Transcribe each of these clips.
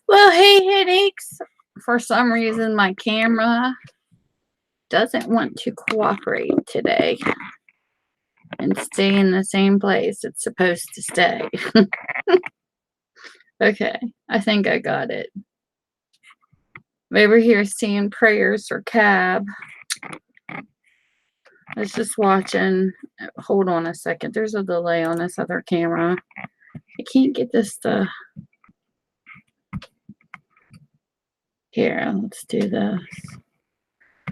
Well, hey, Henex. For some reason, my camera doesn't want to cooperate today and stay in the same place it's supposed to stay. Okay, I think I got it. I'm over here seeing prayers for Cab. I was just watching. Hold on a second. There's a delay on this other camera. I can't get this to... Here, let's do this.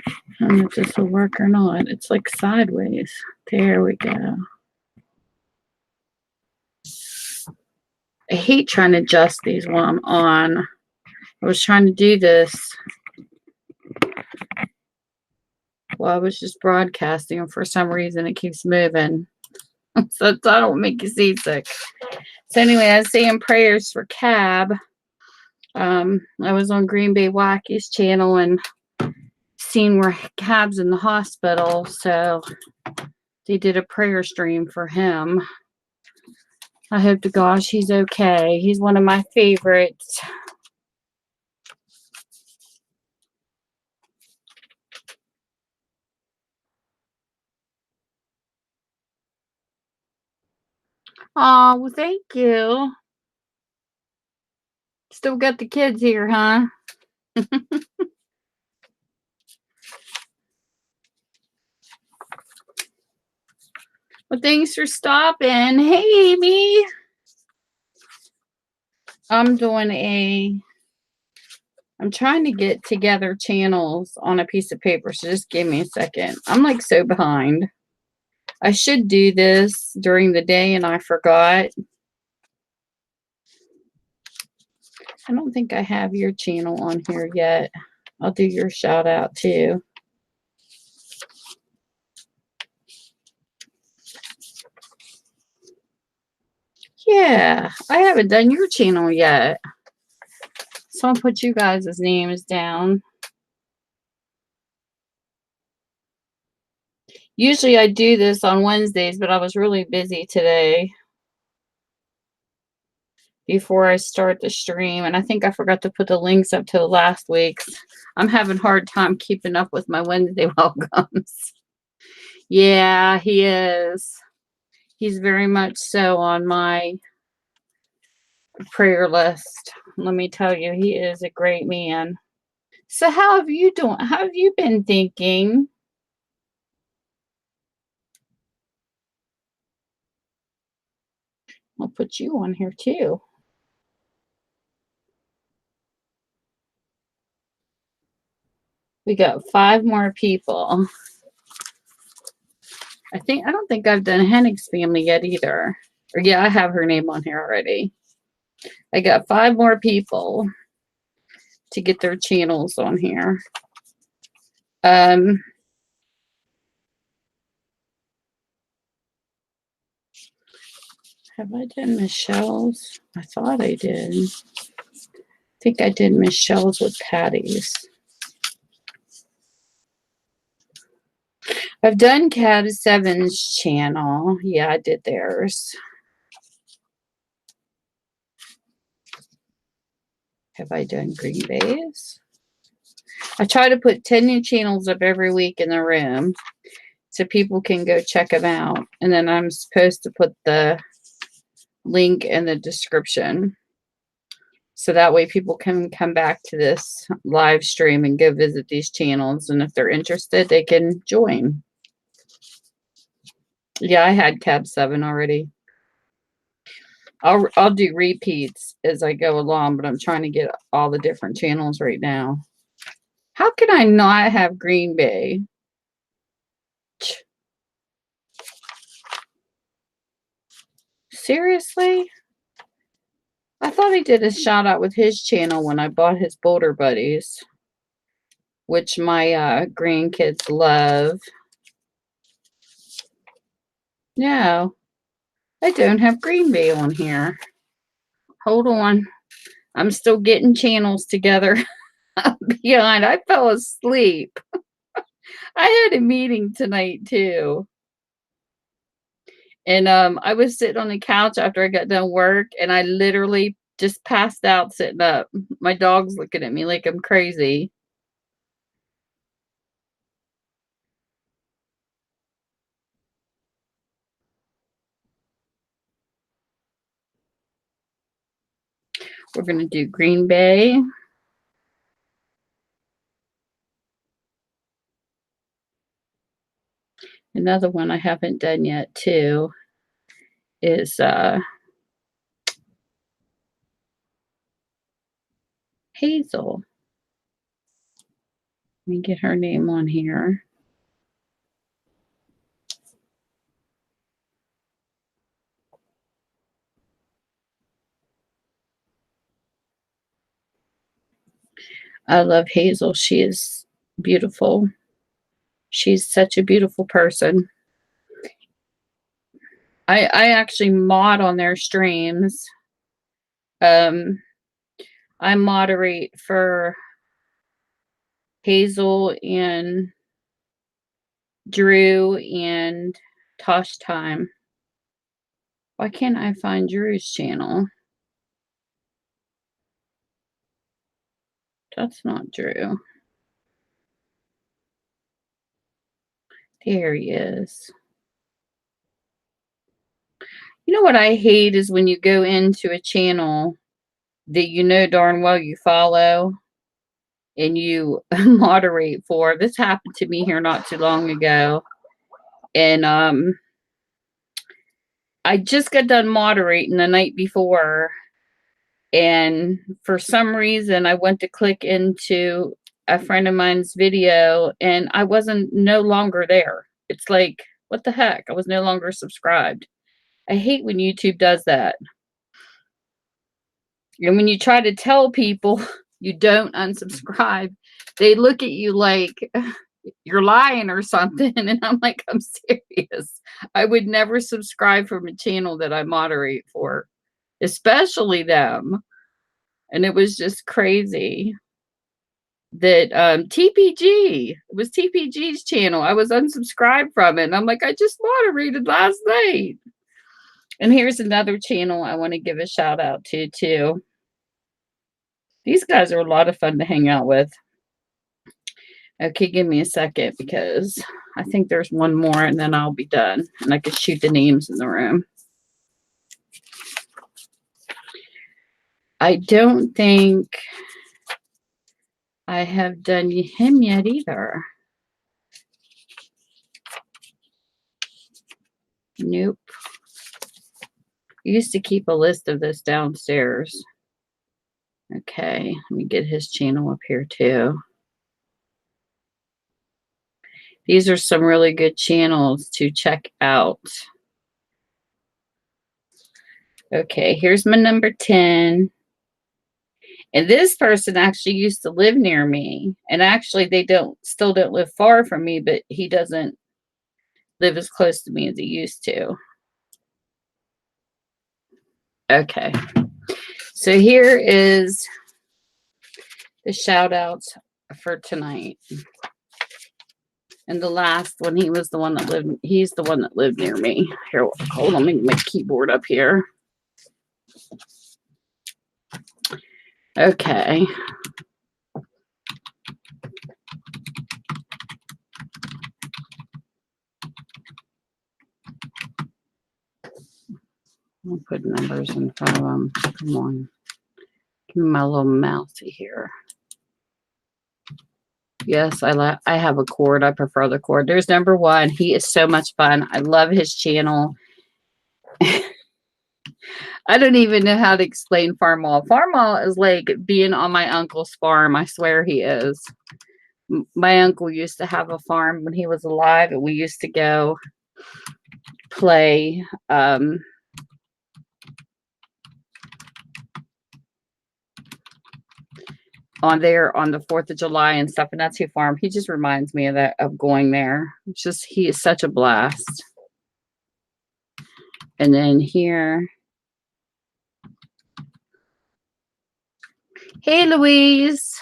I don't know if this will work or not. It's like sideways. There we go. I hate trying to adjust these while I'm on. I was trying to do this while I was just broadcasting, and for some reason it keeps moving. So I don't make you seasick. So anyway, I was saying prayers for Cab. I was on greenbaywacky's channel and seen where Cab's in the hospital, so they did a prayer stream for him. I hope to gosh he's okay. He's one of my favorites. Oh, well, thank you. Still got the kids here, huh? Well, thanks for stopping. Hey, Amy. I'm trying to get together channels on a piece of paper, so just give me a second. I'm like so behind. I should do this during the day and I forgot. I don't think I have your channel on here yet. I'll do your shout out too. Yeah, I haven't done your channel yet. So I'll put you guys' names down. Usually I do this on Wednesdays, but I was really busy today before I start the stream. And I think I forgot to put the links up to last week's. I'm having a hard time keeping up with my Wednesday welcomes. Yeah, he is. He's very much so on my prayer list. Let me tell you, he is a great man. So how have you doing? How have you been thinking? I'll put you on here too. We got 5 more people. I don't think I've done Henex Family yet either. Or yeah, I have her name on here already. I got 5 more people to get their channels on here. Have I done Michelle's? I thought I did. I think I did Michelle's with Patty's. I've done Cab 7's channel. Yeah, I did theirs. Have I done Green Bay's? I try to put 10 new channels up every week in the room so people can go check them out. And then I'm supposed to put the link in the description. So that way people can come back to this live stream and go visit these channels. And if they're interested, they can join. Yeah, I had Cab 7 already. I'll do repeats as I go along, but I'm trying to get all the different channels right now. How can I not have Green Bay? Seriously? I thought he did a shout out with his channel when I bought his Boulder Buddies, which my grandkids love. No, I don't have Green Bay on here. Hold on. I'm still getting channels together. Behind. I fell asleep. I had a meeting tonight too. And I was sitting on the couch after I got done work and I literally just passed out sitting up. My dog's looking at me like I'm crazy. We're going to do Green Bay. Another one I haven't done yet too is Hazel. Let me get her name on here. I love Hazel. She is beautiful. She's such a beautiful person. I actually mod on their streams. I moderate for Hazel and Drew and Tosh Time. Why can't I find Drew's channel? That's not Drew. There he is. You know what I hate is when you go into a channel that you know darn well you follow and you moderate for. This happened to me here not too long ago. And I just got done moderating the night before. And for some reason, I went to click into a friend of mine's video and I wasn't no longer there. It's like, what the heck? I was no longer subscribed. I hate when YouTube does that. And when you try to tell people you don't unsubscribe, they look at you like you're lying or something. And I'm like, I'm serious. I would never subscribe from a channel that I moderate for, especially them. And it was just crazy that TPG, it was TPG's channel. I was unsubscribed from it. And I'm like, I just moderated last night. And here's another channel I want to give a shout out to too. These guys are a lot of fun to hang out with. Okay, give me a second because I think there's one more and then I'll be done. And I can shoot the names in the room. I don't think I have done him yet either. Nope. I used to keep a list of this downstairs. Okay, let me get his channel up here too. These are some really good channels to check out. Okay, here's my number 10. And this person actually used to live near me. And actually they still don't live far from me, but he doesn't live as close to me as he used to. Okay. So here is the shout outs for tonight. And the last one, he's the one that lived near me. Here, hold on, let me get my keyboard up here. Okay. I'll put numbers in front of them. Come on. Give me my little mousey here. Yes, I have a cord. I prefer the cord. There's number 1. He is so much fun. I love his channel. I don't even know how to explain Farmall. Farmall is like being on my uncle's farm. I swear he is. My uncle used to have a farm when he was alive, and we used to go play on the 4th of July and stuff, and that's who farm. He just reminds me of going there. It's just, he is such a blast. And then here. Hey, Louise.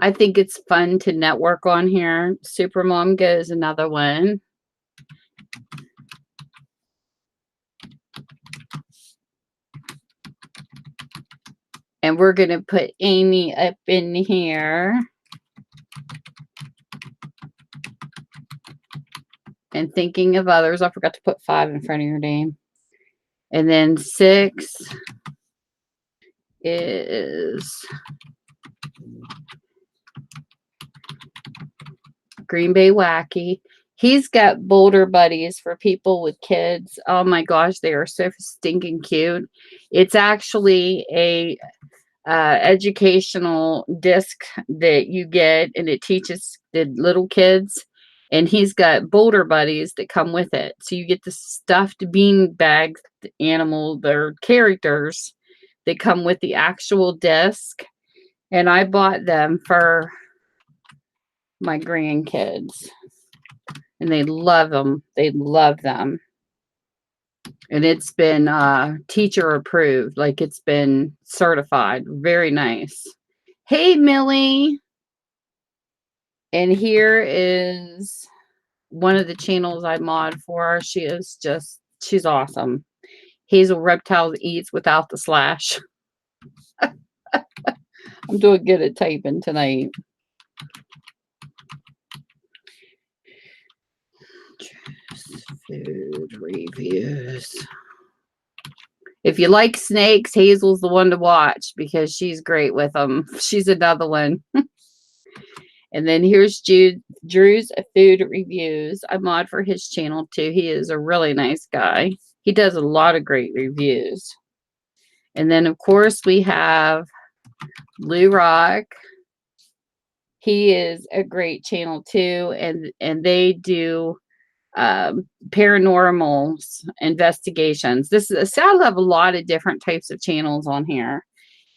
I think it's fun to network on here. Super MomGo is another one. And we're going to put Amy up in here. And thinking of others. I forgot to put 5 in front of your name. And then 6 is greenbaywacky. He's got boulder buddies for people with kids. Oh my gosh, they are so stinking cute. It's actually a educational disc that you get, and it teaches the little kids. And he's got boulder buddies that come with it. So you get the stuffed bean bag animal, their characters that come with the actual disc. And I bought them for my grandkids. And they love them. They love them. And it's been teacher approved. Like it's been certified. Very nice. Hey, Millie. And here is one of the channels I mod for. She's awesome. Hazel Reptiles eats without the slash. I'm doing good at typing tonight. Food reviews. If you like snakes, Hazel's the one to watch because she's great with them. She's another one. And then here's Drew's food reviews. I mod for his channel too. He is a really nice guy. He does a lot of great reviews. And then of course we have Blue Rock. He is a great channel too, and they do paranormal investigations. I have a lot of different types of channels on here,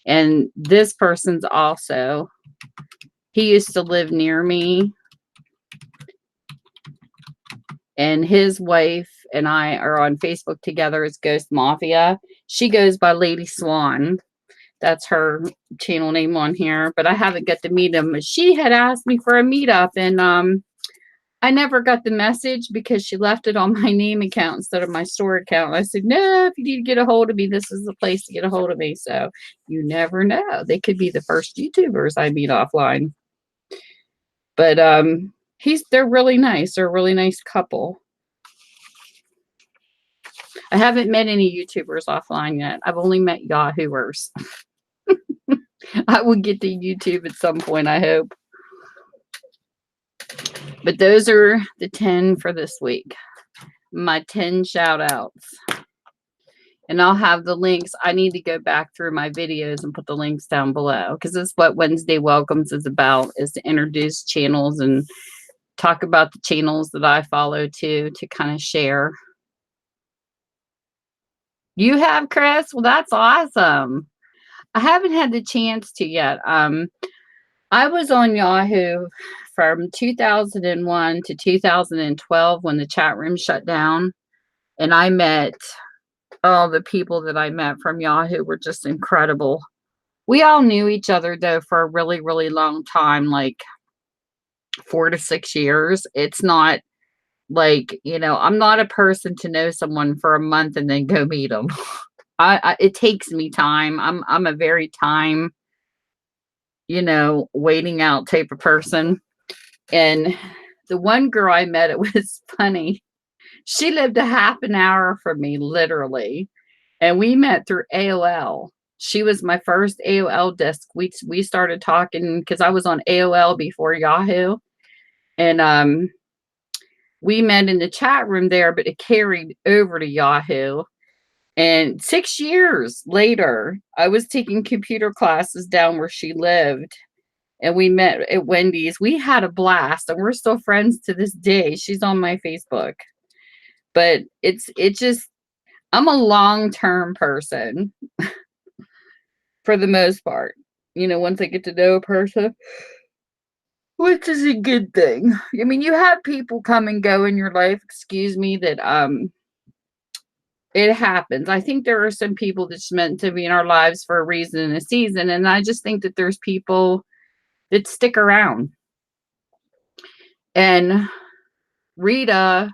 and this person's also. He used to live near me, and his wife and I are on Facebook together as Ghost Mafia. She goes by Lady Swan. That's her channel name on here, but I haven't got to meet him. She had asked me for a meetup, and I never got the message because she left it on my name account instead of my store account. I said, no, if you need to get a hold of me, this is the place to get a hold of me. So you never know. They could be the first YouTubers I meet offline. But they're really nice. They're a really nice couple. I haven't met any YouTubers offline yet. I've only met Yahooers. I will get to YouTube at some point, I hope. But those are the 10 for this week. My 10 shout outs. And I'll have the links. I need to go back through my videos and put the links down below, because this is what Wednesday Welcomes is about, is to introduce channels and talk about the channels that I follow to kind of share. You have, Chris? Well, that's awesome. I haven't had the chance to yet. I was on Yahoo from 2001 to 2012 when the chat room shut down. And I met all the people that I met from Yahoo were just incredible. We all knew each other, though, for a really, really long time, like 4 to 6 years. It's not like, I'm not a person to know someone for a month and then go meet them. It takes me time. I'm a very time, waiting out type of person. And the one girl I met, it was funny. She lived a half an hour from me, literally. And we met through AOL. She was my first AOL disc. We started talking because I was on AOL before Yahoo. And we met in the chat room there, but it carried over to Yahoo. And 6 years later, I was taking computer classes down where she lived. And we met at Wendy's. We had a blast, and we're still friends to this day. She's on my Facebook. But I'm a long-term person for the most part. Once I get to know a person, which is a good thing. I mean, you have people come and go in your life, excuse me, that it happens. I think there are some people that's meant to be in our lives for a reason and a season, and I just think that there's people that stick around. And Rita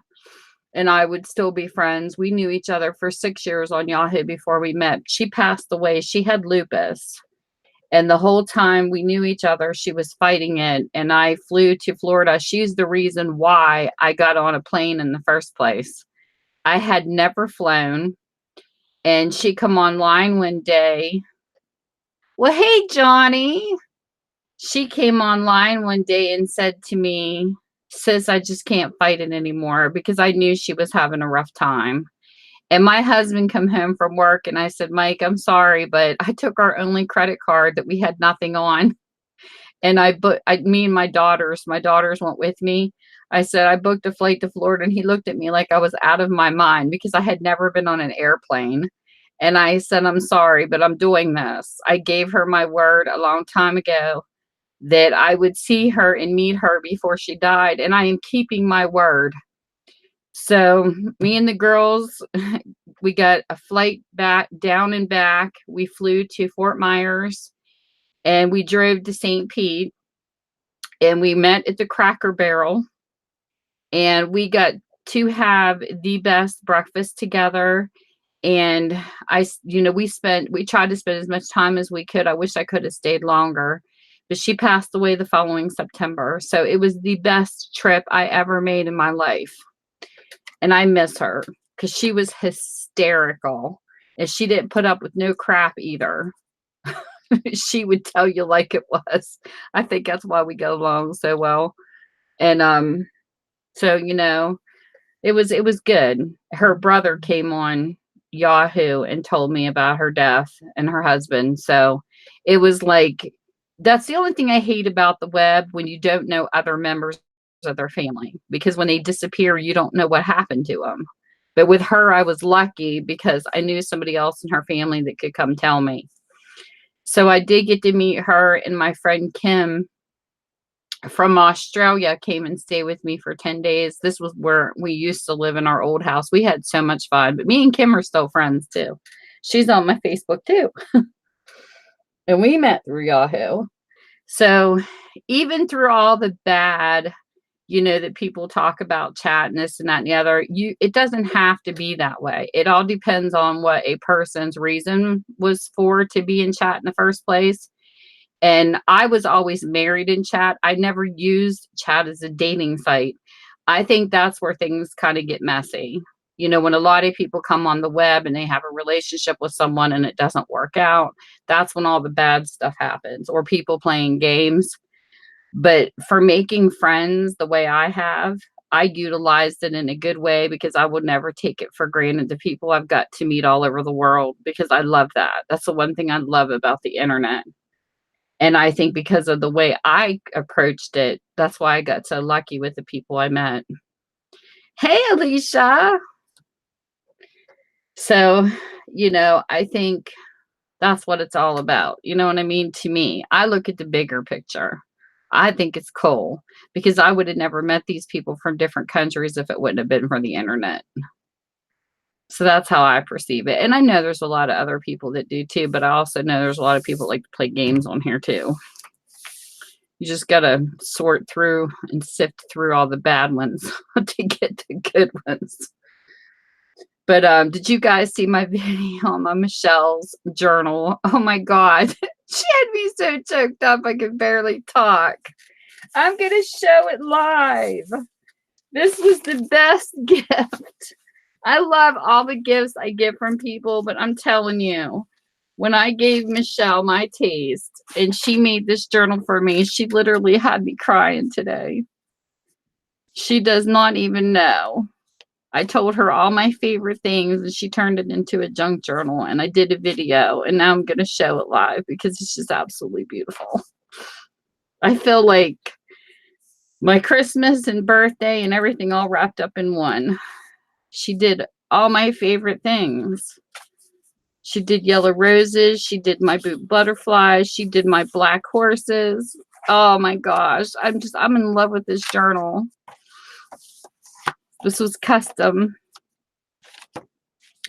and I would still be friends. We knew each other for 6 years on Yahoo before we met. She passed away. She had lupus. And the whole time we knew each other, she was fighting it. And I flew to Florida. She's the reason why I got on a plane in the first place. I had never flown. And she come online one day. Well, hey, Johnny. She came online one day and said to me, sis, I just can't fight it anymore, because I knew she was having a rough time. And my husband come home from work and I said, Mike, I'm sorry, but I took our only credit card that we had nothing on. And me and my daughters went with me. I said, I booked a flight to Florida, and he looked at me like I was out of my mind because I had never been on an airplane. And I said, I'm sorry, but I'm doing this. I gave her my word a long time ago that I would see her and meet her before she died. And I am keeping my word. So me and the girls, we got a flight back, down and back. We flew to Fort Myers and we drove to St. Pete, and we met at the Cracker Barrel, and we got to have the best breakfast together. And we tried to spend as much time as we could. I wish I could have stayed longer, but she passed away the following September. So it was the best trip I ever made in my life. And I miss her because she was hysterical, and she didn't put up with no crap either. She would tell you like it was. I think that's why we get along so well. And so it was good. Her brother came on Yahoo and told me about her death and her husband. So it was like, that's the only thing I hate about the web, when you don't know other members of their family, because when they disappear, you don't know what happened to them. But with her, I was lucky because I knew somebody else in her family that could come tell me. So I did get to meet her, and my friend Kim from Australia came and stayed with me for 10 days. This was where we used to live in our old house. We had so much fun, but me and Kim are still friends too. She's on my Facebook too. And we met through Yahoo. So even through all the bad, that people talk about chat and this and that and the other, it doesn't have to be that way. It all depends on what a person's reason was for to be in chat in the first place. And I was always married in chat. I never used chat as a dating site. I think that's where things kind of get messy. When a lot of people come on the web and they have a relationship with someone and it doesn't work out, that's when all the bad stuff happens, or people playing games. But for making friends the way I have, I utilized it in a good way, because I would never take it for granted. The people I've got to meet all over the world, because I love that. That's the one thing I love about the internet. And I think because of the way I approached it, that's why I got so lucky with the people I met. Hey, Alicia. So, I think that's what it's all about. You know what I mean? To me, I look at the bigger picture. I think it's cool, because I would have never met these people from different countries if it wouldn't have been for the internet. So that's how I perceive it. And I know there's a lot of other people that do too, but I also know there's a lot of people that like to play games on here too. You just got to sort through and sift through all the bad ones to get the good ones. But did you guys see my video on Michelle's journal? Oh my God. She had me so choked up I could barely talk. I'm going to show it live. This was the best gift. I love all the gifts I get from people, but I'm telling you, when I gave Michelle my taste and she made this journal for me, she literally had me crying today. She does not even know. I told her all my favorite things and she turned it into a junk journal, and I did a video, and now I'm going to show it live because it's just absolutely beautiful. I feel like my Christmas and birthday and everything all wrapped up in one. She did all my favorite things. She did yellow roses. She did my boot butterflies. She did my black horses. Oh my gosh. I'm in love with this journal. This was custom.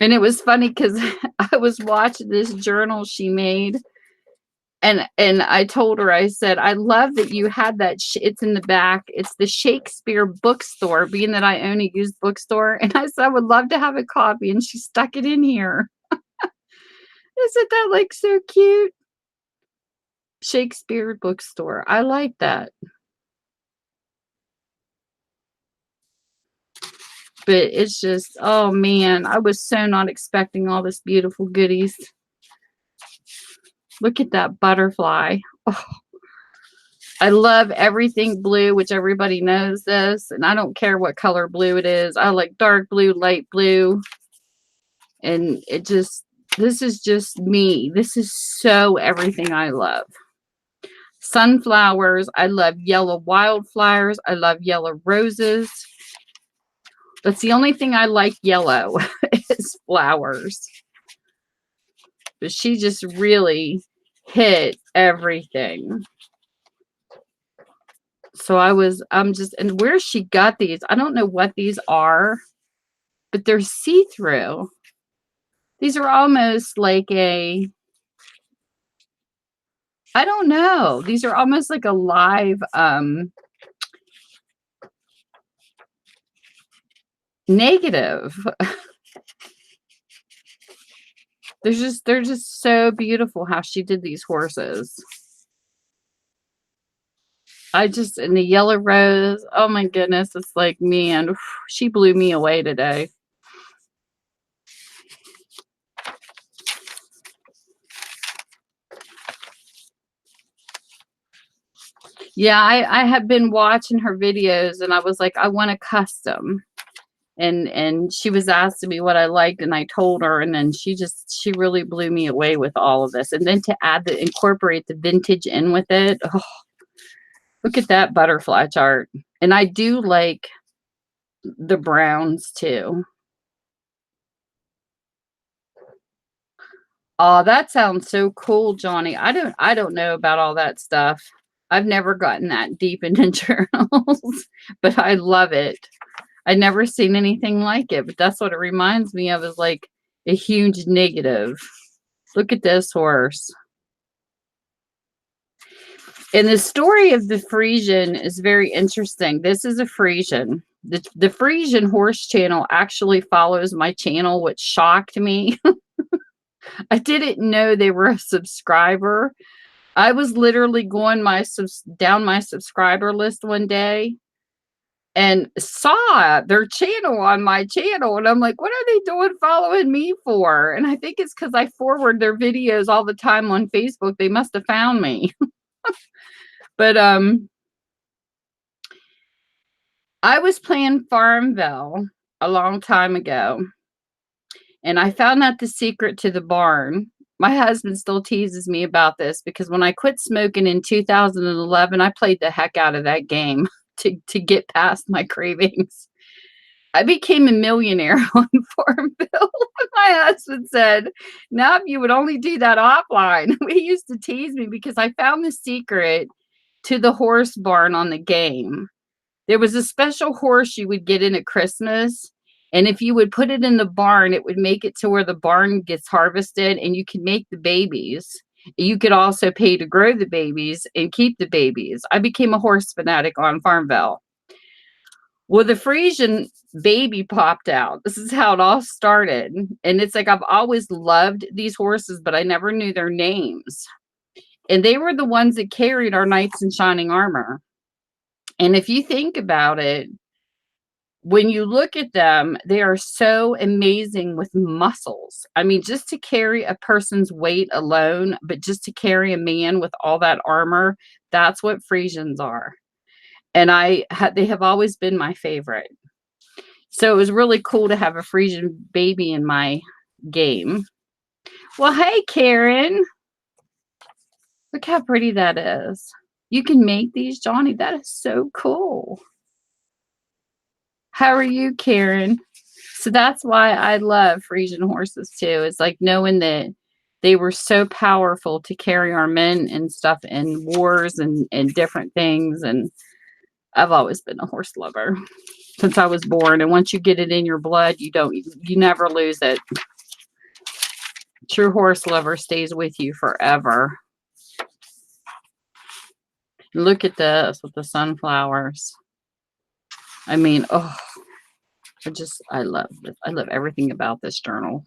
And it was funny because I was watching this journal she made. And I told her, I said, I love that you had that. It's in the back. It's the Shakespeare bookstore, being that I own a used bookstore. And I said, I would love to have a copy. And she stuck it in here. Isn't that like so cute? Shakespeare bookstore. I like that. But it's just, oh man, I was so not expecting all this beautiful goodies. Look at that butterfly. Oh, I love everything blue, which everybody knows this. And I don't care what color blue it is. I like dark blue, light blue. And it just, this is just me. This is so everything I love. Sunflowers. I love yellow wildflowers. I love yellow roses. That's the only thing I like yellow is flowers. But she just really hit everything. So and where she got these, I don't know what these are, but they're see-through. These are almost like I don't know. These are almost like a live, negative. They're just so beautiful how she did these horses. And the yellow rose, oh my goodness, it's like, man, she blew me away today. Yeah, I have been watching her videos and I was like, I want a custom. And she was asking me what I liked and I told her, and then she really blew me away with all of this. And then to incorporate the vintage in with it. Oh, look at that butterfly chart. And I do like the browns too. Oh, that sounds so cool, Johnny. I don't know about all that stuff. I've never gotten that deep into journals, but I love it. I'd never seen anything like it, but that's what it reminds me of, is like a huge negative. Look at this horse. And the story of the Frisian is very interesting. This is a Frisian. The Frisian horse channel actually follows my channel, which shocked me. I didn't know they were a subscriber. I was literally going down my subscriber list one day and saw their channel on my channel. And I'm like, what are they doing following me for? And I think it's because I forward their videos all the time on Facebook. They must have found me. But I was playing Farmville a long time ago. And I found out the secret to the barn. My husband still teases me about this because when I quit smoking in 2011, I played the heck out of that game to get past my cravings. I became a millionaire on Farmville. My husband said, now if you would only do that offline. He used to tease me because I found the secret to the horse barn on the game. There was a special horse you would get in at Christmas. And if you would put it in the barn, it would make it to where the barn gets harvested and you can make the babies. You could also pay to grow the babies and keep the babies. I became a horse fanatic on Farmville. Well, the Frisian baby popped out. This is how it all started. And it's like, I've always loved these horses, but I never knew their names. And they were the ones that carried our knights in shining armor. And if you think about it, when you look at them, they are so amazing with muscles. I mean, just to carry a person's weight alone, but just to carry a man with all that armor, that's what Frisians are. And they have always been my favorite. So it was really cool to have a Frisian baby in my game. Well, hey, Karen. Look how pretty that is. You can make these, Johnny. That is so cool. How are you, Karen? So that's why I love Frisian horses too. It's like knowing that They were so powerful to carry our men and stuff in wars and different things. And I've always been a horse lover since I was born. And once you get it in your blood, you never lose it. True horse lover stays with you forever. Look at this with the sunflowers. I mean, oh, I love this. I love everything about this journal.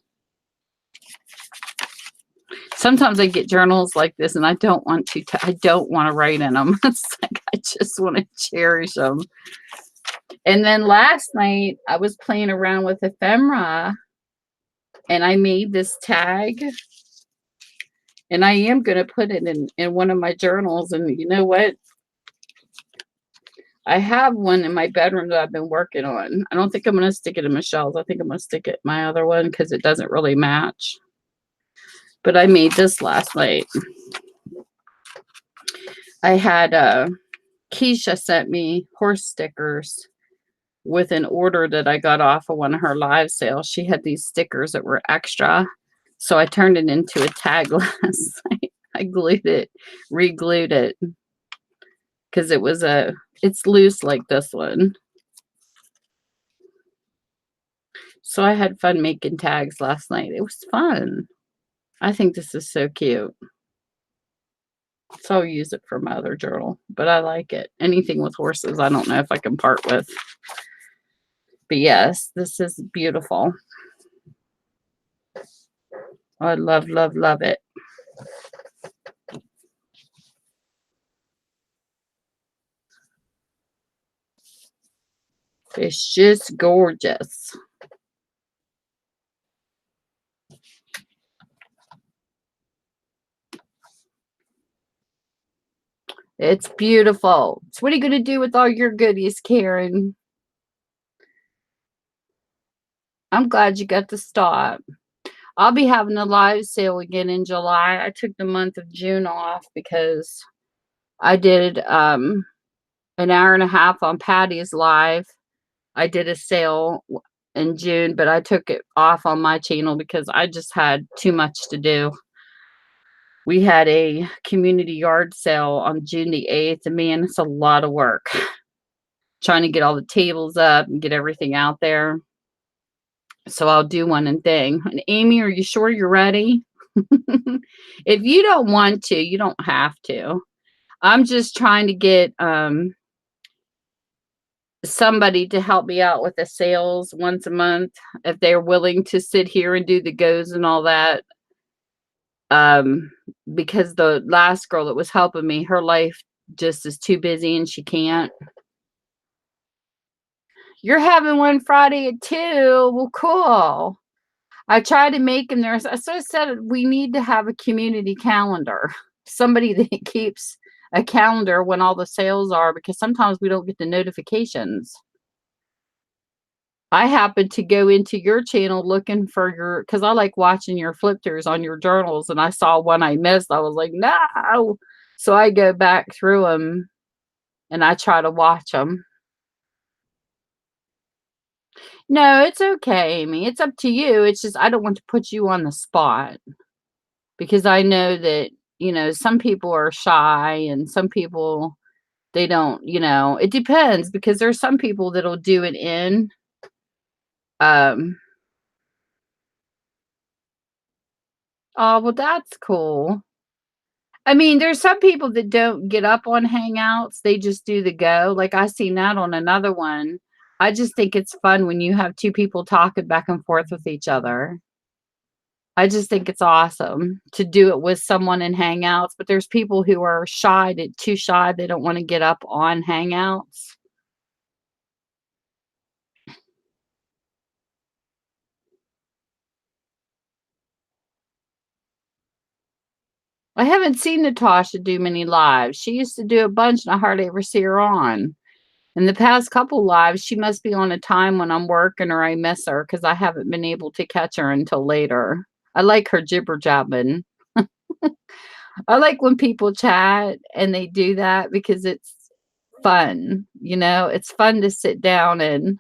Sometimes I get journals like this and I don't want to write in them. It's like, I just want to cherish them. And then last night I was playing around with ephemera and I made this tag and I am going to put it in one of my journals. And you know what? I have one in my bedroom that I've been working on. I don't think I'm going to stick it in Michelle's. I think I'm going to stick it in my other one because it doesn't really match. But I made this last night. I had Keisha sent me horse stickers with an order that I got off of one of her live sales. She had these stickers that were extra. So I turned it into a tag last night. I glued it, re-glued it. Because it's loose like this one. So I had fun making tags last night. It was fun. I think this is so cute. So I'll use it for my other journal. But I like it. Anything with horses, I don't know if I can part with. But yes, this is beautiful. I love, love, love it. It's just gorgeous. It's beautiful. So what are you going to do with all your goodies, Karen? I'm glad you got to stop. I'll be having a live sale again in July. I took the month of June off because I did an hour and a half on Patty's live. I did a sale in June, but I took it off on my channel because I just had too much to do. We had a community yard sale on June the 8th, and man, it's a lot of work. Trying to get all the tables up and get everything out there. So I'll do one and thing. And Amy, are you sure you're ready? If you don't want to, you don't have to. I'm just trying to get somebody to help me out with the sales once a month if they're willing to sit here and do the goes and all that. Because the last girl that was helping me, her life just is too busy and she can't. You're having one Friday at 2. Well, cool. I tried to make them there. So I said we need to have a community calendar. Somebody that keeps a calendar when all the sales are, because sometimes we don't get the notifications. I happened to go into your channel looking for because I like watching your flip-throughs on your journals, and I saw one I missed. I was like, no. So I go back through them and I try to watch them. No, it's okay, Amy. It's up to you. It's just I don't want to put you on the spot because I know that, some people are shy and some people, they don't, it depends because there's some people that'll do it in. Oh, well, that's cool. I mean, there's some people that don't get up on Hangouts. They just do the go. Like I seen that on another one. I just think it's fun when you have two people talking back and forth with each other. I just think it's awesome to do it with someone in Hangouts. But there's people who are too shy. They don't want to get up on Hangouts. I haven't seen Natasha do many lives. She used to do a bunch and I hardly ever see her on. In the past couple lives, she must be on a time when I'm working or I miss her because I haven't been able to catch her until later. I like her jibber jabbing. I like when people chat and they do that because it's fun. It's fun to sit down and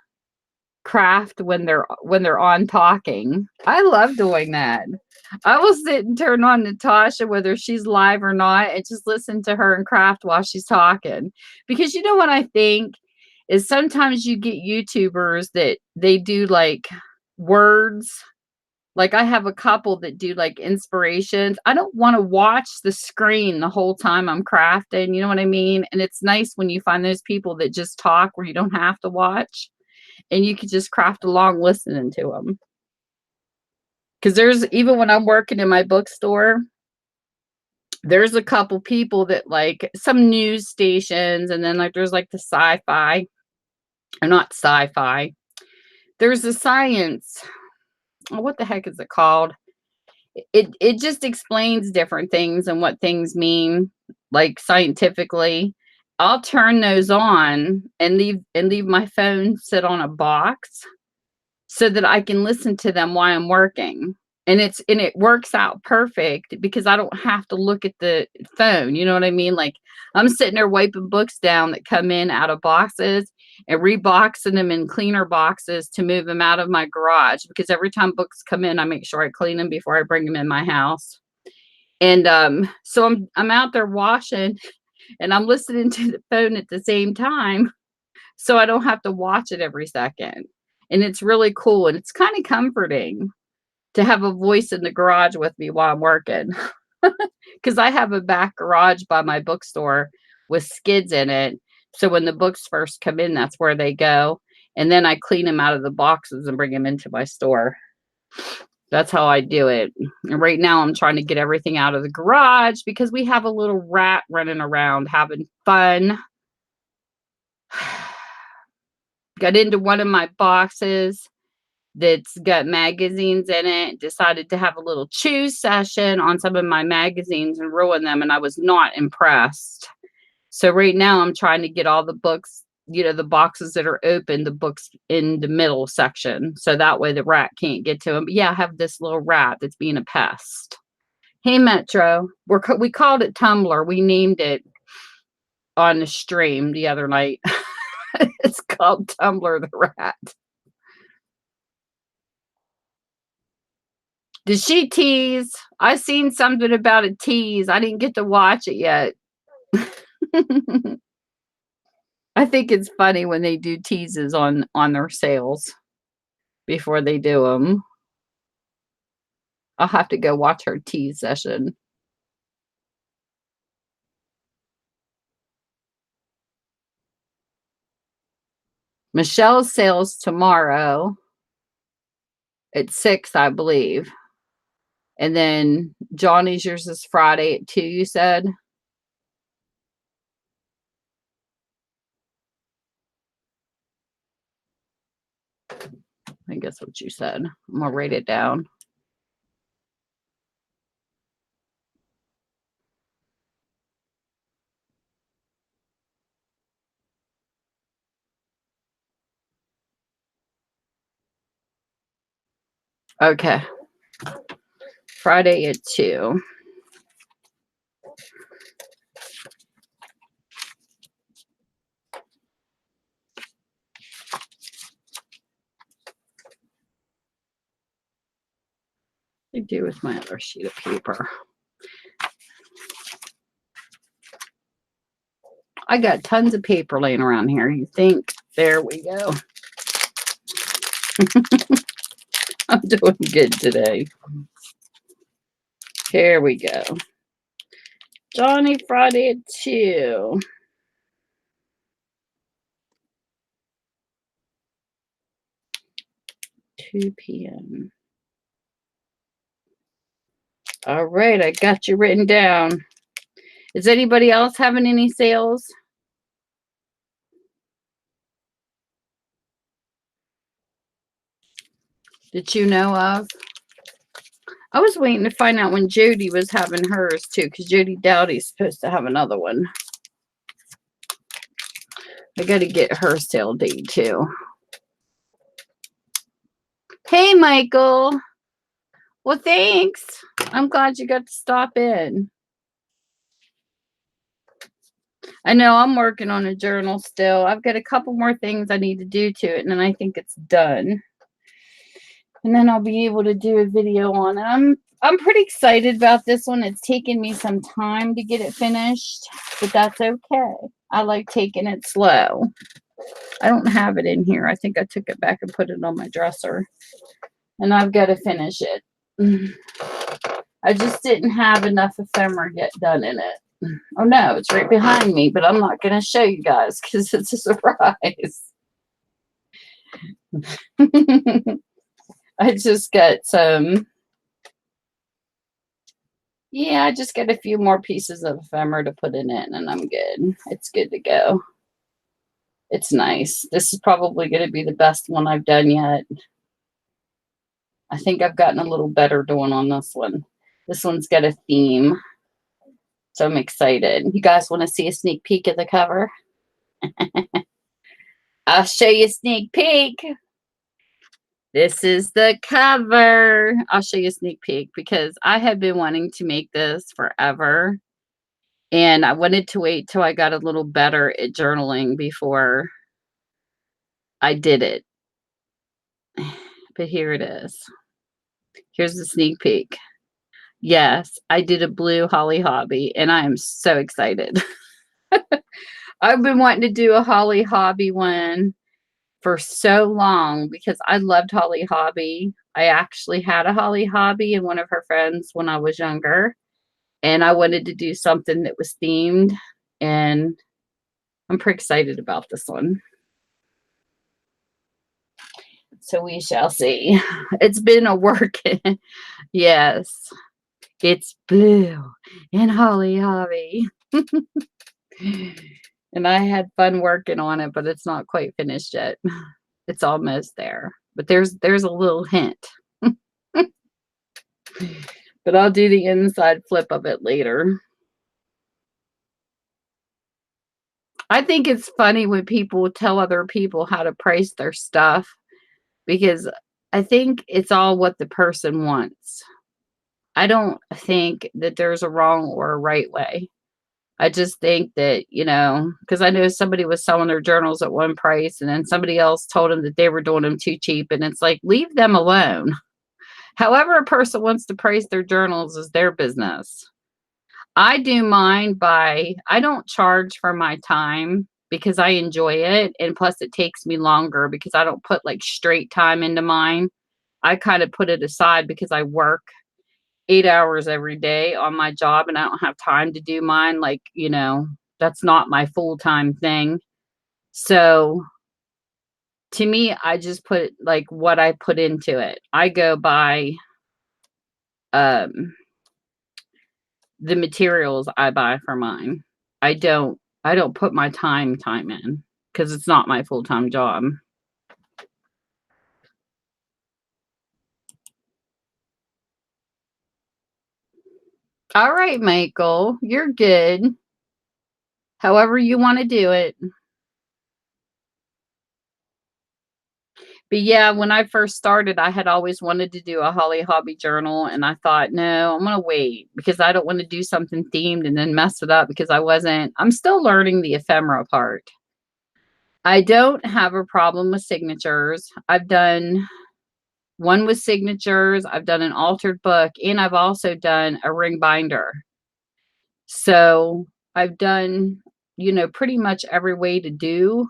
craft when they're on talking. I love doing that. I will sit and turn on Natasha, whether she's live or not, and just listen to her and craft while she's talking. Because you know what I think is sometimes you get YouTubers that they do like words. Like I have a couple that do like inspirations. I don't want to watch the screen the whole time I'm crafting. You know what I mean? And it's nice when you find those people that just talk where you don't have to watch and you can just craft along listening to them. Because there's, even when I'm working in my bookstore, there's a couple people that like some news stations, and then like there's like the sci-fi, or not sci-fi. There's a science. Oh, what the heck is it called? It just explains different things and what things mean, like scientifically. I'll turn those on and leave my phone sit on a box so that I can listen to them while I'm working. And it works out perfect because I don't have to look at the phone. You know what I mean? Like I'm sitting there wiping books down that come in out of boxes and reboxing them in cleaner boxes to move them out of my garage, because every time books come in, I make sure I clean them before I bring them in my house. And so I'm out there washing and I'm listening to the phone at the same time, so I don't have to watch it every second. And it's really cool, and it's kind of comforting to have a voice in the garage with me while I'm working. Because I have a back garage by my bookstore with skids in it. So when the books first come in, that's where they go. And then I clean them out of the boxes and bring them into my store. That's how I do it. And right now I'm trying to get everything out of the garage because we have a little rat running around having fun. Got into one of my boxes that's got magazines in it, decided to have a little choose session on some of my magazines and ruin them, and I was not impressed. So right now I'm trying to get all the books, you know, the boxes that are open, the books in the middle section, so that way the rat can't get to them. But yeah, I have this little rat that's being a pest. Hey Metro, we called it Tumblr. We named it on the stream the other night. It's called Tumblr the Rat. Did she tease? I seen something about a tease. I didn't get to watch it yet. I think it's funny when they do teases on their sales before they do them. I'll have to go watch her tease session. Michelle's sales tomorrow at 6, I believe. And then Johnny's, yours is Friday at 2, you said? I think that's what you said. I'm going to write it down. Okay. Friday at 2. What do I do with my other sheet of paper? I got tons of paper laying around here. You think? There we go. I'm doing good today. Here we go. Johnny, Friday at 2. $2 p.m. All right, I got you written down. Is anybody else having any sales? That you know of? I was waiting to find out when Jody was having hers too, because Jody Dowdy's supposed to have another one. I got to get her sale date too. Hey, Michael. Well, thanks. I'm glad you got to stop in. I know I'm working on a journal still. I've got a couple more things I need to do to it, and then I think it's done. And then I'll be able to do a video on it. I'm pretty excited about this one. It's taken me some time to get it finished, but that's okay. I like taking it slow. I don't have it in here. I think I took it back and put it on my dresser. And I've got to finish it. I just didn't have enough ephemera yet done in it. Oh no, it's right behind me, but I'm not going to show you guys because it's a surprise. I just got some. Yeah, I just got a few more pieces of ephemera to put in it, and I'm good. It's good to go. It's nice. This is probably going to be the best one I've done yet. I think I've gotten a little better doing on this one. This one's got a theme, so I'm excited. You guys want to see a sneak peek of the cover? I'll show you a sneak peek. This is the cover. I'll show you a sneak peek because I have been wanting to make this forever. And I wanted to wait till I got a little better at journaling before I did it. But here it is. Here's the sneak peek. Yes, I did a blue holly hobby, and I am so excited. I've been wanting to do a holly hobby one for so long because I loved holly hobby. I actually had a holly hobby and one of her friends when I was younger, and I wanted to do something that was themed, and I'm pretty excited about this one. So we shall see. It's been a work. Yes, it's blue and holly hobby. And I had fun working on it, but it's not quite finished yet. It's almost there, but there's a little hint. But I'll do the inside flip of it later. I think it's funny when people tell other people how to price their stuff because I think it's all what the person wants. I don't think that there's a wrong or a right way. I just think that, you know, because I know somebody was selling their journals at one price and then somebody else told them that they were doing them too cheap. And it's like, leave them alone. However a person wants to price their journals is their business. I do mine by, I don't charge for my time because I enjoy it. And plus it takes me longer because I don't put like straight time into mine. I kind of put it aside because I work 8 hours every day on my job and I don't have time to do mine. Like, you know, that's not my full-time thing. So to me, I just put like what I put into it. I go by the materials I buy for mine. I don't put my time in because it's not my full-time job. All right, Michael, you're good. However you want to do it. But yeah, when I first started, I had always wanted to do a holly hobby journal. And I thought, no, I'm going to wait because I don't want to do something themed and then mess it up because I'm still learning the ephemera part. I don't have a problem with signatures. I've done one with signatures. I've done an altered book and I've also done a ring binder. So I've done, you know, pretty much every way to do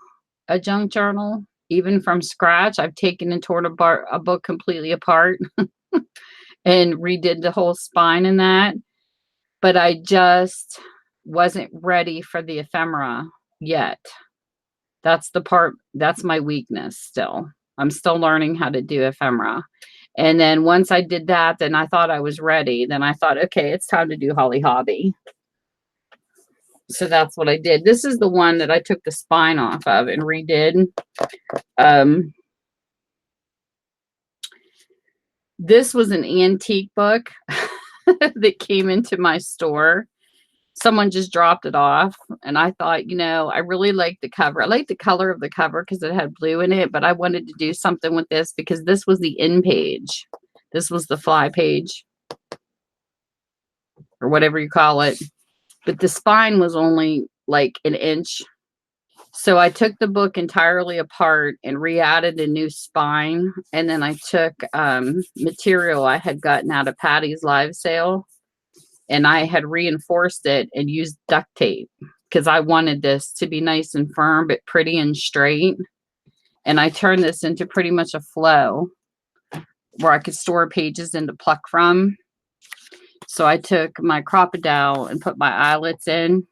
a junk journal. Even from scratch, I've taken and torn a book completely apart and redid the whole spine in that. But I just wasn't ready for the ephemera yet. That's the part, that's my weakness still. I'm still learning how to do ephemera. And then once I did that, then I thought I was ready. Then I thought, okay, it's time to do holly hobby. So that's what I did. This is the one that I took the spine off of and redid. This was an antique book that came into my store. Someone just dropped it off. And I thought, you know, I really liked the cover. I liked the color of the cover because it had blue in it. But I wanted to do something with this because this was the in page. This was the fly page. Or whatever you call it. But the spine was only like an inch. So I took the book entirely apart and re-added a new spine. And then I took material I had gotten out of Patty's live sale, and I had reinforced it and used duct tape because I wanted this to be nice and firm, but pretty and straight. And I turned this into pretty much a flow where I could store pages in to pluck from. So I took my crocodile and put my eyelets in.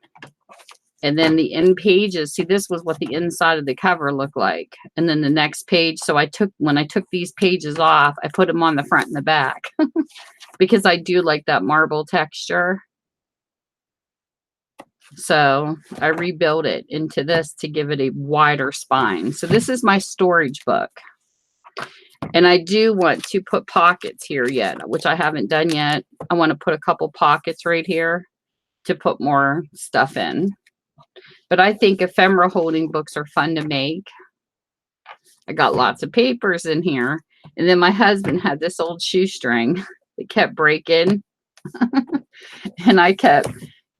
And then the end pages, see, this was what the inside of the cover looked like. And then the next page, so when I took these pages off, I put them on the front and the back because I do like that marble texture. So I rebuilt it into this to give it a wider spine. So this is my storage book. And I do want to put pockets here yet, which I haven't done yet. I want to put a couple pockets right here to put more stuff in. But I think ephemera holding books are fun to make. I got lots of papers in here. And then my husband had this old shoestring that kept breaking. And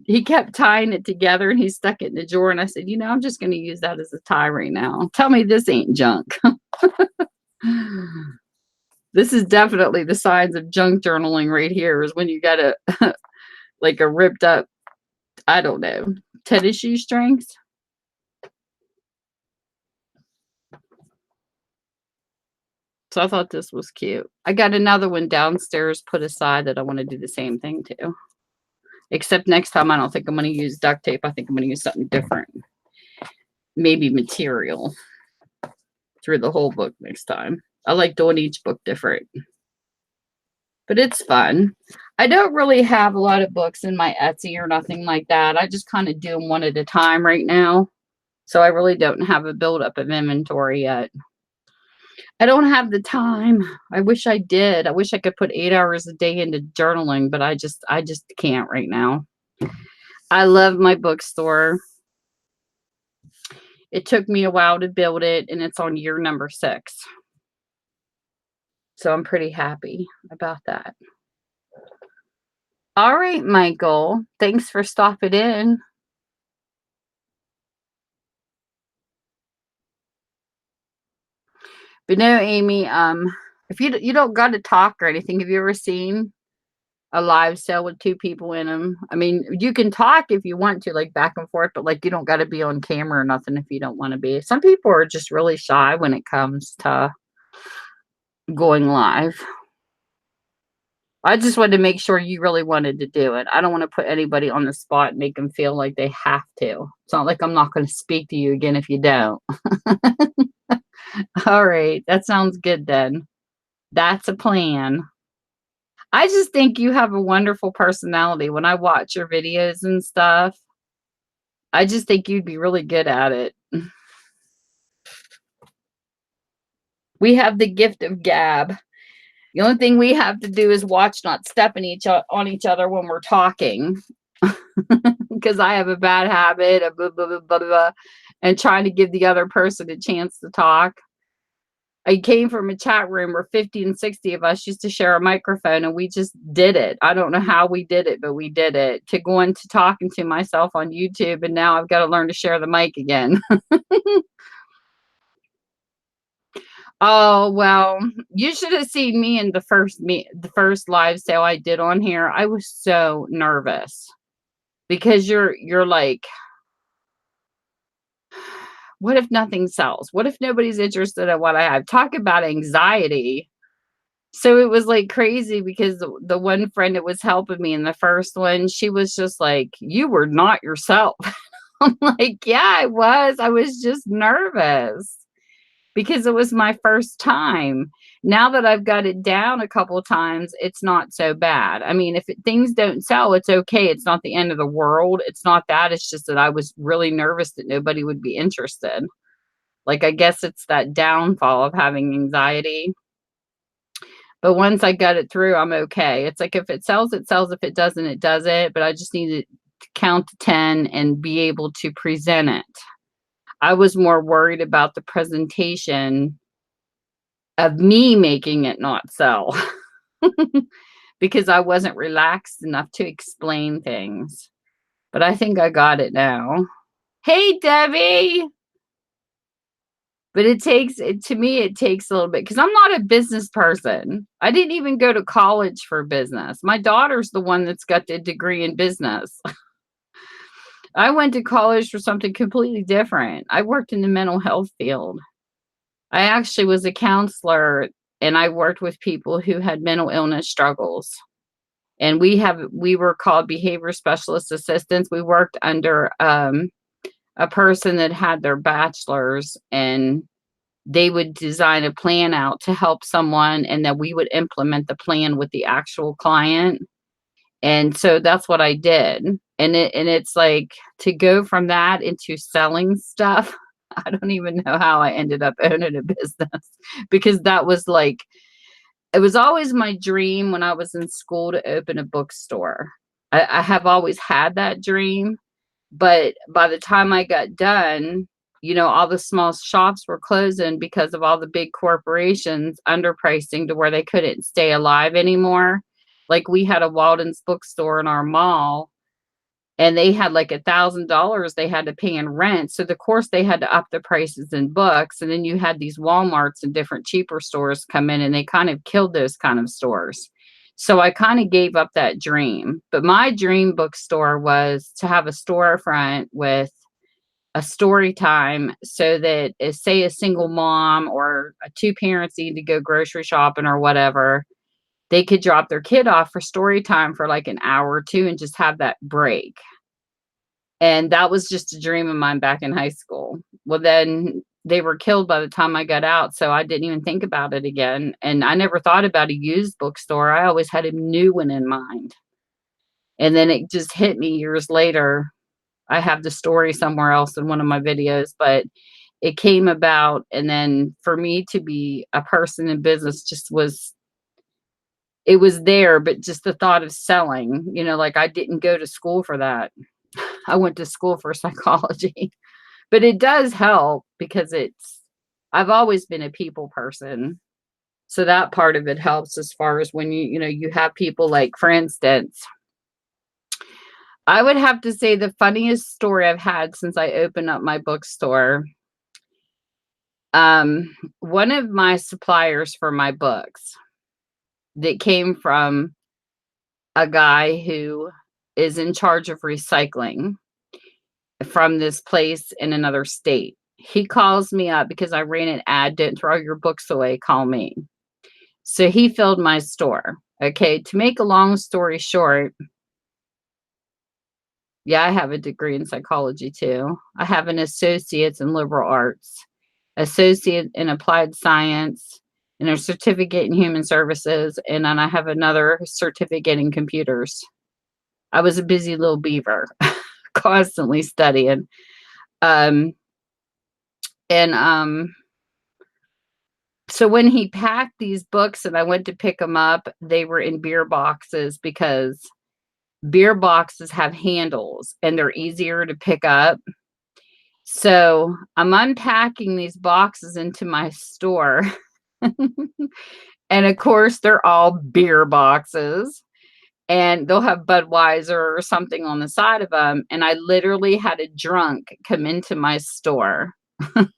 he kept tying it together, and he stuck it in the drawer. And I said, I'm just going to use that as a tie right now. Tell me this ain't junk. This is definitely the signs of junk journaling right here, is when you got like a ripped up, I don't know, tennis shoestrings. So I thought this was cute. I got another one downstairs put aside that I want to do the same thing to. Except next time, I don't think I'm going to use duct tape. I think I'm going to use something different. Maybe material through the whole book next time. I like doing each book different. But it's fun. I don't really have a lot of books in my Etsy or nothing like that. I just kind of do them one at a time right now. So I really don't have a buildup of inventory yet. I don't have the time. I wish I did. I wish I could put 8 hours a day into journaling, but I just can't right now. I love my bookstore. It took me a while to build it, and it's on year number 6. So I'm pretty happy about that. All right, Michael. Thanks for stopping in. But no, Amy, if you don't got to talk or anything, have you ever seen a live sale with 2 people in them? I mean, you can talk if you want to, like back and forth, but like you don't got to be on camera or nothing if you don't want to be. Some people are just really shy when it comes to going live. I just wanted to make sure you really wanted to do it. I don't want to put anybody on the spot and make them feel like they have to. It's not like I'm not going to speak to you again if you don't. All right. That sounds good then. That's a plan. I just think you have a wonderful personality. When I watch your videos and stuff, I just think you'd be really good at it. We have the gift of gab. The only thing we have to do is watch not stepping on each other when we're talking. Because I have a bad habit of blah, blah, blah, blah, blah, and trying to give the other person a chance to talk. I came from a chat room where 50 and 60 of us used to share a microphone, and we just did it. I don't know how we did it, but we did it. To go into talking to myself on YouTube, and now I've got to learn to share the mic again. Oh, well, you should have seen me in the first live sale I did on here. I was so nervous because you're like, what if nothing sells? What if nobody's interested in what I have? Talk about anxiety. So it was like crazy because the one friend that was helping me in the first one, she was just like, you were not yourself. I'm like, yeah, I was. I was just nervous because it was my first time. Now that I've got it down a couple of times, it's not so bad. I mean, if things don't sell, it's okay. It's not the end of the world. It's not that. It's just that I was really nervous that nobody would be interested. Like, I guess it's that downfall of having anxiety. But once I got it through, I'm okay. It's like if it sells, it sells. If it doesn't, it doesn't. But I just need to count to 10 and be able to present it. I was more worried about the presentation of me making it not sell because I wasn't relaxed enough to explain things. But I think I got it now. Hey, Debbie. But to me, it takes a little bit because I'm not a business person. I didn't even go to college for business. My daughter's the one that's got the degree in business. I went to college for something completely different. I worked in the mental health field. I actually was a counselor and I worked with people who had mental illness struggles. And we were called behavior specialist assistants. We worked under a person that had their bachelor's, and they would design a plan out to help someone, and then we would implement the plan with the actual client. And so that's what I did. And it's like to go from that into selling stuff. I don't even know how I ended up owning a business because that was like, it was always my dream when I was in school to open a bookstore. I have always had that dream, but by the time I got done, all the small shops were closing because of all the big corporations underpricing to where they couldn't stay alive anymore. Like we had a Walden's bookstore in our mall, and they had like $1,000 they had to pay in rent. So of course they had to up the prices in books. And then you had these Walmarts and different cheaper stores come in, and they kind of killed those kind of stores. So I kind of gave up that dream. But my dream bookstore was to have a storefront with a story time, so that say a single mom or two parents need to go grocery shopping or whatever, they could drop their kid off for story time for like an hour or two and just have that break. And that was just a dream of mine back in high school. Well, then they were killed by the time I got out, so I didn't even think about it again. And I never thought about a used bookstore. I always had a new one in mind. And then it just hit me years later. I have the story somewhere else in one of my videos, but it came about. And then for me to be a person in business it was there, but just the thought of selling, like I didn't go to school for that. I went to school for psychology, but it does help because I've always been a people person. So that part of it helps as far as when you have people, like, for instance, I would have to say the funniest story I've had since I opened up my bookstore. One of my suppliers for my books that came from a guy who is in charge of recycling from this place in another state. He calls me up because I ran an ad, "Don't throw your books away, call me." So he filled my store. Okay, to make a long story short, yeah, I have a degree in psychology too. I have an associate's in liberal arts, associate in applied science, and a certificate in human services, and then I have another certificate in computers. I was a busy little beaver, constantly studying. Um, and so when he packed these books and I went to pick them up, they were in beer boxes because beer boxes have handles and they're easier to pick up. So I'm unpacking these boxes into my store. And of course, they're all beer boxes, and they'll have Budweiser or something on the side of them. And I literally had a drunk come into my store. And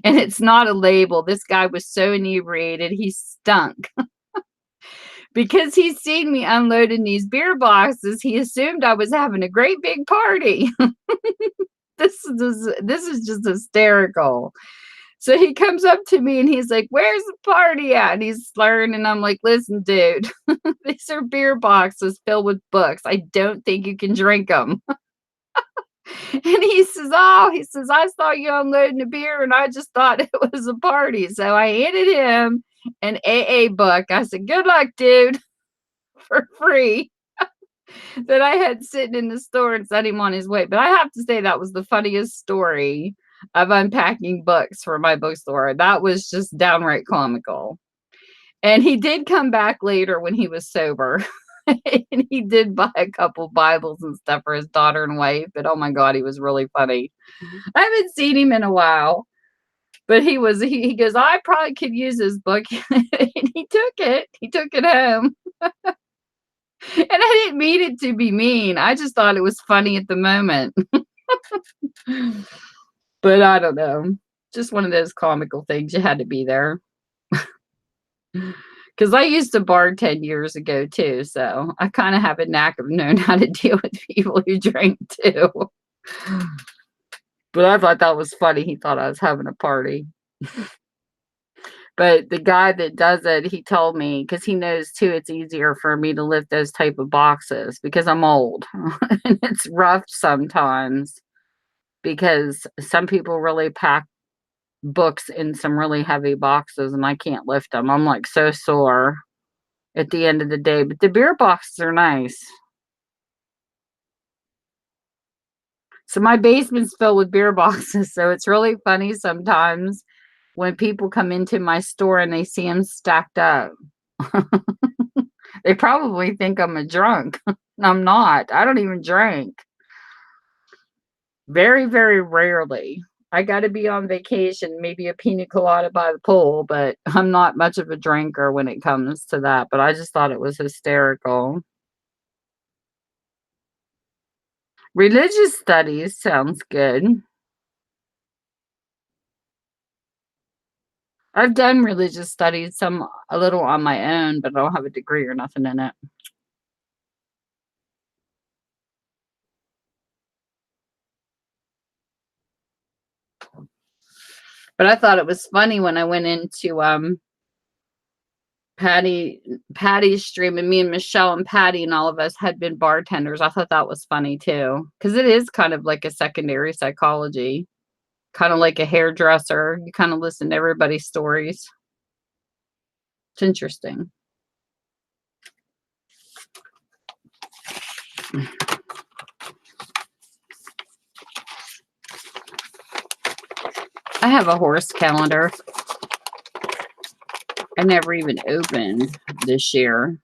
it's not a label. This guy was so inebriated, he stunk. Because he's seen me unloading these beer boxes, he assumed I was having a great big party. This is just hysterical. So he comes up to me and he's like, "Where's the party at?" And he's slurring, and I'm like, "Listen, dude, these are beer boxes filled with books. I don't think you can drink them." And he says, "I saw you unloading a beer and I just thought it was a party." So I handed him an AA book. I said, "Good luck, dude," for free, that I had sitting in the store, and sent him on his way. But I have to say that was the funniest story of unpacking books for my bookstore. That was just downright comical. And he did come back later when he was sober. And he did buy a couple Bibles and stuff for his daughter and wife. But oh my God, he was really funny. I haven't seen him in a while. But he goes, "I probably could use this book." And he took it. He took it home. And I didn't mean it to be mean. I just thought it was funny at the moment. But I don't know. Just one of those comical things. You had to be there. Because I used to bartend years ago too, so I kind of have a knack of knowing how to deal with people who drink too. But I thought that was funny. He thought I was having a party. But the guy that does it, he told me, because he knows too, it's easier for me to lift those type of boxes because I'm old. And it's rough sometimes because some people really pack books in some really heavy boxes and I can't lift them. I'm like so sore at the end of the day. But the beer boxes are nice. So my basement's filled with beer boxes. So it's really funny sometimes when people come into my store and they see them stacked up. They probably think I'm a drunk. I'm not. I don't even drink. Very, very rarely. I got to be on vacation, maybe a pina colada by the pool, but I'm not much of a drinker when it comes to that. But I just thought it was hysterical. Religious studies sounds good. I've done religious studies, some a little on my own, but I don't have a degree or nothing in it. But I thought it was funny when I went into Patty's stream, and me and Michelle and Patty and all of us had been bartenders. I thought that was funny too, because it is kind of like a secondary psychology, kind of like a hairdresser. You kind of listen to everybody's stories. It's interesting. I have a horse calendar. I never even opened this year.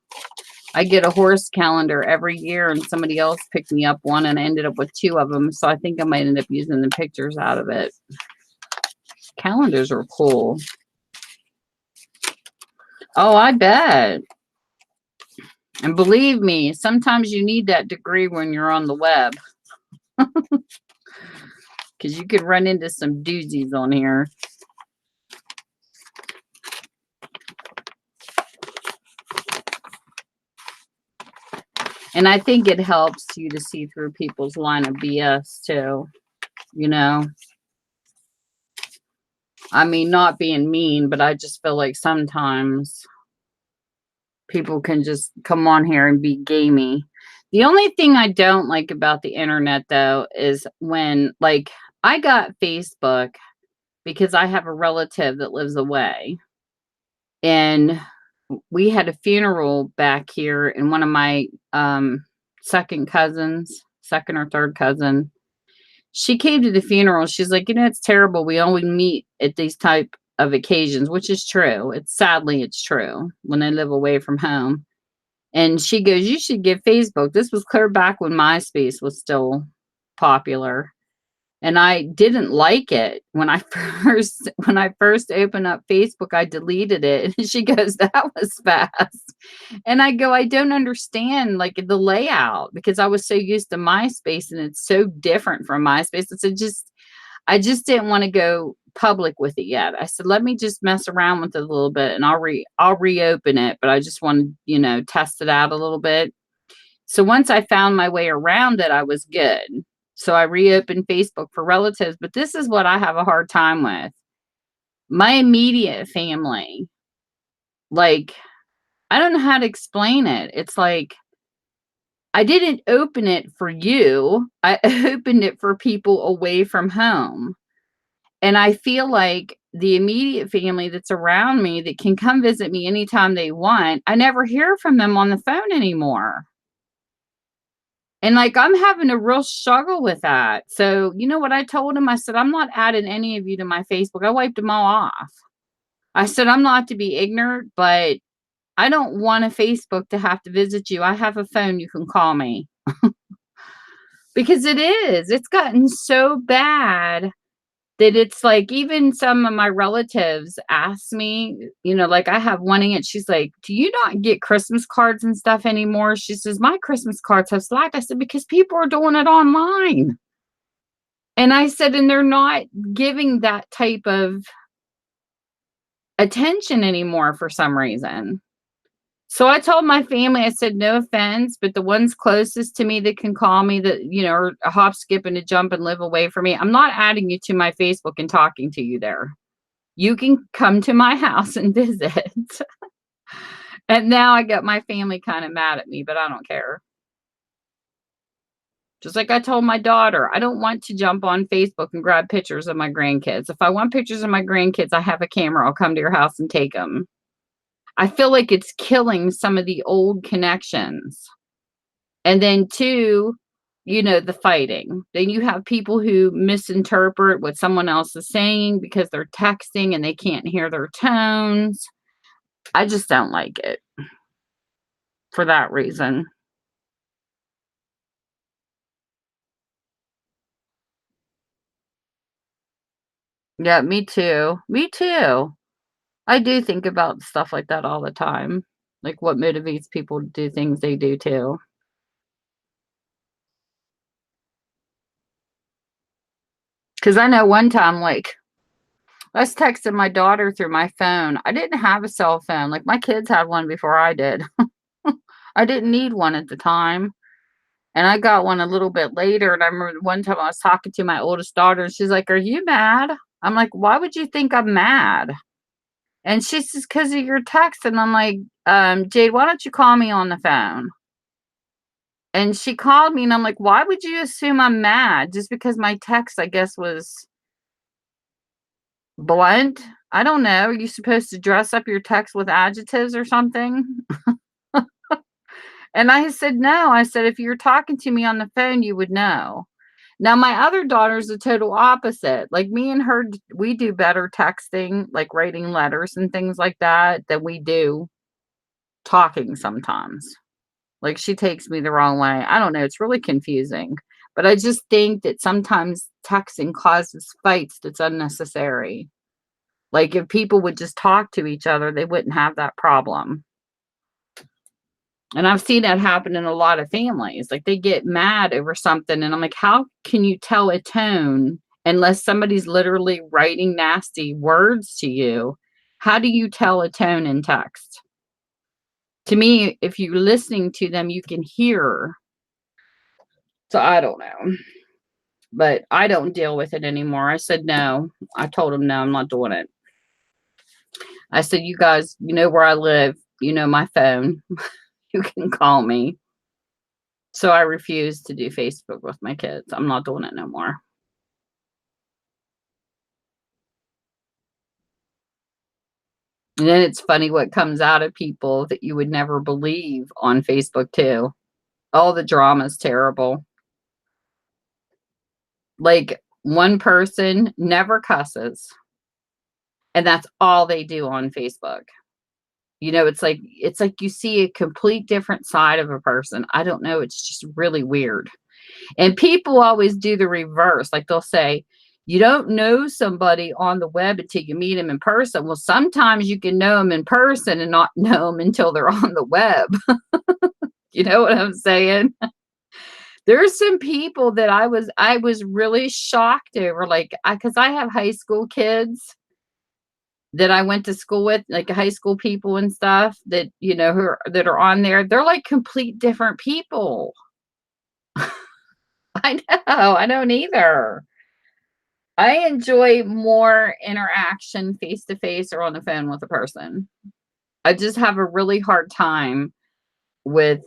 I get a horse calendar every year, and somebody else picked me up one, and I ended up with 2 of them. So I think I might end up using the pictures out of it. Calendars are cool. Oh, I bet. And believe me, sometimes you need that degree when you're on the web. Because you could run into some doozies on here. And I think it helps you to see through people's line of BS too. You know? I mean, not being mean, but I just feel like sometimes people can just come on here and be gamey. The only thing I don't like about the internet, though, is when, like, I got Facebook because I have a relative that lives away. And we had a funeral back here, and one of my second or third cousin, she came to the funeral. She's like, it's terrible. We only meet at these type of occasions, which is true. Sadly, it's true when they live away from home. And she goes, you should get Facebook. This was clear back when MySpace was still popular. And I didn't like it when I first opened up Facebook. I deleted it. And she goes, that was fast. And I go, I don't understand like the layout, because I was so used to MySpace and it's so different from MySpace. I just didn't want to go public with it yet. I said, let me just mess around with it a little bit, and I'll reopen it, but I just want to, test it out a little bit. So once I found my way around it, I was good. So I reopened Facebook for relatives, but this is what I have a hard time with. My immediate family, like, I don't know how to explain it. It's like, I didn't open it for you. I opened it for people away from home. And I feel like the immediate family that's around me that can come visit me anytime they want, I never hear from them on the phone anymore. And like, I'm having a real struggle with that. So, you know what I told him? I said, I'm not adding any of you to my Facebook. I wiped them all off. I said, I'm not to be ignorant, but I don't want a Facebook to have to visit you. I have a phone. You can call me. Because it's gotten so bad that it's like, even some of my relatives ask me, like I have one aunt, she's like, do you not get Christmas cards and stuff anymore? She says, my Christmas cards have slacked. I said, because people are doing it online. And I said, and they're not giving that type of attention anymore for some reason. So I told my family, I said, no offense, but the ones closest to me that can call me that, are a hop, skip, and a jump and live away from me, I'm not adding you to my Facebook and talking to you there. You can come to my house and visit. And now I got my family kind of mad at me, but I don't care. Just like I told my daughter, I don't want to jump on Facebook and grab pictures of my grandkids. If I want pictures of my grandkids, I have a camera. I'll come to your house and take them. I feel like it's killing some of the old connections. And then two, the fighting. Then you have people who misinterpret what someone else is saying because they're texting and they can't hear their tones. I just don't like it for that reason. Yeah, me too. Me too. I do think about stuff like that all the time. Like what motivates people to do things they do too. Because I know one time, like, I was texting my daughter through my phone. I didn't have a cell phone. Like, my kids had one before I did. I didn't need one at the time. And I got one a little bit later. And I remember one time I was talking to my oldest daughter, and she's like, "Are you mad?" I'm like, "Why would you think I'm mad?" And she says, "Because of your text." And I'm like, "Jade, why don't you call me on the phone?" And she called me, and I'm like, "Why would you assume I'm mad? Just because my text, I guess, was blunt? I don't know. Are you supposed to dress up your text with adjectives or something?" And I said, "No." I said, "If you were talking to me on the phone, you would know." Now, my other daughter's the total opposite. Like, me and her, we do better texting, like writing letters and things like that, than we do talking sometimes. Like, she takes me the wrong way. I don't know. It's really confusing. But I just think that sometimes texting causes fights that's unnecessary. Like, if people would just talk to each other, they wouldn't have that problem. And I've seen that happen in a lot of families. Like, they get mad over something, and I'm like, how can you tell a tone unless somebody's literally writing nasty words to you? How do you tell a tone in text? To me, if you're listening to them, you can hear. So I don't know. But I don't deal with it anymore. I said no. I told him no, I'm not doing it. I said, "You guys, you know where I live, you know my phone. You can call me." So I refuse to do Facebook with my kids. I'm not doing it no more. And then it's funny what comes out of people that you would never believe on Facebook too. All the drama's terrible. Like, one person never cusses, and that's all they do on Facebook. It's like you see a complete different side of a person. I don't know, it's just really weird. And people always do the reverse. Like, they'll say, "You don't know somebody on the web until you meet them in person." Well, sometimes you can know them in person and not know them until they're on the web. You know what I'm saying? There's some people that I was really shocked over, like, because I have high school kids that I went to school with, like high school people and stuff that, that are on there. They're like complete different people. I know. I don't either. I enjoy more interaction face to face or on the phone with a person. I just have a really hard time with,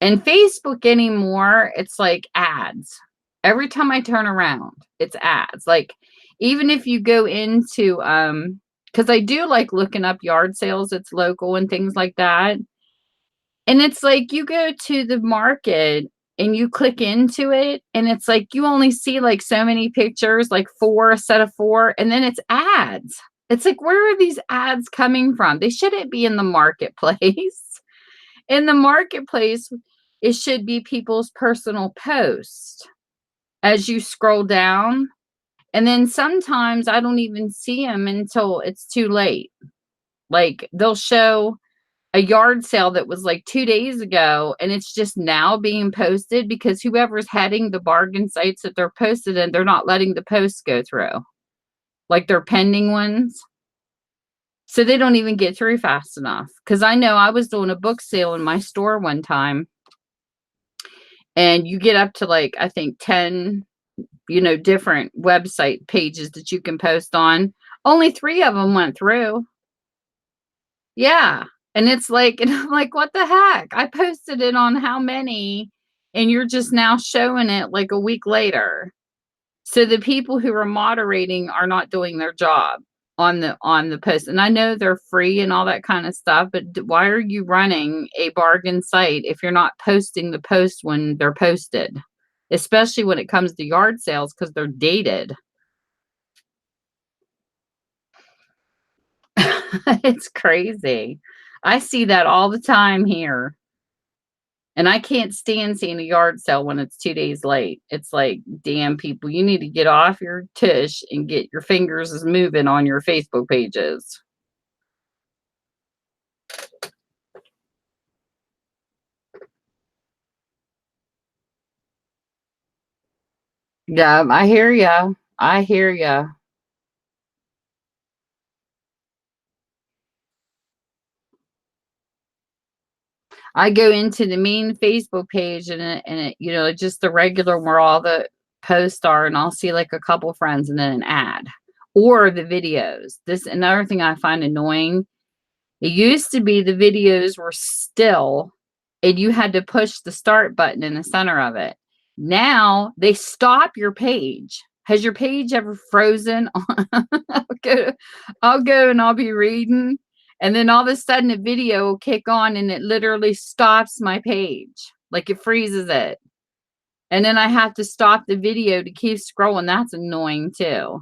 and Facebook anymore, it's like ads. Every time I turn around, it's ads. Like, even if you go into because I do like looking up yard sales, it's local and things like that. And it's like you go to the market and you click into it, and it's like you only see like so many pictures, like a set of four, and then it's ads. It's like, where are these ads coming from? They shouldn't be in the marketplace. In the marketplace, it should be people's personal posts as you scroll down. And then sometimes I don't even see them until it's too late. Like, they'll show a yard sale that was like 2 days ago, and it's just now being posted because whoever's heading the bargain sites that they're posted in, they're not letting the posts go through. Like they're pending ones. So they don't even get through fast enough. Because I know I was doing a book sale in my store one time, and you get up to like, I think 10, different website pages that you can post on. Only 3 of them went through. Yeah. And it's like, and I'm like, what the heck? I posted it on how many, and you're just now showing it like a week later. So the people who are moderating are not doing their job on the post. And I know they're free and all that kind of stuff, but why are you running a bargain site if you're not posting the post when they're posted? Especially when it comes to yard sales, because they're dated. It's crazy. I see that all the time here. And I can't stand seeing a yard sale when it's 2 days late. It's like, damn people, you need to get off your tush and get your fingers moving on your Facebook pages. Yeah, I hear ya. I hear ya. I go into the main Facebook page and it, just the regular where all the posts are, and I'll see like a couple friends and then an ad or the videos. This another thing I find annoying. It used to be the videos were still, and you had to push the start button in the center of it. Now they stop your page. Has your page ever frozen? I'll go and I'll be reading, and then all of a sudden a video will kick on and it literally stops my page. Like it freezes it. And then I have to stop the video to keep scrolling. That's annoying too.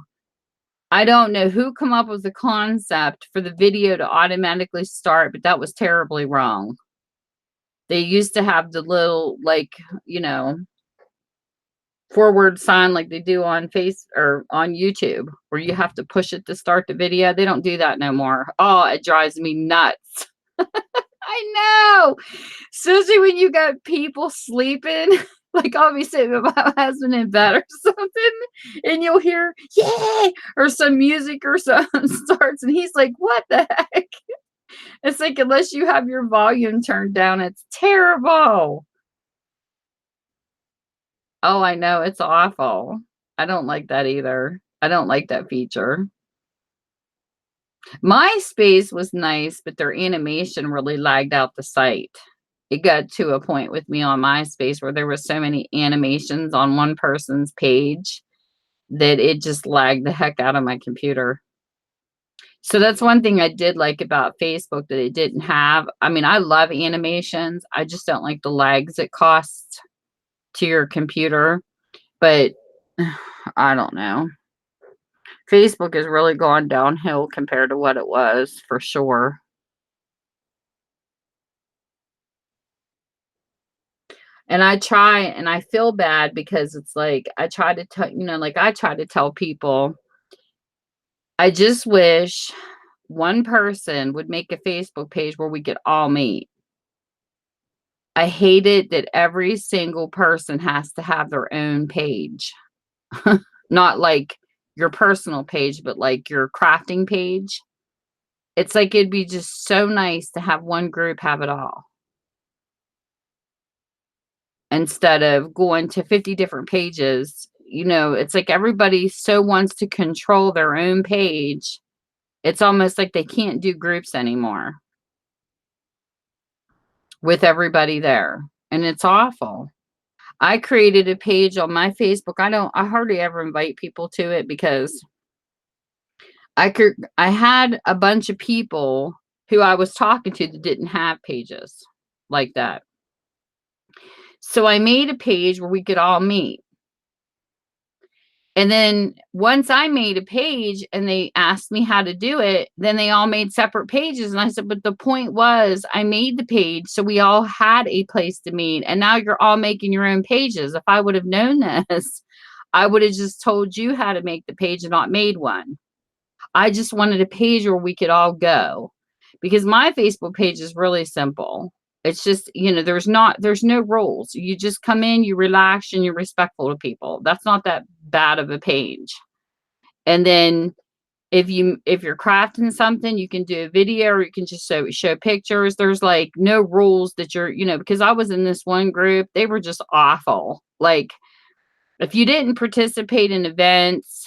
I don't know who come up with the concept for the video to automatically start, but that was terribly wrong. They used to have the little, like, forward sign like they do on or on YouTube, where you have to push it to start the video. They don't do that no more. Oh, it drives me nuts. I know. Especially when you got people sleeping. Like I'll be sitting with my husband in bed or something, and you'll hear "yay" or some music or something starts, and he's like, "What the heck?" It's like unless you have your volume turned down, it's terrible. Oh, I know, it's awful. I don't like that either. I don't like that feature. MySpace was nice, but their animation really lagged out the site. It got to a point with me on MySpace where there were so many animations on one person's page that it just lagged the heck out of my computer. So that's one thing I did like about Facebook that it didn't have. I mean, I love animations. I just don't like the lags it costs to your computer. But I don't know. Facebook has really gone downhill compared to what it was, for sure. And I try and I feel bad because it's like I try to tell, I try to tell people, I just wish one person would make a Facebook page where we could all meet. I hate it that every single person has to have their own page. Not like your personal page, but like your crafting page. It's like it'd be just so nice to have one group have it all, instead of going to 50 different pages. It's like everybody so wants to control their own page. It's almost like they can't do groups anymore with everybody there. And it's awful. I created a page on my Facebook. I hardly ever invite people to it because I had a bunch of people who I was talking to that didn't have pages like that. So I made a page where we could all meet. And then once I made a page and they asked me how to do it, then they all made separate pages. And I said, but the point was I made the page so we all had a place to meet. And now you're all making your own pages. If I would have known this, I would have just told you how to make the page and not made one. I just wanted a page where we could all go. Because my Facebook page is really simple. It's just, there's no rules. You just come in, you relax, and you're respectful to people. That's not that bad of a page. And then if you're crafting something, you can do a video, or you can just show pictures. There's like no rules that you're, because I was in this one group, they were just awful. Like, if you didn't participate in events,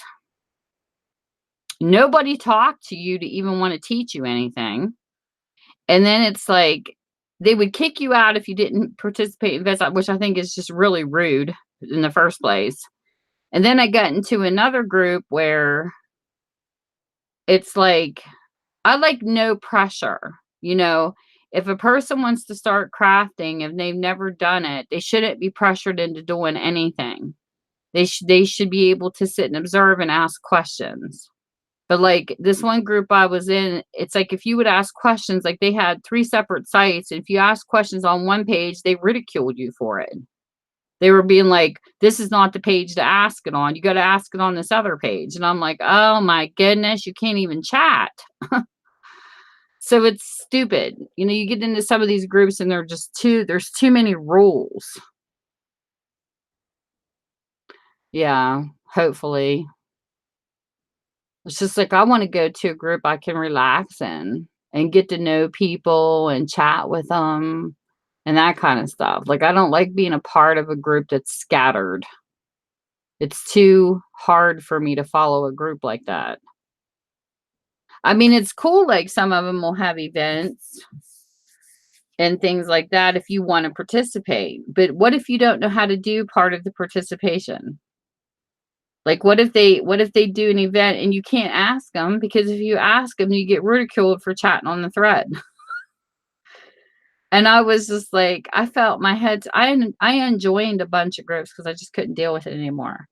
nobody talked to you to even want to teach you anything. And then it's like they would kick you out if you didn't participate in events, which I think is just really rude in the first place. And then I got into another group where it's like, I like no pressure. If a person wants to start crafting, if they've never done it, they shouldn't be pressured into doing anything. They should be able to sit and observe and ask questions. But like this one group I was in, it's like if you would ask questions, like they had 3 separate sites. And if you ask questions on one page, they ridiculed you for it. They were being like, this is not the page to ask it on. You got to ask it on this other page. And I'm like, oh my goodness, you can't even chat. So it's stupid. You get into some of these groups and there's too many rules. Yeah, hopefully. It's just like I want to go to a group I can relax in and get to know people and chat with them and that kind of stuff. Like, I don't like being a part of a group that's scattered. It's too hard for me to follow a group like that. I mean, it's cool, like some of them will have events and things like that if you want to participate. But what if you don't know how to do part of the participation? Like, what if they do an event and you can't ask them? Because if you ask them, you get ridiculed for chatting on the thread. And I was just like, I felt my head. I unjoined a bunch of groups because I just couldn't deal with it anymore.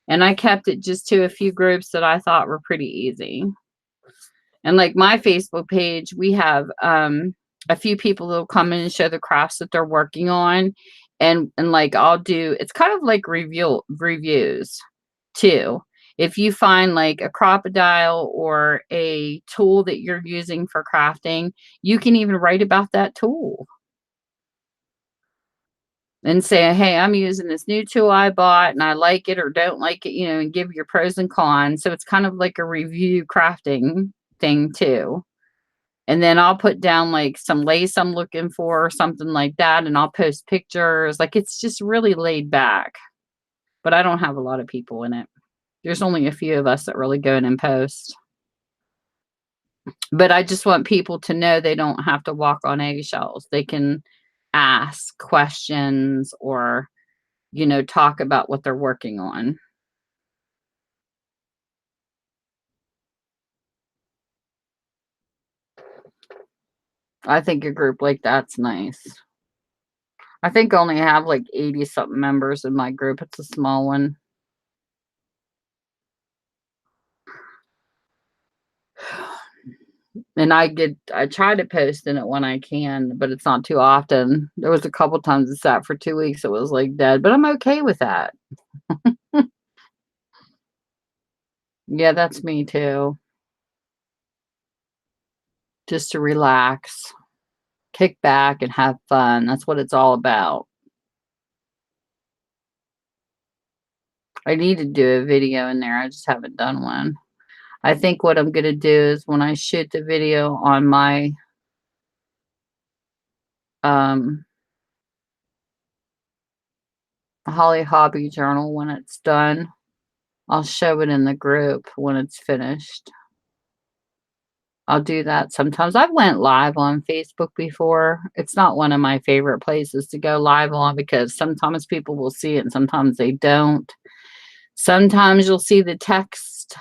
And I kept it just to a few groups that I thought were pretty easy. And like my Facebook page, we have a few people that will come in and show the crafts that they're working on. And like it's kind of like reviews too. If you find like a crocodile or a tool that you're using for crafting, you can even write about that tool and say, hey, I'm using this new tool I bought and I like it or don't like it, and give your pros and cons. So it's kind of like a review crafting thing too. And then I'll put down like some lace I'm looking for or something like that. And I'll post pictures. Like, it's just really laid back, but I don't have a lot of people in it. There's only a few of us that really go in and post. But I just want people to know they don't have to walk on eggshells. They can ask questions or, talk about what they're working on. I think a group like that's nice. I think I only have like 80 something members in my group. It's a small one. And I try to post in it when I can, but it's not too often. There was a couple times it sat for 2 weeks. It was like dead, but I'm okay with that. Yeah, that's me too. Just to relax, kick back and have fun. That's what it's all about. I need to do a video in there. I just haven't done one. I think what I'm going to do is when I shoot the video on my Holly Hobby journal, when it's done, I'll show it in the group when it's finished. I'll do that sometimes. I've went live on Facebook before. It's not one of my favorite places to go live on because sometimes people will see it and sometimes they don't. Sometimes you'll see the text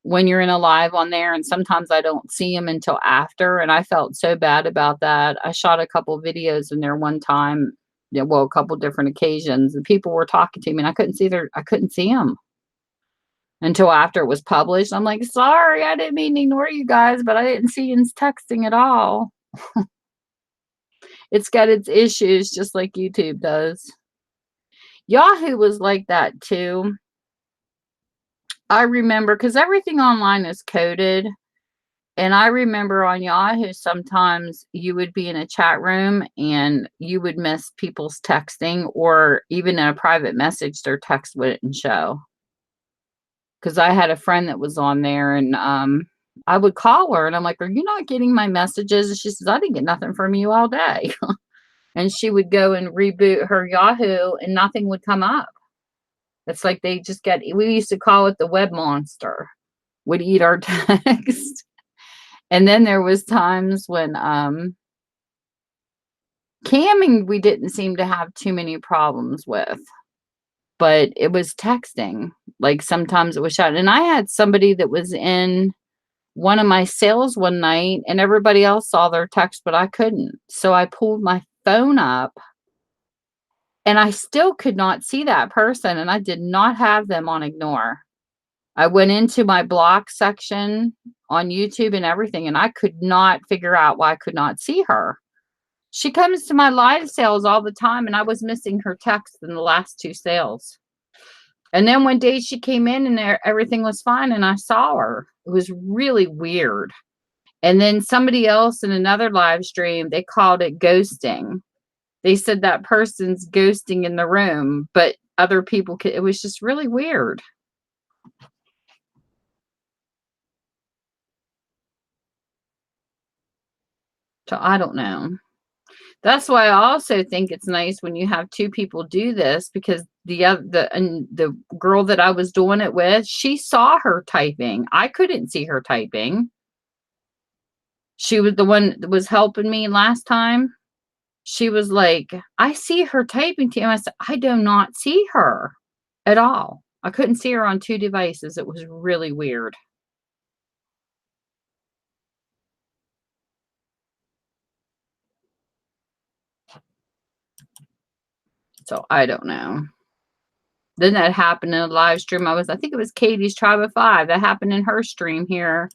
when you're in a live on there, and sometimes I don't see them until after, and I felt so bad about that. I shot a couple videos in there one time, a couple different occasions, and people were talking to me, and I couldn't see them until after it was published. I'm like, sorry, I didn't mean to ignore you guys, but I didn't see you texting at all. It's got its issues, just like YouTube does. Yahoo was like that too. I remember, because everything online is coded. And I remember on Yahoo, sometimes you would be in a chat room and you would miss people's texting, or even in a private message, their text wouldn't show. Because I had a friend that was on there, and I would call her and I'm like, "Are you not getting my messages?" And she says, "I didn't get nothing from you all day." And she would go and reboot her Yahoo and nothing would come up. It's like they just we used to call it the web monster, would eat our text. And then there was times when camming we didn't seem to have too many problems with, but it was texting. Like sometimes it was shut. And I had somebody that was in one of my sales one night and everybody else saw their text, but I couldn't. So I pulled my phone up and I still could not see that person, and I did not have them on ignore. I went into my block section on YouTube and everything, and I could not figure out why I could not see her. She comes to my live sales all the time, and I was missing her text in the last 2 sales. And then one day she came in and everything was fine, and I saw her. It was really weird. And then somebody else in another live stream, they called it ghosting. They said that person's ghosting in the room, but other people could. It was just really weird. So I don't know. That's why I also think it's nice when you have 2 people do this, because the girl that I was doing it with, she saw her typing. I couldn't see her typing. She was the one that was helping me last time. She was like, "I see her typing to you." I said, "I do not see her at all." I couldn't see her on 2 devices. It was really weird. So I don't know. Then that happened in a live stream. I think it was Katie's Tribe of 5. That happened in her stream here.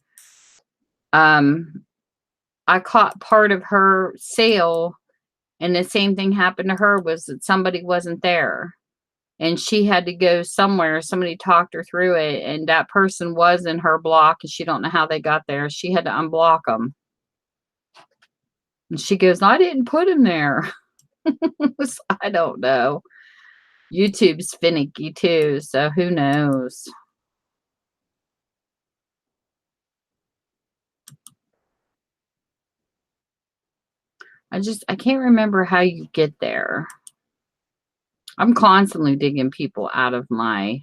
I caught part of her sale, and the same thing happened to her, was that somebody wasn't there. And she had to go somewhere. Somebody talked her through it, and that person was in her block, and she don't know how they got there. She had to unblock them. And she goes, "I didn't put him there." I don't know. YouTube's finicky too, so who knows? I can't remember how you get there. I'm constantly digging people out of my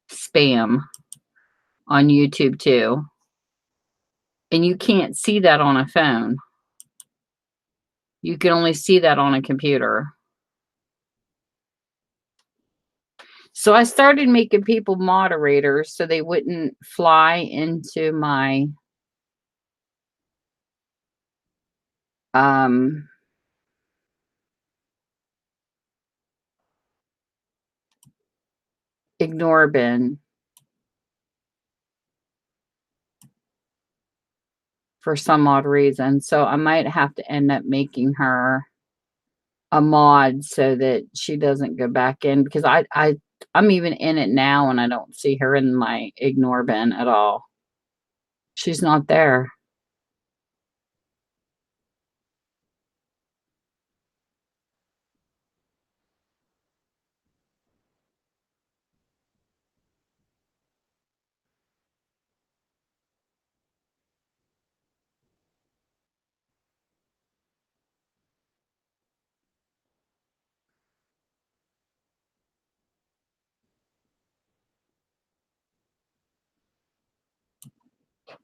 spam on YouTube too. And you can't see that on a phone. You can only see that on a computer. So I started making people moderators so they wouldn't fly into my ignore bin for some odd reason. So I might have to end up making her a mod so that she doesn't go back in, because I'm even in it now and I don't see her in my ignore bin at all. She's not there.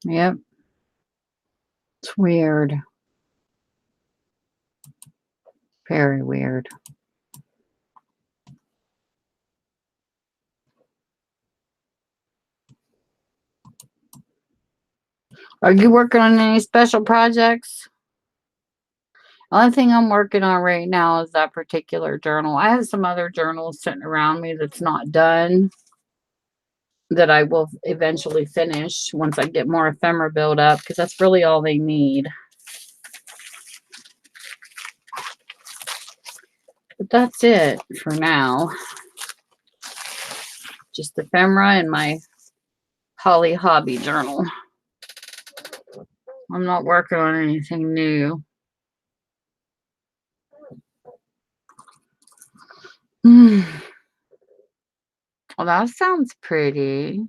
Yep. It's weird. Very weird. Are you working on any special projects? Only thing I'm working on right now is that particular journal. I have some other journals sitting around me that's not done, that I will eventually finish once I get more ephemera built up, because that's really all they need. But that's it for now. Just ephemera and my Holly Hobby Journal. I'm not working on anything new. Well, that sounds pretty.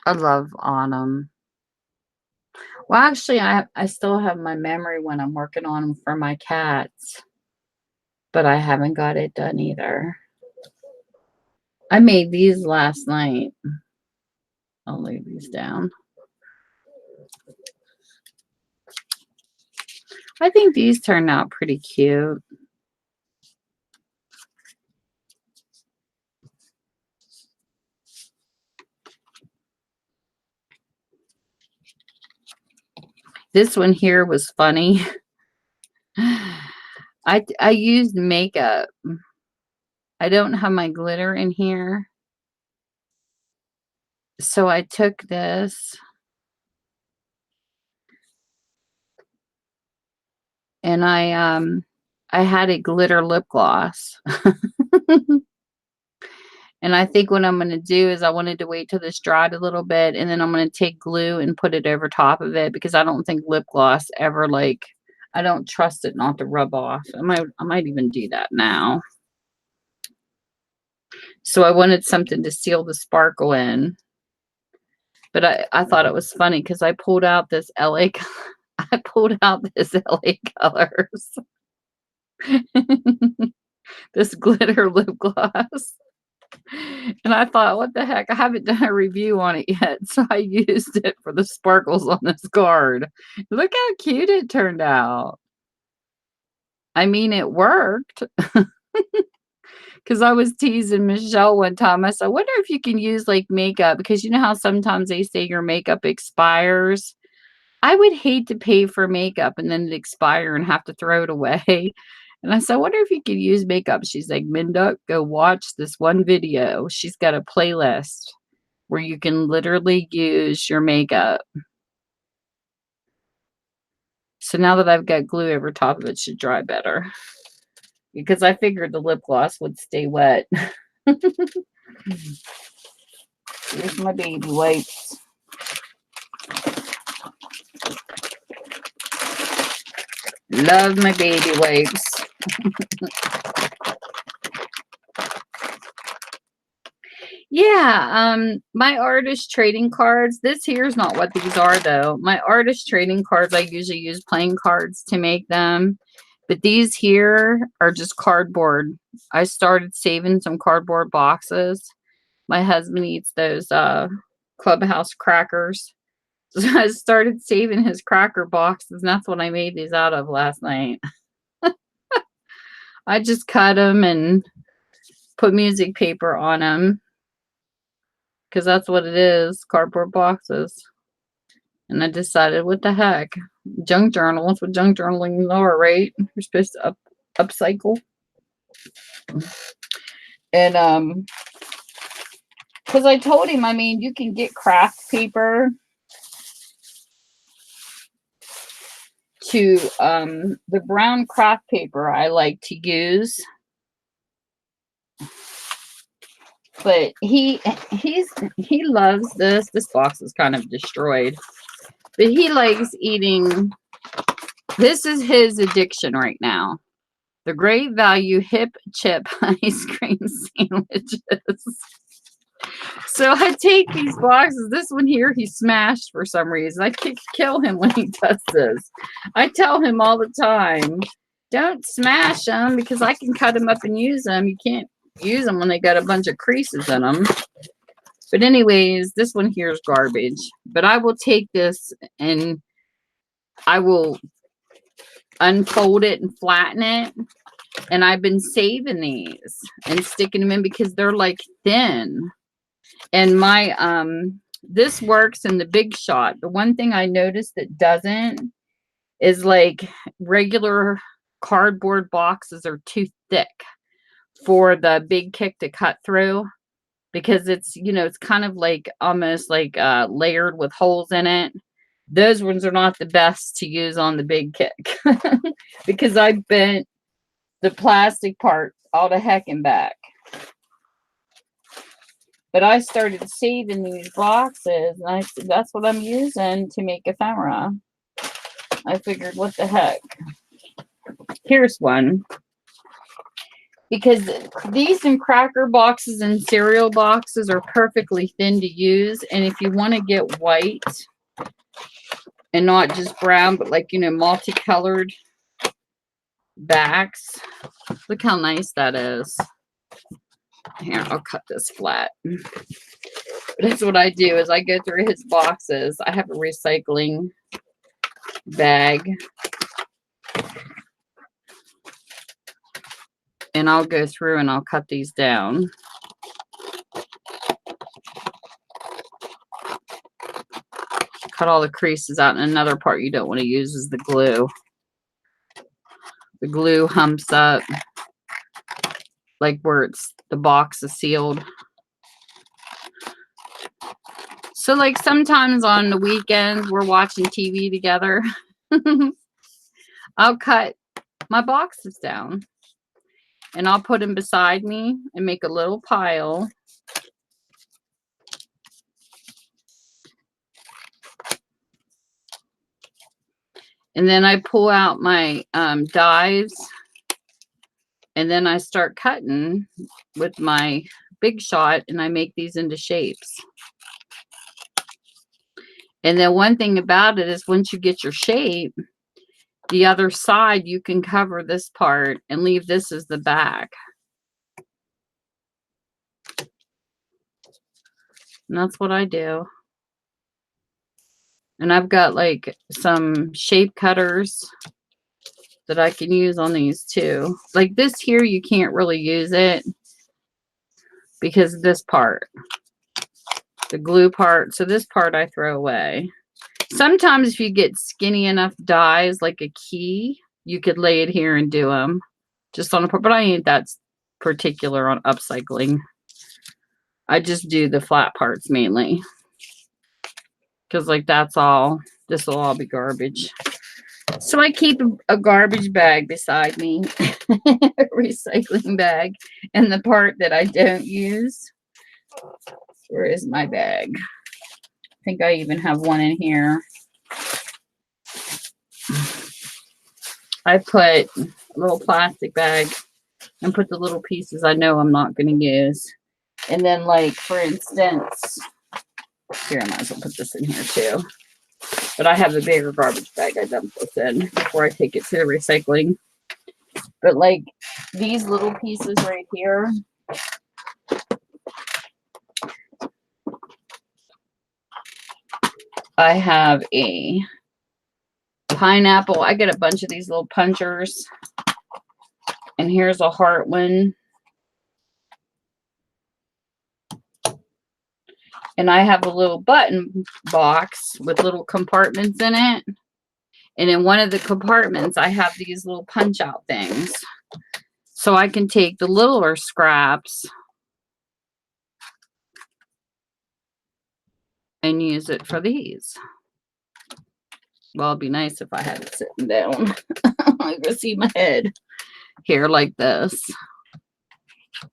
I love autumn. Well, actually, I still have my memory when I'm working on them for my cats, but I haven't got it done either. I made these last night. I'll lay these down. I think these turned out pretty cute. This one here was funny. I used makeup. I don't have my glitter in here. So I took this and I had a glitter lip gloss. And I think what I'm going to do is I wanted to wait till this dried a little bit, and then I'm going to take glue and put it over top of it, because I don't think lip gloss ever, like, I don't trust it not to rub off. I might even do that now. So I wanted something to seal the sparkle in. But I thought it was funny because I pulled out this LA colors. This glitter lip gloss. And I thought, what the heck? I haven't done a review on it yet. So I used it for the sparkles on this card. Look how cute it turned out. I mean, it worked. Because I was teasing Michelle one time. I said, I wonder if you can use like makeup, because you know how sometimes they say your makeup expires. I would hate to pay for makeup and then it expire and have to throw it away. And I said, I wonder if you could use makeup. She's like, Minda, go watch this one video. She's got a playlist where you can literally use your makeup. So now that I've got glue over top of it, it should dry better. Because I figured the lip gloss would stay wet. Here's my baby wipes. Love my baby wipes. Yeah, my artist trading cards. This here's not what these are though. My artist trading cards, I usually use playing cards to make them. But these here are just cardboard. I started saving some cardboard boxes. My husband eats those Clubhouse crackers. So I started saving his cracker boxes, and that's what I made these out of last night. I just cut them and put music paper on them, because that's what it is, cardboard boxes. And I decided, what the heck? Junk journal. That's what junk journaling are, right? You're supposed to upcycle. And because I told him, I mean, you can get craft paper to the brown craft paper I like to use. But he loves this. This box is kind of destroyed. But he likes eating. This is his addiction right now. The Great Value Hip Chip Ice Cream Sandwiches. So I take these boxes. This one here, he smashed for some reason. I could kill him when he does this. I tell him all the time, don't smash them, because I can cut them up and use them. You can't use them when they got a bunch of creases in them. But anyways, this one here is garbage. But I will take this and I will unfold it and flatten it. And I've been saving these and sticking them in because they're like thin. And my this works in the Big Shot. The one thing I noticed that doesn't is like regular cardboard boxes are too thick for the Big Kick to cut through, because it's, you know, it's kind of like almost like layered with holes in it. Those ones are not the best to use on the Big Kick because I bent the plastic part all the heck and back. But I started saving these boxes, and that's what I'm using to make ephemera. I figured, what the heck? Here's one. Because these and cracker boxes and cereal boxes are perfectly thin to use. And if you want to get white and not just brown, but like, you know, multicolored backs. Look how nice that is. Here, I'll cut this flat. That's what I do is I go through his boxes. I have a recycling bag. And I'll go through and I'll cut these down. Cut all the creases out. And another part you don't want to use is the glue. The glue humps up like where it's the box is sealed. So like sometimes on the weekends we're watching TV together. I'll cut my boxes down and I'll put them beside me and make a little pile. And then I pull out my dies, and then I start cutting with my Big Shot, and I make these into shapes. And then one thing about it is once you get your shape, the other side you can cover this part and leave this as the back. And that's what I do. And I've got like some shape cutters that I can use on these too. Like this here, you can't really use it because of this part, the glue part. So this part I throw away. Sometimes if you get skinny enough dies, like a key, you could lay it here and do them just on a part. But I ain't that particular on upcycling. I just do the flat parts mainly. Because like that's all, this will all be garbage. So I keep a garbage bag beside me, a recycling bag, and the part that I don't use. Where is my bag? I think I even have one in here. I put a little plastic bag and put the little pieces I know I'm not going to use. And then like, for instance, here, I might as well put this in here too. But I have a bigger garbage bag I dump this in before I take it to the recycling. But like these little pieces right here, I have a pineapple. I get a bunch of these little punchers. And here's a heart one. And I have a little button box with little compartments in it. And in one of the compartments, I have these little punch out things. So I can take the littler scraps and use it for these. Well, it'd be nice if I had it sitting down. I can see my head here like this. I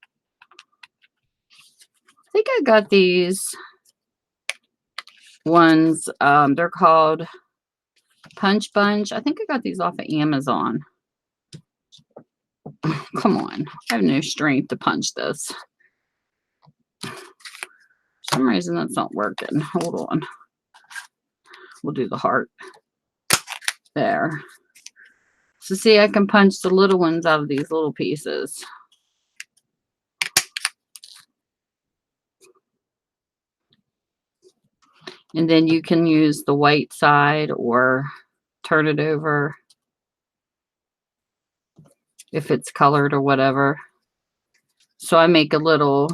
think I got these ones. They're called Punch Bunch. I think I got these off of Amazon. Come on. I have no strength to punch this. For some reason that's not working. Hold on. We'll do the heart. There. So see, I can punch the little ones out of these little pieces. And then you can use the white side or turn it over if it's colored or whatever. So I make a little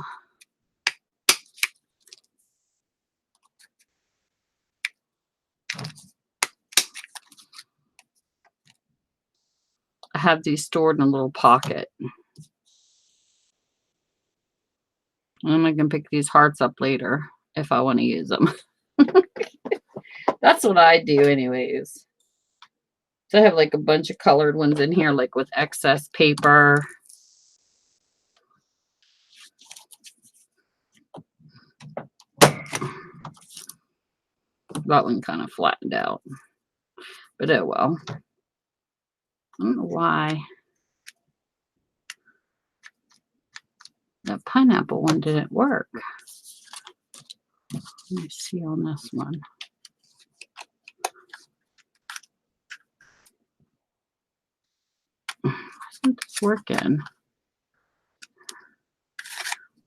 I have these stored in a little pocket. And I can pick these hearts up later if I want to use them. That's what I do anyways. So I have like a bunch of colored ones in here, like with excess paper. That one kind of flattened out, but oh well. I don't know why that pineapple one didn't work. Let me see on this one. Isn't this working?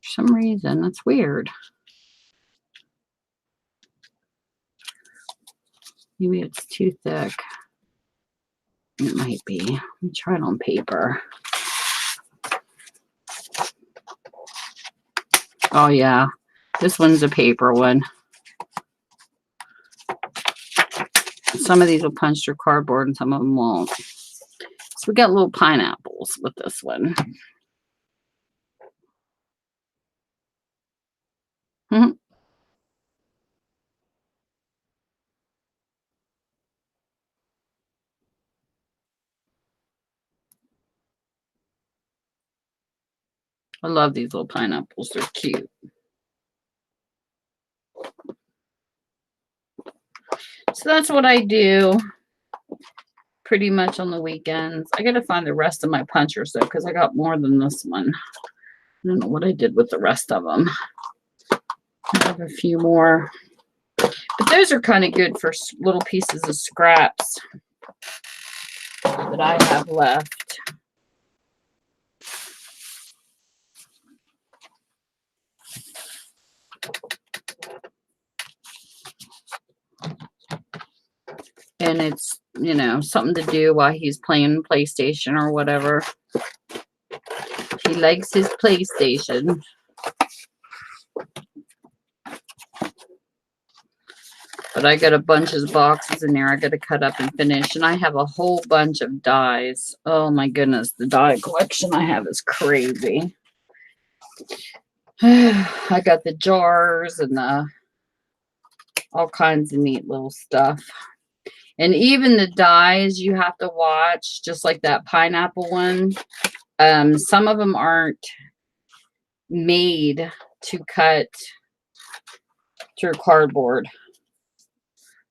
For some reason, that's weird. Maybe it's too thick. It might be. Let me try it on paper. Oh yeah, this one's a paper one. Some of these will punch through cardboard and some of them won't. So we got little pineapples with this one. I love these little pineapples. They're cute. So that's what I do pretty much on the weekends. I got to find the rest of my punchers though, because I got more than this one. I don't know what I did with the rest of them. I have a few more. But those are kind of good for little pieces of scraps that I have left. And it's, you know, something to do while he's playing PlayStation or whatever. He likes his PlayStation. But I got a bunch of boxes in there I got to cut up and finish. And I have a whole bunch of dies. Oh my goodness, the die collection I have is crazy. I got the jars and the all kinds of neat little stuff. And even the dies you have to watch, just like that pineapple one. Some of them aren't made to cut through cardboard.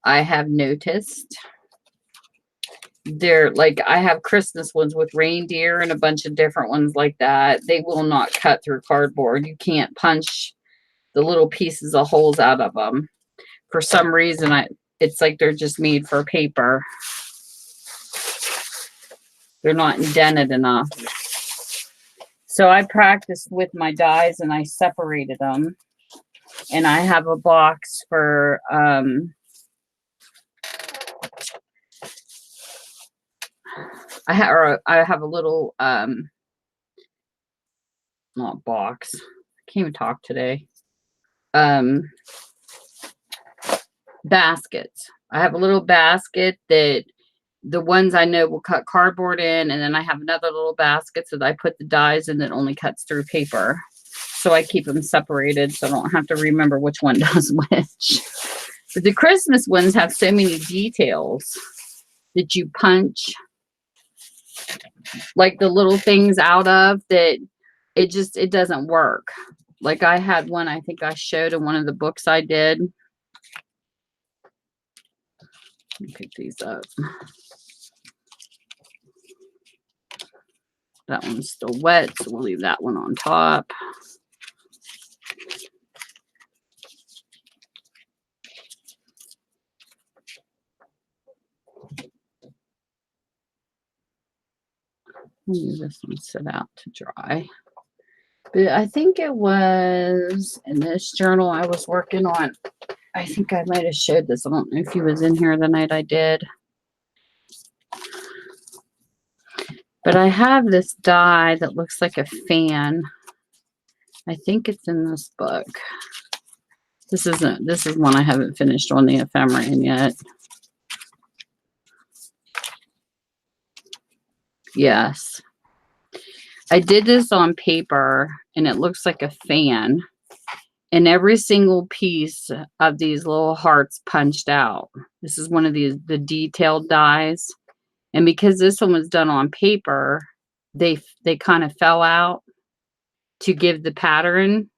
I have noticed. They're like, I have Christmas ones with reindeer and a bunch of different ones like that. They will not cut through cardboard. You can't punch the little pieces of holes out of them. For some reason, it's like they're just made for paper. They're not indented enough. So I practiced with my dies and I separated them. And I have a box for I have a little not box. I can't even talk today. Baskets. I have a little basket that the ones I know will cut cardboard in, and then I have another little basket so that I put the dies in that only cuts through paper. So I keep them separated so I don't have to remember which one does which. But the Christmas ones have so many details that you punch like the little things out of that it doesn't work. Like I had one I think I showed in one of the books I did. Let me pick these up. That one's still wet, so we'll leave that one on top. This one sit out to dry. But I think it was in this journal I was working on. I think I might have showed this. I don't know if he was in here the night I did. But I have this die that looks like a fan. I think it's in this book. This is one I haven't finished on the ephemera yet. Yes. I did this on paper and it looks like a fan. And every single piece of these little hearts punched out. This is one of the detailed dies. And because this one was done on paper, they kind of fell out to give the pattern.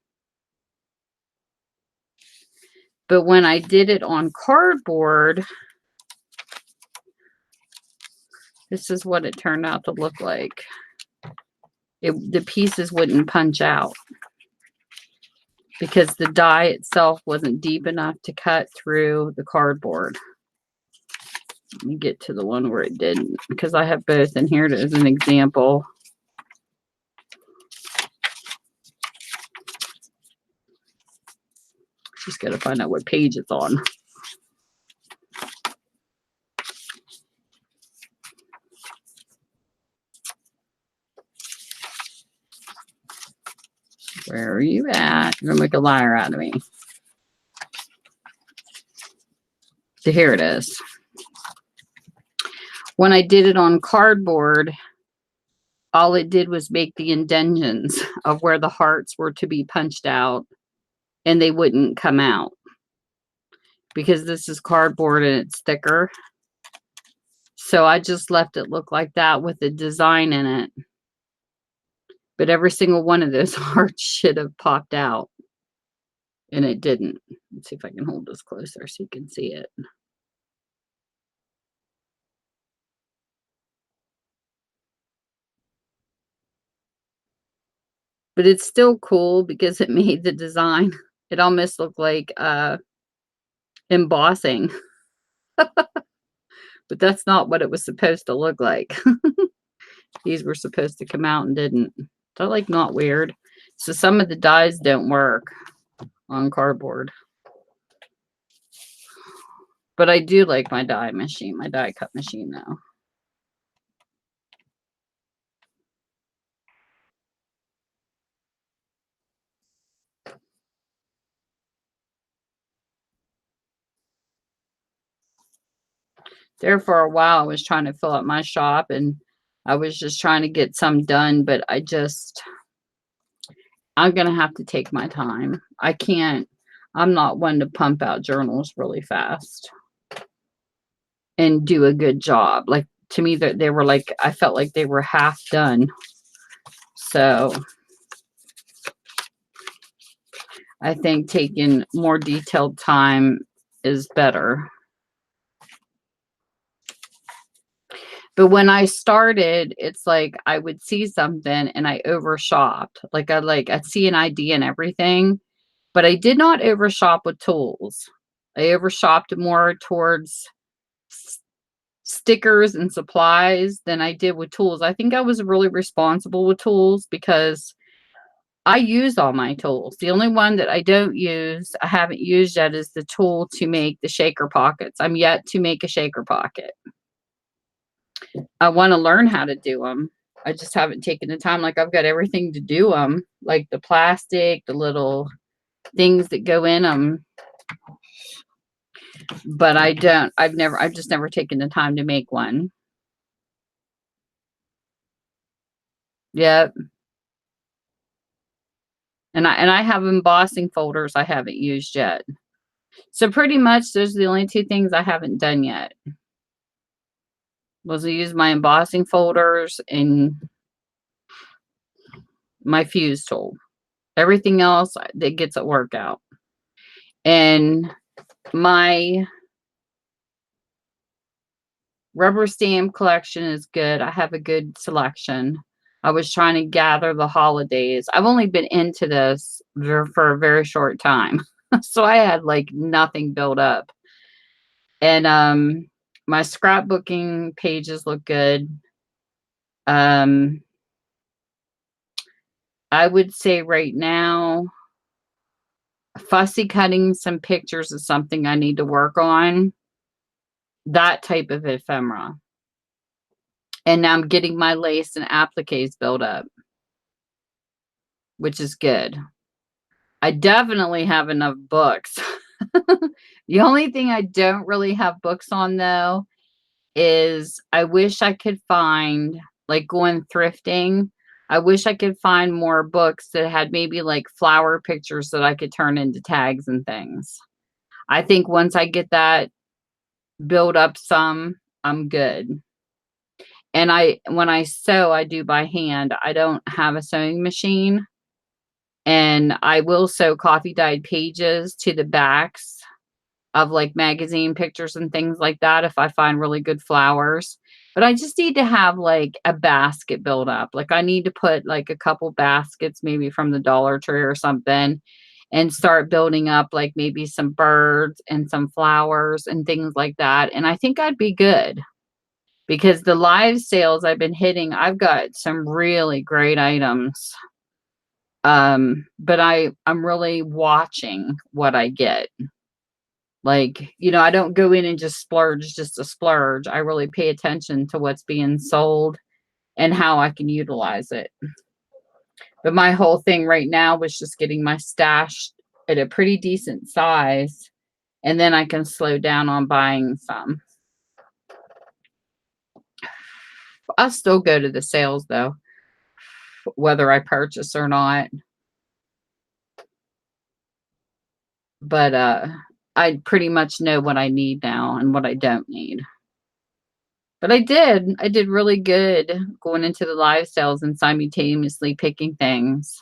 But when I did it on cardboard, this is what it turned out to look like. The pieces wouldn't punch out because the die itself wasn't deep enough to cut through the cardboard. Let me get to the one where it didn't, because I have both, and here it is an example. Just got to find out what page it's on. Where are you at? You're going to make a liar out of me. So here it is. When I did it on cardboard, all it did was make the indentions of where the hearts were to be punched out, and they wouldn't come out. Because this is cardboard and it's thicker. So I just left it look like that with the design in it. But every single one of those hearts should have popped out. And it didn't. Let's see if I can hold this closer so you can see it. But it's still cool because it made the design. It almost looked like embossing. But that's not what it was supposed to look like. These were supposed to come out and didn't. They're like not weird. So some of the dies don't work on cardboard. But I do like my die machine, my die cut machine though. There for a while, I was trying to fill up my shop and I was just trying to get some done, but I'm going to have to take my time. I'm not one to pump out journals really fast and do a good job. Like to me, they were like, I felt like they were half done. So I think taking more detailed time is better. But when I started, it's like I would see something and I overshopped. Like I'd see an idea and everything, but I did not overshop with tools. I overshopped more towards stickers and supplies than I did with tools. I think I was really responsible with tools because I use all my tools. The only one that I haven't used yet, is the tool to make the shaker pockets. I'm yet to make a shaker pocket. I want to learn how to do them. I just haven't taken the time. Like I've got everything to do them, like the plastic, the little things that go in them. But I've just never taken the time to make one. Yep. And I have embossing folders I haven't used yet. So pretty much those are the only two things I haven't done yet. Was to use my embossing folders and my fuse tool. Everything else that gets at workout. And my rubber stamp collection is good. I have a good selection. I was trying to gather the holidays. I've only been into this for a very short time. So I had like nothing built up. And my scrapbooking pages look good. I would say right now, fussy cutting some pictures is something I need to work on. That type of ephemera. And now I'm getting my lace and appliques built up, which is good. I definitely have enough books. The only thing I don't really have books on though is I wish I could find, like going thrifting, I wish I could find more books that had maybe like flower pictures that I could turn into tags and things. I think once I get that build up some, I'm good. And when I sew, I do by hand. I don't have a sewing machine. And I will sew coffee dyed pages to the backs of like magazine pictures and things like that if I find really good flowers. But I just need to have like a basket built up. Like I need to put like a couple baskets maybe from the Dollar Tree or something and start building up like maybe some birds and some flowers and things like that. And I think I'd be good because the live sales I've been hitting, I've got some really great items. But I'm really watching what I get. Like, you know, I don't go in and just splurge just to splurge. I really pay attention to what's being sold and how I can utilize it. But my whole thing right now was just getting my stash at a pretty decent size, and then I can slow down on buying some. I'll still go to the sales though, whether I purchase or not. But I pretty much know what I need now and what I don't need. But I did really good going into the live sales and simultaneously picking things.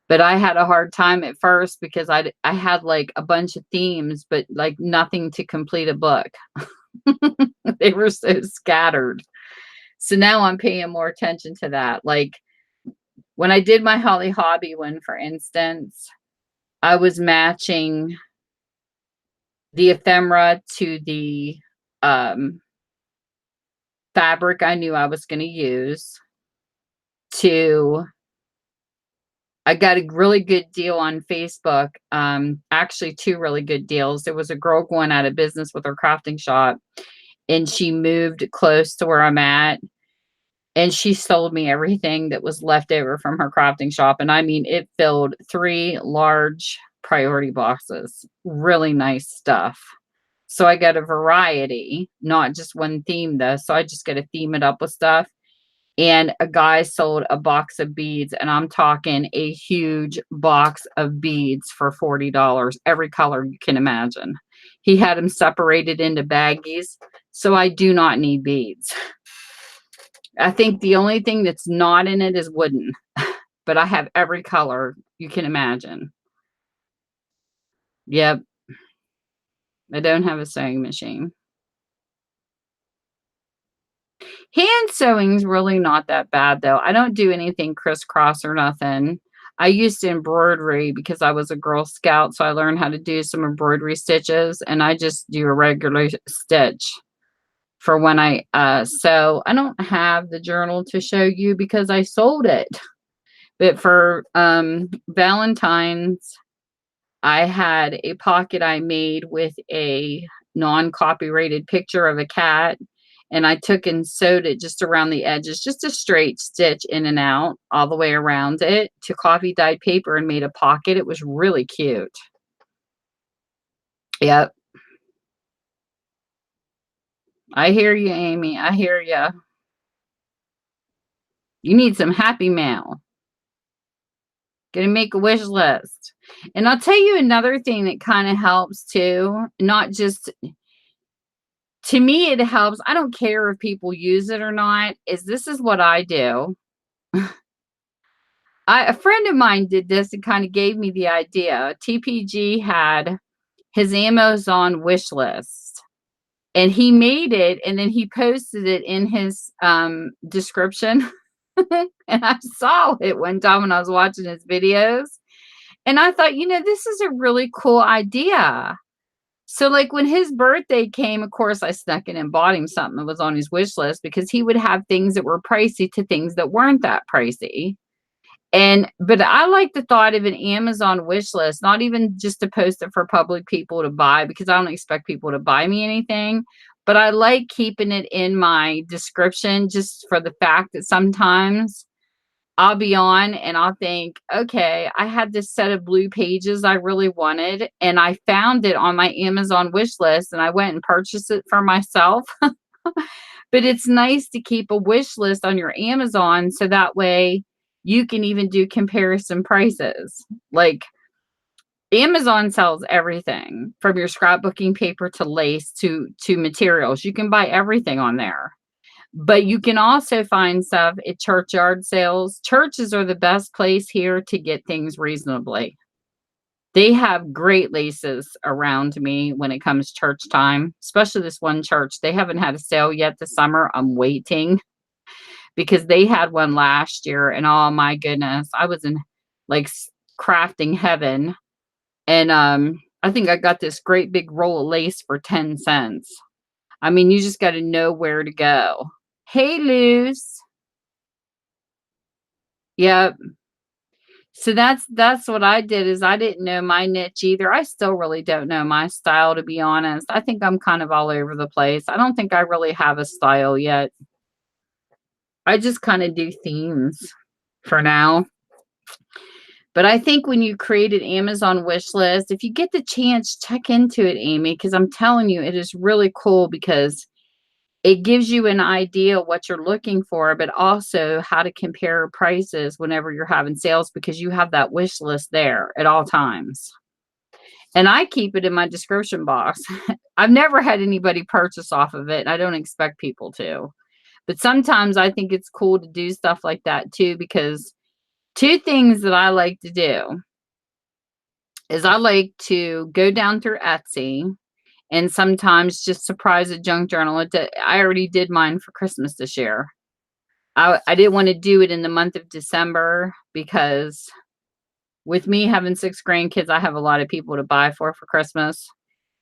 But I had a hard time at first because I had like a bunch of themes, but like nothing to complete a book. They were so scattered. So now I'm paying more attention to that. Like when I did my Holly Hobby one, for instance, I was matching the ephemera to the fabric I knew I was going to use. I got a really good deal on Facebook. Actually, two really good deals. There was a girl going out of business with her crafting shop, and she moved close to where I'm at. And she sold me everything that was left over from her crafting shop. And I mean, it filled 3 large priority boxes. Really nice stuff. So I got a variety, not just one theme though. So I just got to theme it up with stuff. And a guy sold a box of beads, and I'm talking a huge box of beads for $40, every color you can imagine. He had them separated into baggies. So I do not need beads. I think the only thing that's not in it is wooden, but I have every color you can imagine. Yep. I don't have a sewing machine. Hand sewing's really not that bad though. I don't do anything crisscross or nothing. I used to embroidery because I was a Girl Scout, so I learned how to do some embroidery stitches, and I just do a regular stitch for when I sew. I don't have the journal to show you because I sold it. But for Valentine's, I had a pocket I made with a non-copyrighted picture of a cat, and I took and sewed it just around the edges, just a straight stitch in and out all the way around it to coffee dyed paper and made a pocket. It was really cute. Yep. I hear you, Amy. I hear you. You need some happy mail. Gonna make a wish list. And I'll tell you another thing that kind of helps too. Not just, to me, it helps. I don't care if people use it or not. This is what I do. A friend of mine did this and kind of gave me the idea. TPG had his Amazon wish list, and he made it, and then he posted it in his description. And I saw it one time when I was watching his videos, and I thought, you know, this is a really cool idea. So like when his birthday came, of course, I snuck in and bought him something that was on his wish list because he would have things that were pricey to things that weren't that pricey. But I like the thought of an Amazon wish list, not even just to post it for public people to buy, because I don't expect people to buy me anything, but I like keeping it in my description just for the fact that sometimes I'll be on and I'll think, okay, I had this set of blue pages I really wanted, and I found it on my Amazon wish list, and I went and purchased it for myself. But it's nice to keep a wish list on your Amazon so that way you can even do comparison prices. Like Amazon sells everything from your scrapbooking paper to lace to materials. You can buy everything on there. But you can also find stuff at churchyard sales. Churches are the best place here to get things reasonably. They have great laces around me when it comes church time, especially this one church. They haven't had a sale yet this summer. I'm waiting because they had one last year, and oh my goodness, I was in like crafting heaven. And I think I got this great big roll of lace for 10 cents. I mean, you just got to know where to go. Hey, Luz. Yep. So that's what I did, is I didn't know my niche either. I still really don't know my style, to be honest. I think I'm kind of all over the place. I don't think I really have a style yet. I just kind of do themes for now. But I think when you create an Amazon wish list, if you get the chance, check into it, Amy, because I'm telling you, it is really cool because it gives you an idea what you're looking for, but also how to compare prices whenever you're having sales, because you have that wish list there at all times. And I keep it in my description box. I've never had anybody purchase off of it. And I don't expect people to. But sometimes I think it's cool to do stuff like that too, because two things that I like to do is I like to go down through Etsy and sometimes just surprise a junk journal. I already did mine for Christmas this year. I didn't want to do it in the month of December because with me having 6 grandkids, I have a lot of people to buy for Christmas.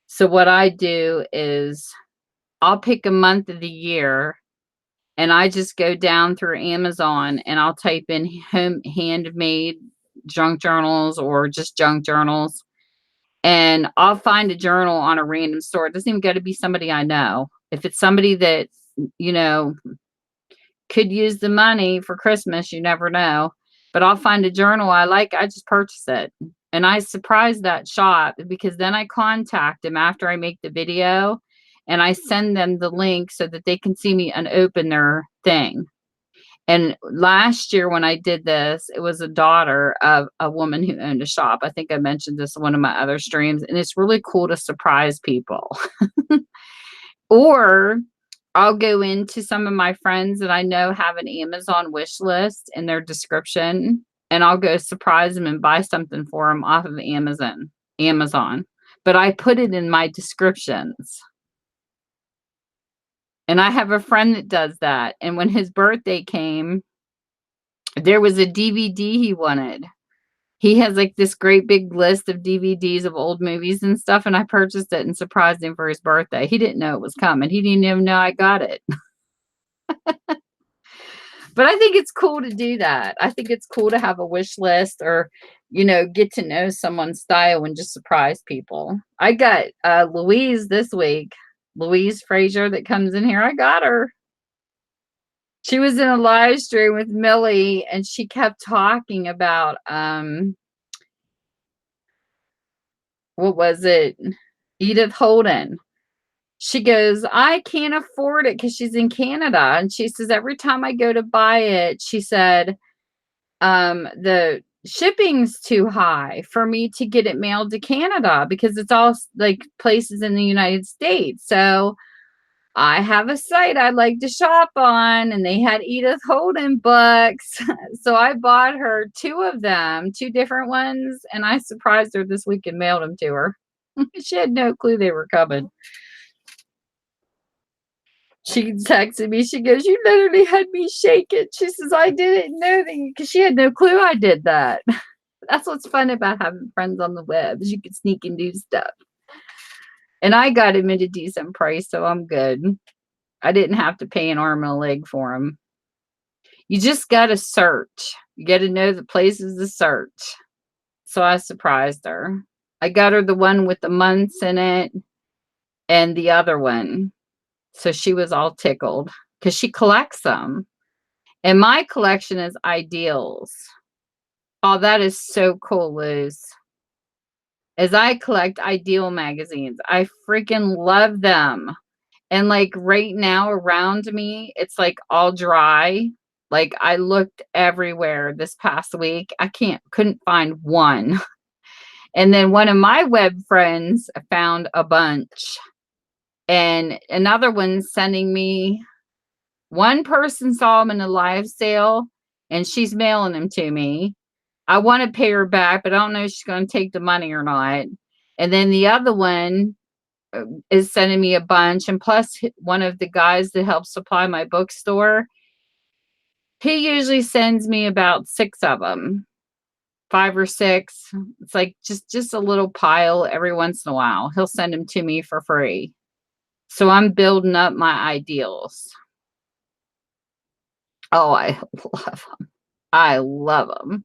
So what I do is I'll pick a month of the year and I just go down through Amazon and I'll type in handmade junk journals or just junk journals. And I'll find a journal on a random store. It doesn't even got to be somebody I know. If it's somebody that, could use the money for Christmas, you never know. But I'll find a journal I like, I just purchase it. And I surprise that shop because then I contact them after I make the video and I send them the link so that they can see me and open their thing. And last year when I did this, it was a daughter of a woman who owned a shop. I think I mentioned this in one of my other streams, and it's really cool to surprise people. Or I'll go into some of my friends that I know have an Amazon wish list in their description, and I'll go surprise them and buy something for them off of Amazon. But I put it in my descriptions. And I have a friend that does that. And when his birthday came, there was a DVD he wanted. He has like this great big list of DVDs of old movies and stuff. And I purchased it and surprised him for his birthday. He didn't know it was coming. He didn't even know I got it. But I think it's cool to do that. I think it's cool to have a wish list or, get to know someone's style and just surprise people. I got Louise this week. Louise Frazier that comes in here. I got her. She was in a live stream with Millie and she kept talking about, what was it? Edith Holden. She goes, I can't afford it because she's in Canada. And she says, every time I go to buy it, she said, the shipping's too high for me to get it mailed to Canada because it's all like places in the United States. So I have a site I like to shop on, and they had Edith Holden books. So I bought her 2 of them, 2 different ones, and I surprised her this week and mailed them to her. She had no clue they were coming. She texted me. She goes, you literally had me shaking. She says, I didn't know that because she had no clue I did that. That's what's fun about having friends on the web is you can sneak and do stuff. And I got him at a decent price, so I'm good. I didn't have to pay an arm and a leg for him. You just got to search. You got to know the places to search. So I surprised her. I got her the one with the months in it and the other one. So she was all tickled because she collects them. And my collection is ideals. Oh, that is so cool, Liz. As I collect ideal magazines, I freaking love them. And like right now around me, it's like all dry. Like I looked everywhere this past week. I couldn't find one. And then one of my web friends found a bunch. And another one sending me One person saw them in a live sale, and she's mailing them to me. I want to pay her back, but I don't know if she's going to take the money or not. And then the other one is sending me a bunch. And plus, one of the guys that helps supply my bookstore, he usually sends me about 6 of them, 5 or 6. It's like just a little pile every once in a while. He'll send them to me for free. So I'm building up my ideals. Oh, I love them. I love them.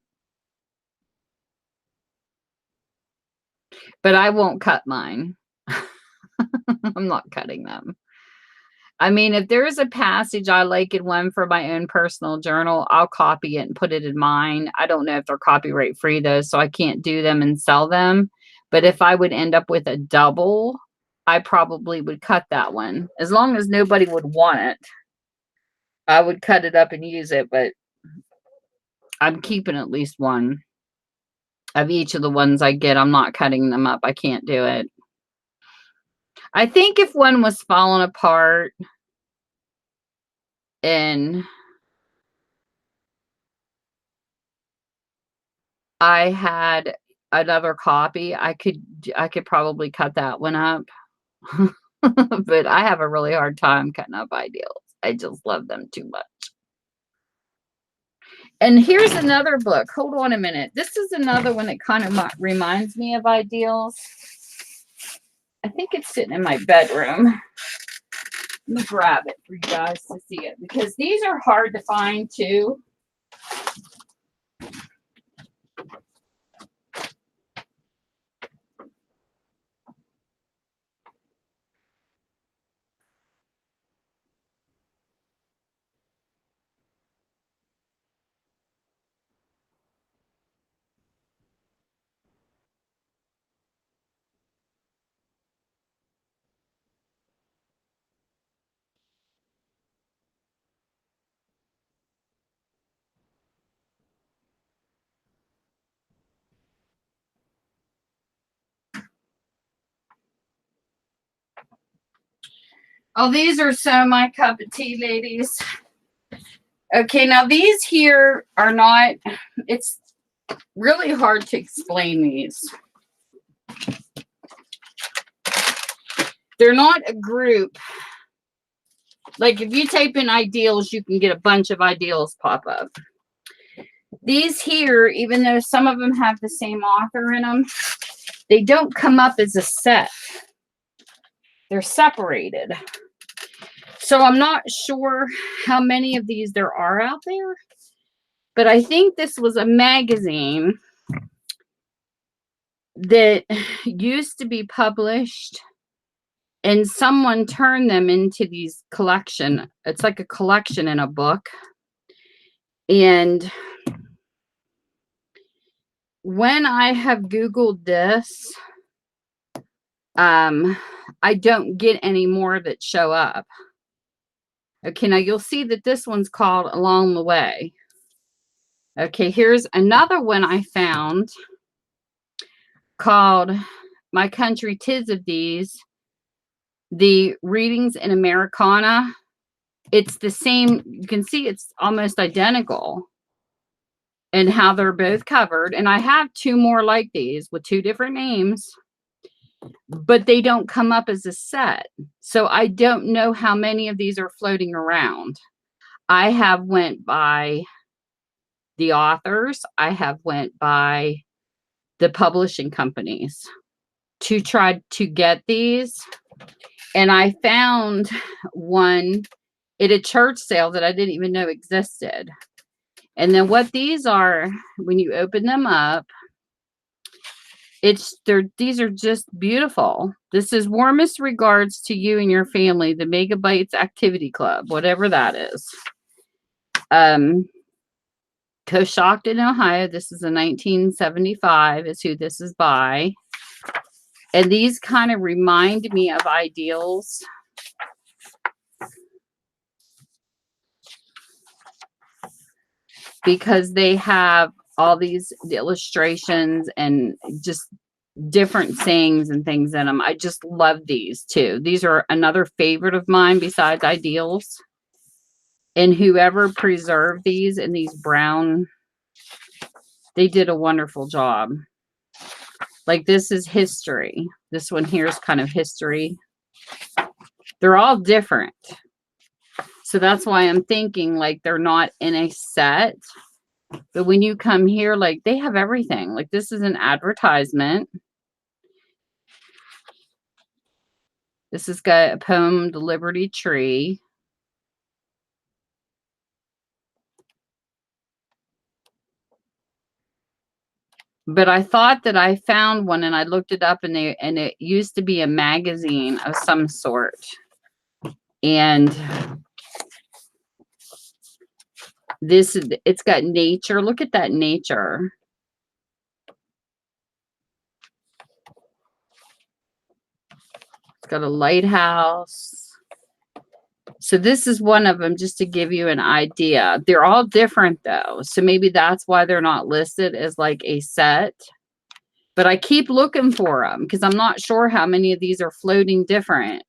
But I won't cut mine. I'm not cutting them. I mean, if there is a passage I like in one for my own personal journal, I'll copy it and put it in mine. I don't know if they're copyright free though, so I can't do them and sell them. But if I would end up with a double, I probably would cut that one. As long as nobody would want it, I would cut it up and use it, but I'm keeping at least one of each of the ones I get. I'm not cutting them up. I can't do it. I think if one was falling apart and I had another copy, I could probably cut that one up. But I have a really hard time cutting up ideals. I just love them too much. And here's another book. Hold on a minute. This is another one that kind of reminds me of ideals. I think it's sitting in my bedroom. Let me grab it for you guys to see it, because these are hard to find too. Oh, these are so my cup of tea, ladies. Okay, now these here are not, it's really hard to explain these. They're not a group. Like if you type in ideals, you can get a bunch of ideals pop up. These here, even though some of them have the same author in them, they don't come up as a set. They're separated. So I'm not sure how many of these there are out there, but I think this was a magazine that used to be published, and someone turned them into these collection. It's like a collection in a book. And when I have Googled this, I don't get any more that show up. Okay, now you'll see that this one's called Along the Way. Okay, here's another one I found called My Country 'Tis of These, the Readings in Americana. It's the same. You can see it's almost identical in how they're both covered. And I have 2 more like these with 2 different names, but they don't come up as a set. So I don't know how many of these are floating around. I have went by the authors. I have went by the publishing companies to try to get these. And I found one at a church sale that I didn't even know existed. And then what these are, when you open them up, these are just beautiful. This is Warmest Regards to You and Your Family, the Megabytes Activity Club, whatever that is. Coshocton, Ohio. This is a 1975 is who this is by. And these kind of remind me of ideals. Because they have all these illustrations and just different sayings and things in them. I just love these too. These are another favorite of mine besides ideals. And whoever preserved these in these brown, they did a wonderful job. Like this is history. This one here is kind of history. They're all different. So that's why I'm thinking like they're not in a set. But when you come here, like they have everything. Like this is an advertisement. This has got a poem, The Liberty Tree. But I thought that I found one and I looked it up and it used to be a magazine of some sort. And it's got nature. Look at that nature. It's got a lighthouse. So this is one of them, just to give you an idea. They're all different though. So maybe that's why they're not listed as like a set. But I keep looking for them because I'm not sure how many of these are floating different.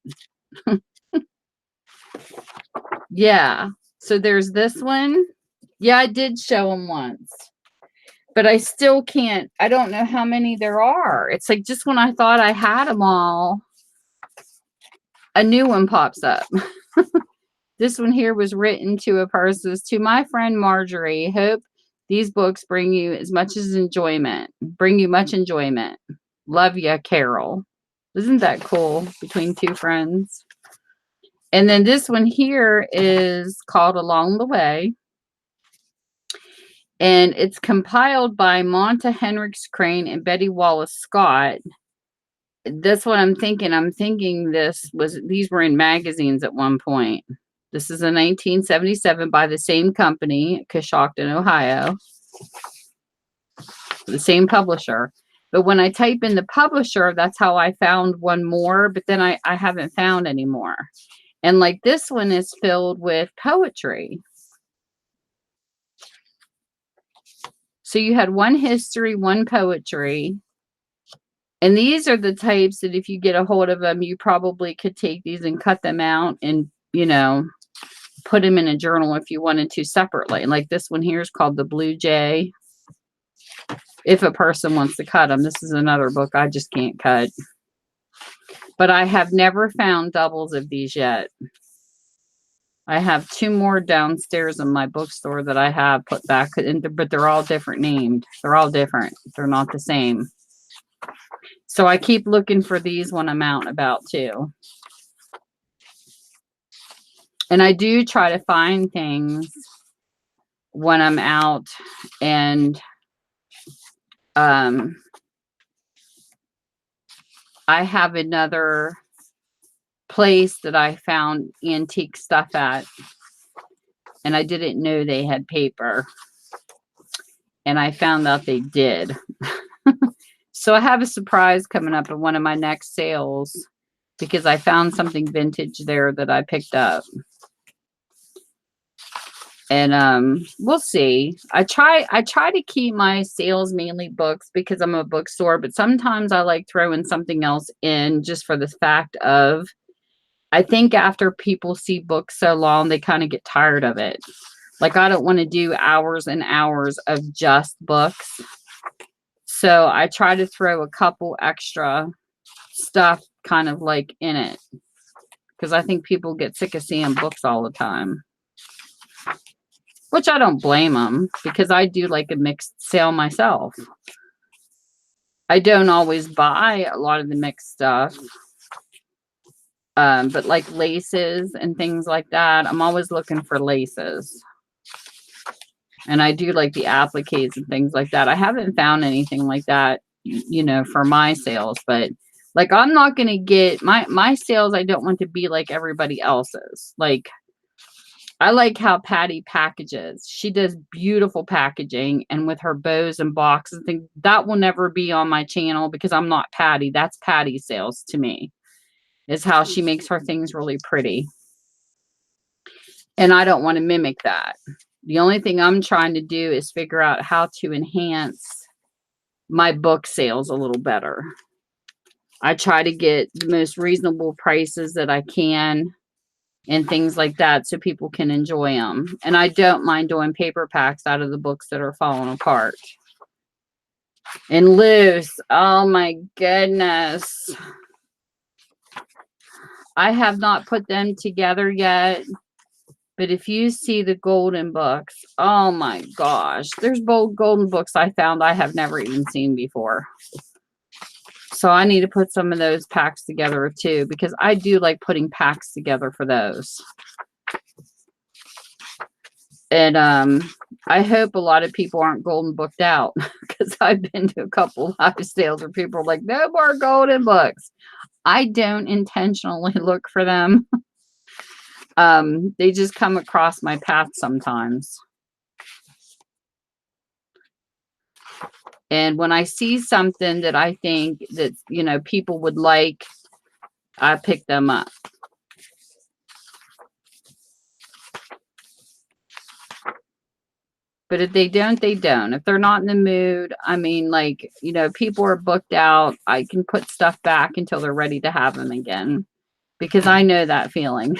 Yeah. So there's this one. Yeah, I did show them once. But I still can't. I don't know how many there are. It's like just when I thought I had them all, a new one pops up. This one here was written to a person. To my friend Marjorie, hope these books bring you as much as enjoyment. Bring you much enjoyment. Love ya, Carol. Isn't that cool? Between two friends. And then this one here is called Along the Way. And it's compiled by Monta Henricks Crane and Betty Wallace Scott. That's what I'm thinking. I'm thinking these were in magazines at one point. This is a 1977 by the same company, Coshocton, Ohio. The same publisher. But when I type in the publisher, that's how I found one more. But then I haven't found any more. And like this one is filled with poetry. So you had one history, one poetry. And these are the types that if you get a hold of them, you probably could take these and cut them out and, you know, put them in a journal if you wanted to separately. And like this one here is called The Blue Jay. If a person wants to cut them, this is another book I just can't cut. But I have never found doubles of these yet. I have two more downstairs in my bookstore that I have put back, but they're all different named. They're all different. They're not the same. So I keep looking for these when I'm out and about too. And I do try to find things when I'm out, and I have another place that I found antique stuff at, and I didn't know they had paper, and I found out they did. So I have a surprise coming up in one of my next sales because I found something vintage there that I picked up. And we'll see. I try to keep my sales mainly books because I'm a bookstore, but sometimes I like throwing something else in just for the fact of, I think after people see books so long, they kind of get tired of it. Like I don't want to do hours and hours of just books. So I try to throw a couple extra stuff kind of like in it because I think people get sick of seeing books all the time. Which I don't blame them because I do like a mixed sale myself. I don't always buy a lot of the mixed stuff. But like laces and things like that, I'm always looking for laces. And I do like the appliques and things like that. I haven't found anything like that, you know, for my sales. But like I'm not going to get my sales. I don't want to be like everybody else's. Like I like how Patty packages. She does beautiful packaging, and with her bows and boxes and things, that will never be on my channel because I'm not Patty. That's Patty's sales to me, is how she makes her things really pretty. And I don't want to mimic that. The only thing I'm trying to do is figure out how to enhance my book sales a little better. I try to get the most reasonable prices that I can. and things like that so people can enjoy them. And I don't mind doing paper packs out of the books that are falling apart. And loose. Oh my goodness. I have not put them together yet. But if you see the golden books, oh my gosh. There's bold golden books I found I have never even seen before. So I need to put some of those packs together too, because I do like putting packs together for those. And I hope a lot of people aren't golden booked out, because I've been to a couple live sales where people are like, no more golden books. I don't intentionally look for them. They just come across my path sometimes. And when I see something that I think that, you know, people would like, I pick them up. But if they don't, they don't. If they're not in the mood, I mean, like, you know, people are booked out. I can put stuff back until they're ready to have them again, because I know that feeling.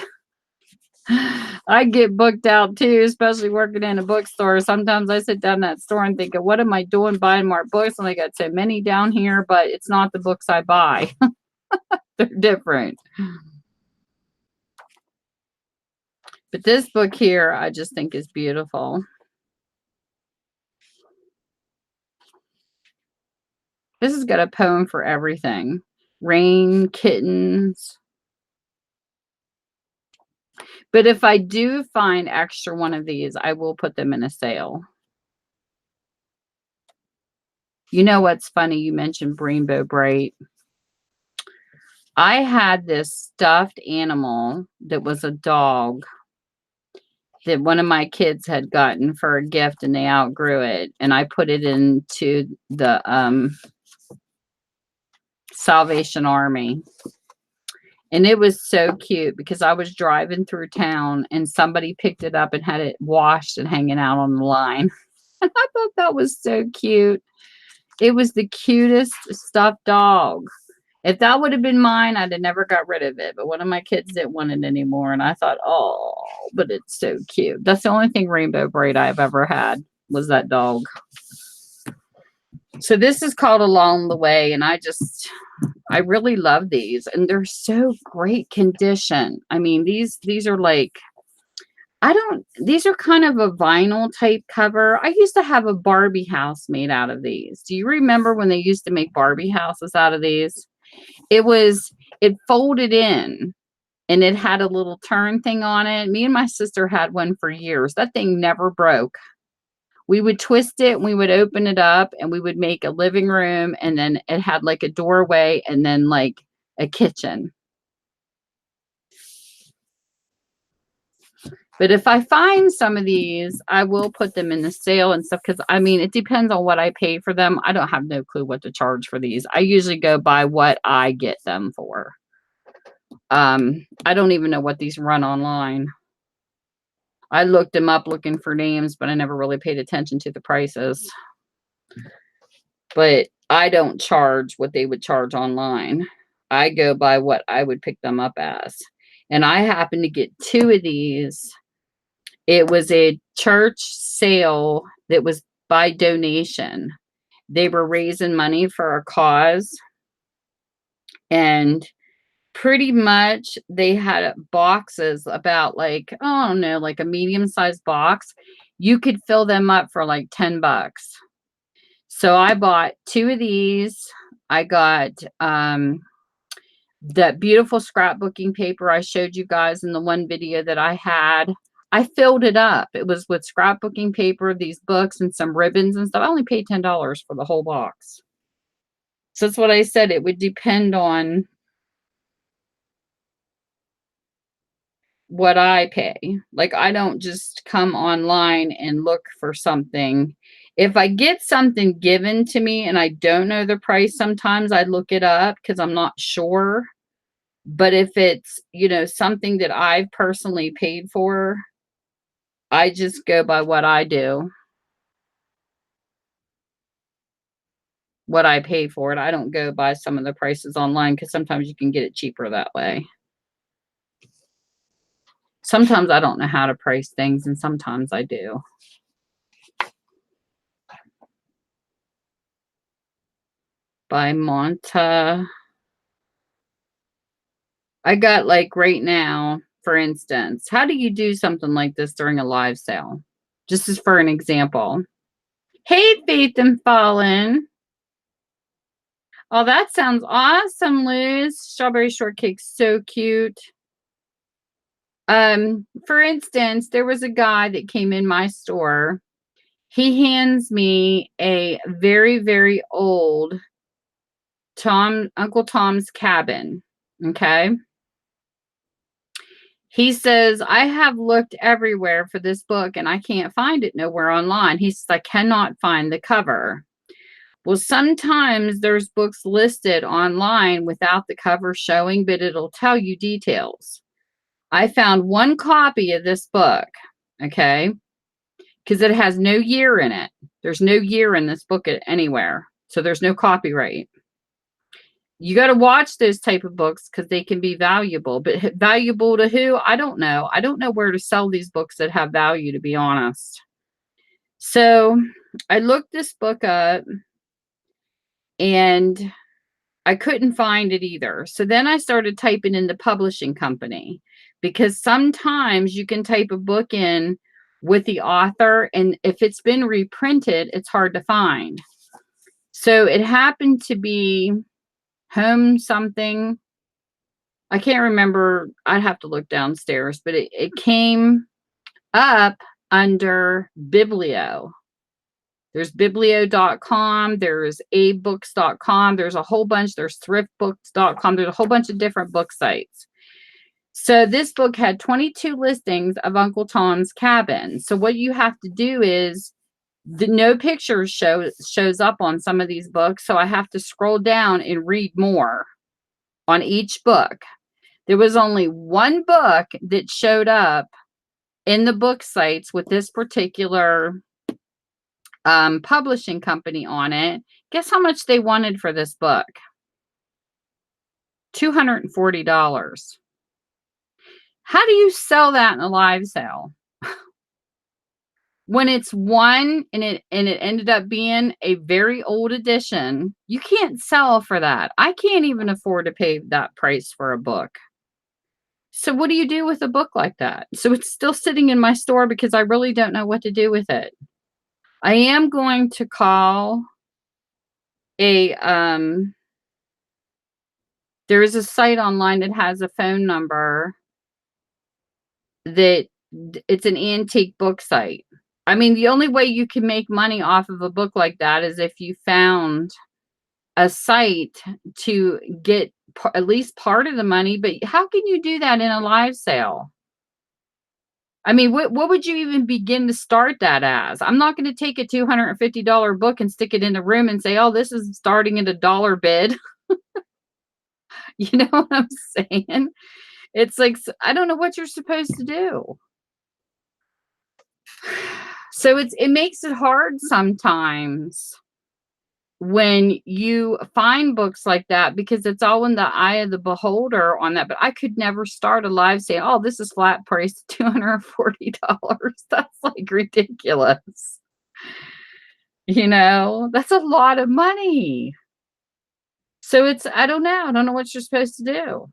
I get booked out too, especially working in a bookstore. Sometimes I sit down in that store and think, what am I doing buying more books? And I got so many down here, but it's not the books I buy. They're different. But this book here, I just think is beautiful. This has got a poem for everything. Rain, kittens. But if I do find extra one of these, I will put them in a sale. You know what's funny? You mentioned Rainbow Bright. I had this stuffed animal that was a dog that one of my kids had gotten for a gift, and they outgrew it. And I put it into the Salvation Army. And it was so cute because I was driving through town and somebody picked it up and had it washed and hanging out on the line. And I thought that was so cute. It was the cutest stuffed dog. If that would have been mine, I'd have never got rid of it. But one of my kids didn't want it anymore. And I thought, oh, but it's so cute. That's the only thing Rainbow Bright I've ever had was that dog. So this is called Along the Way. And I really love these. And they're so great condition. I mean, these are like, these are kind of a vinyl type cover. I used to have a Barbie house made out of these. Do you remember when they used to make Barbie houses out of these? It folded in and it had a little turn thing on it. Me and my sister had one for years. That thing never broke. We would twist it and we would open it up and we would make a living room, and then it had like a doorway and then like a kitchen. But if I find some of these, I will put them in the sale and stuff, because I mean, it depends on what I pay for them. I don't have no clue what to charge for these. I usually go by what I get them for. I don't even know what these run online. I looked them up looking for names, but I never really paid attention to the prices. But I don't charge what they would charge online. I go by what I would pick them up as. And I happened to get 2 of these. It was a church sale that was by donation. They were raising money for a cause. And pretty much they had boxes about like, I don't know, like a medium-sized box. You could fill them up for like $10. So I bought 2 of these. I got that beautiful scrapbooking paper I showed you guys in the one video that I had. I filled it up. It was with scrapbooking paper, these books, and some ribbons and stuff. I only paid $10 for the whole box. So that's what I said. It would depend on what I pay. Like, I don't just come online and look for something. If I get something given to me and I don't know the price, sometimes I look it up because I'm not sure. But if it's, you know, something that I've personally paid for, I just go by what I do. What I pay for it. I don't go by some of the prices online because sometimes you can get it cheaper that way. Sometimes I don't know how to price things, and sometimes I do. By Monta. I got like right now, for instance, how do you do something like this during a live sale? Just as for an example. Hey, Faith and Fallen. Oh, that sounds awesome, Liz. Strawberry shortcake, so cute. For instance, there was a guy that came in my store. He hands me a very, very old Uncle Tom's Cabin. Okay. He says, I have looked everywhere for this book and I can't find it nowhere online. He says, I cannot find the cover. Well, sometimes there's books listed online without the cover showing, but it'll tell you details. I found one copy of this book, okay, because it has no year in it. There's no year in this book anywhere, so there's no copyright. You got to watch those type of books because they can be valuable, but valuable to who? I don't know. I don't know where to sell these books that have value, to be honest. So I looked this book up and I couldn't find it either. So then I started typing in the publishing company, because sometimes you can type a book in with the author, and if it's been reprinted, it's hard to find. So it happened to be Home something. I can't remember. I'd have to look downstairs, but it came up under Biblio. There's biblio.com. There's abooks.com. There's a whole bunch. There's thriftbooks.com. There's a whole bunch of different book sites. So this book had 22 listings of Uncle Tom's Cabin. So what you have to do is no pictures shows up on some of these books. So I have to scroll down and read more on each book. There was only one book that showed up in the book sites with this particular publishing company on it. Guess how much they wanted for this book? $240. How do you sell that in a live sale? When it's one and it ended up being a very old edition, you can't sell for that. I can't even afford to pay that price for a book. So what do you do with a book like that? So it's still sitting in my store because I really don't know what to do with it. I am going to call a there is a site online that has a phone number that it's an antique book site. I mean, the only way you can make money off of a book like that is if you found a site to get at least part of the money. But how can you do that in a live sale? I mean, what would you even begin to start that as? I'm not going to take a $250 book and stick it in the room and say, oh, this is starting at $1 bid. You know what I'm saying? It's like, I don't know what you're supposed to do. So it makes it hard sometimes when you find books like that, because it's all in the eye of the beholder on that. But I could never start a live saying, oh, this is flat price, $240. That's like ridiculous. You know, that's a lot of money. So I don't know. I don't know what you're supposed to do.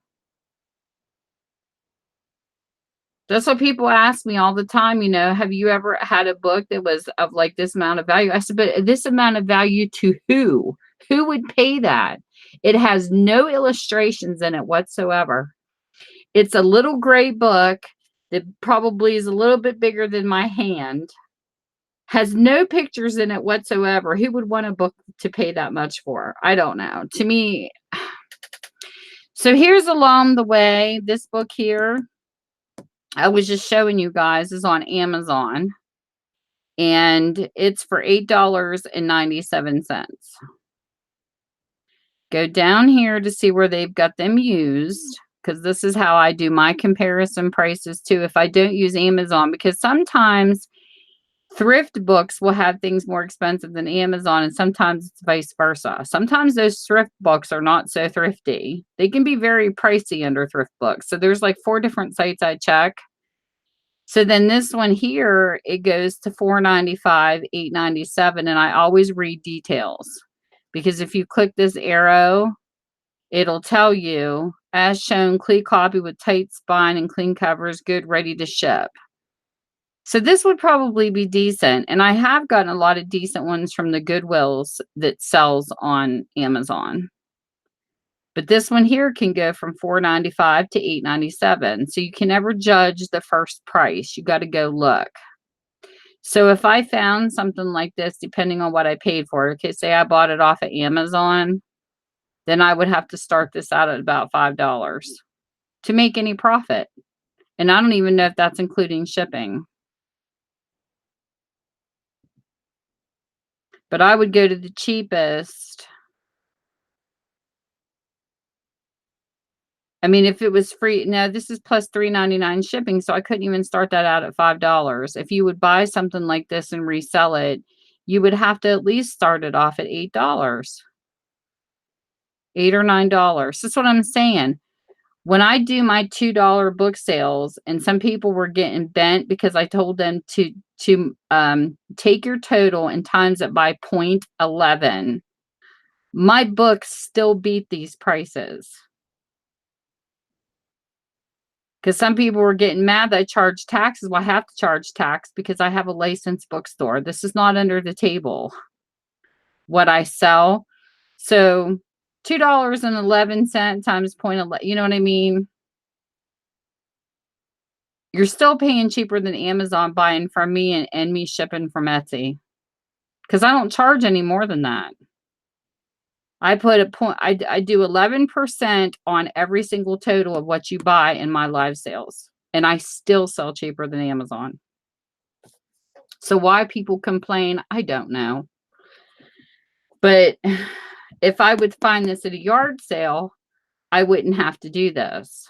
That's what people ask me all the time, you know, have you ever had a book that was of like this amount of value? I said, but this amount of value to who? Who would pay that? It has no illustrations in it whatsoever. It's a little gray book that probably is a little bit bigger than my hand, has no pictures in it whatsoever. Who would want a book to pay that much for? I don't know. To me, so here's along the way, this book here, I was just showing you guys, is on Amazon, and it's for $8.97. Go down here to see where they've got them used, because this is how I do my comparison prices too if I don't use Amazon, because sometimes thrift books will have things more expensive than Amazon, and sometimes it's vice versa. Sometimes those thrift books are not so thrifty. They can be very pricey under thrift books. So there's like 4 different sites I check. So then this one here, it goes to $4.95, $8.97, and I always read details. Because if you click this arrow, it'll tell you, as shown, clean copy with tight spine and clean covers, good, ready to ship. So this would probably be decent. And I have gotten a lot of decent ones from the Goodwills that sells on Amazon. But this one here can go from $4.95 to $8.97. So you can never judge the first price. You got to go look. So if I found something like this, depending on what I paid for it, okay, say I bought it off of Amazon, then I would have to start this out at about $5 to make any profit. And I don't even know if that's including shipping. But I would go to the cheapest. I mean, if it was free, no, this is plus $3.99 shipping, so I couldn't even start that out at $5. If you would buy something like this and resell it, you would have to at least start it off at $8. $8 or $9. That's what I'm saying. When I do my $2 book sales, and some people were getting bent because I told them to take your total and times it by 0.11, my books still beat these prices. Because some people were getting mad that I charge taxes. Well, I have to charge tax because I have a licensed bookstore. This is not under the table, what I sell. So $2.11 times 0.11, you know what I mean? You're still paying cheaper than Amazon buying from me and me shipping from Etsy. Because I don't charge any more than that. I put a point, I do 11% on every single total of what you buy in my live sales. And I still sell cheaper than Amazon. So why people complain, I don't know. But if I would find this at a yard sale, I wouldn't have to do this.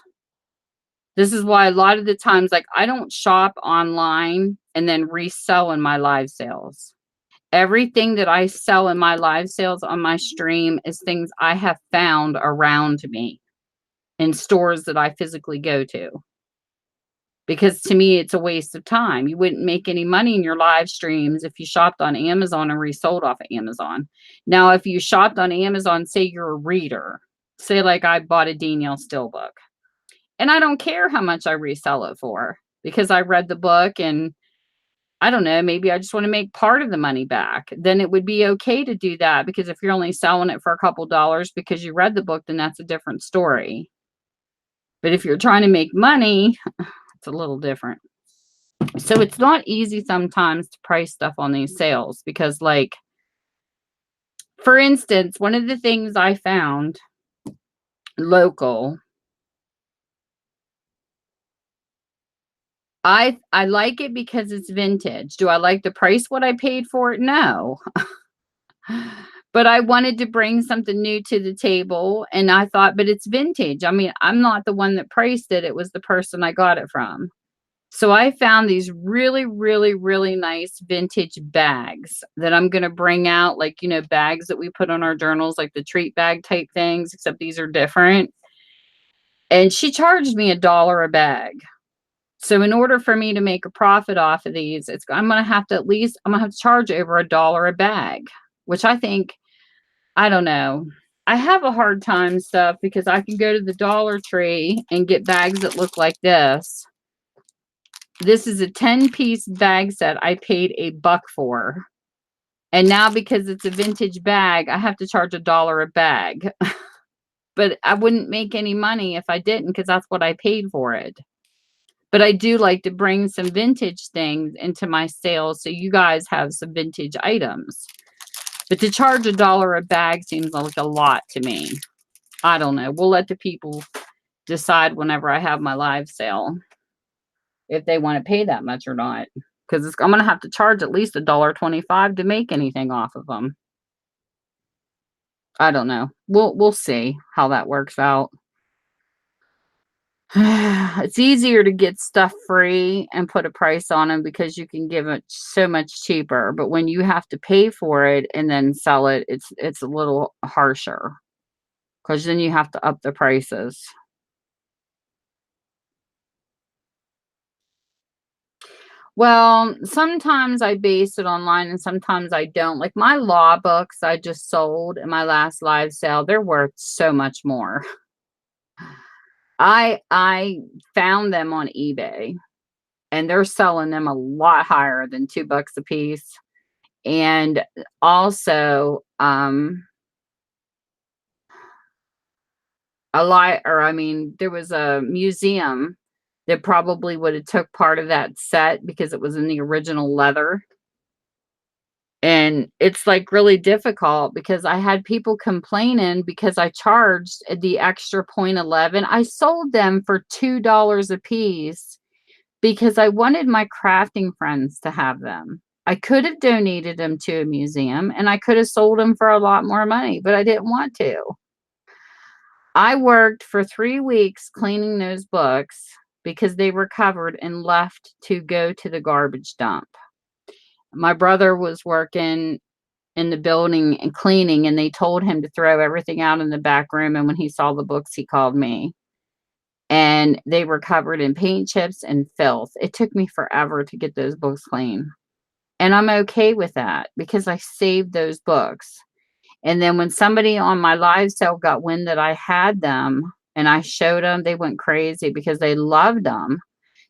This is why a lot of the times, like, I don't shop online and then resell in my live sales. Everything that I sell in my live sales on my stream is things I have found around me in stores that I physically go to. Because to me, it's a waste of time. You wouldn't make any money in your live streams if you shopped on Amazon and resold off of Amazon. Now, if you shopped on Amazon, say you're a reader, say like I bought a Danielle Steele book, and I don't care how much I resell it for because I read the book and I don't know, maybe I just want to make part of the money back. Then it would be okay to do that, because if you're only selling it for a couple dollars because you read the book, then that's a different story. But if you're trying to make money, it's a little different. So it's not easy sometimes to price stuff on these sales because, like, for instance, one of the things I found local, I like it because it's vintage. Do I like the price what I paid for it? No. But I wanted to bring something new to the table, and I thought, but it's vintage. I mean, I'm not the one that priced it. It was the person I got it from. So I found these really, really, really nice vintage bags that I'm going to bring out, like, you know, bags that we put on our journals, like the treat bag type things, except these are different. And she charged me $1 a bag. So in order for me to make a profit off of these, I'm going to have to charge over $1 a bag, which I think, I don't know. I have a hard time stuff because I can go to the Dollar Tree and get bags that look like this. This is a 10-piece bag set I paid $1 for. And now because it's a vintage bag, I have to charge $1 a bag. But I wouldn't make any money if I didn't, because that's what I paid for it. But I do like to bring some vintage things into my sales so you guys have some vintage items. But to charge $1 a bag seems like a lot to me. I don't know. We'll let the people decide whenever I have my live sale if they want to pay that much or not. Because I'm going to have to charge at least $1.25 to make anything off of them. I don't know. We'll see how that works out. It's easier to get stuff free and put a price on them because you can give it so much cheaper. But when you have to pay for it and then sell it, it's a little harsher because then you have to up the prices. Well, sometimes I base it online and sometimes I don't. Like my law books I just sold in my last live sale, they're worth so much more. I found them on eBay and they're selling them a lot higher than $2 a piece. And also, there was a museum that probably would have took part of that set because it was in the original leather. And it's like really difficult because I had people complaining because I charged the extra 0.11. I sold them for $2 a piece because I wanted my crafting friends to have them. I could have donated them to a museum and I could have sold them for a lot more money, but I didn't want to. I worked for 3 weeks cleaning those books because they were covered and left to go to the garbage dump. My brother was working in the building and cleaning, and they told him to throw everything out in the back room, and when he saw the books, he called me. And they were covered in paint chips and filth. It took me forever to get those books clean. And I'm okay with that because I saved those books. And then when somebody on my live sale got wind that I had them and I showed them, they went crazy because they loved them.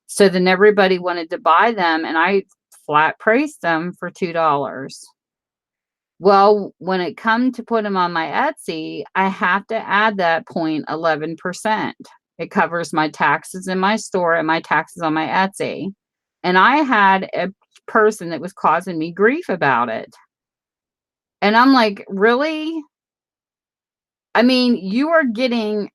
So then everybody wanted to buy them and I flat priced them for $2. Well, when it come to put them on my Etsy, I have to add that 0.11%. It covers my taxes in my store and my taxes on my Etsy. And I had a person that was causing me grief about it. And I'm like, really? I mean, you are getting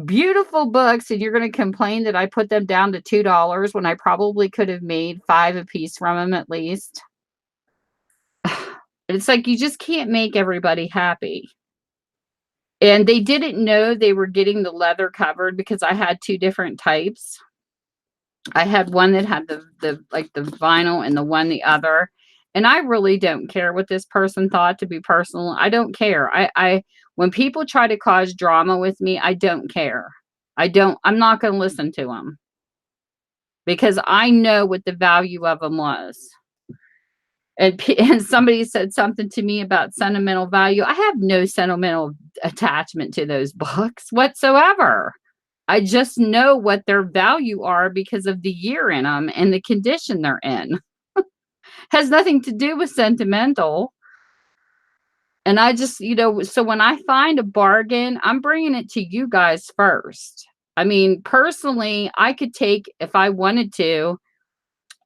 beautiful books and you're going to complain that I put them down to $2 when I probably could have made 5 a piece from them at least. It's like you just can't make everybody happy. And they didn't know they were getting the leather covered because I had 2 different types. I had one that had the vinyl and the other. And I really don't care what this person thought, to be personal. I don't care. I when people try to cause drama with me, I don't care. I'm not going to listen to them because I know what the value of them was. And somebody said something to me about sentimental value. I have no sentimental attachment to those books whatsoever. I just know what their value are because of the year in them and the condition they're in. Has nothing to do with sentimental. And I just, so when I find a bargain, I'm bringing it to you guys first. I mean, personally, I could take, if I wanted to,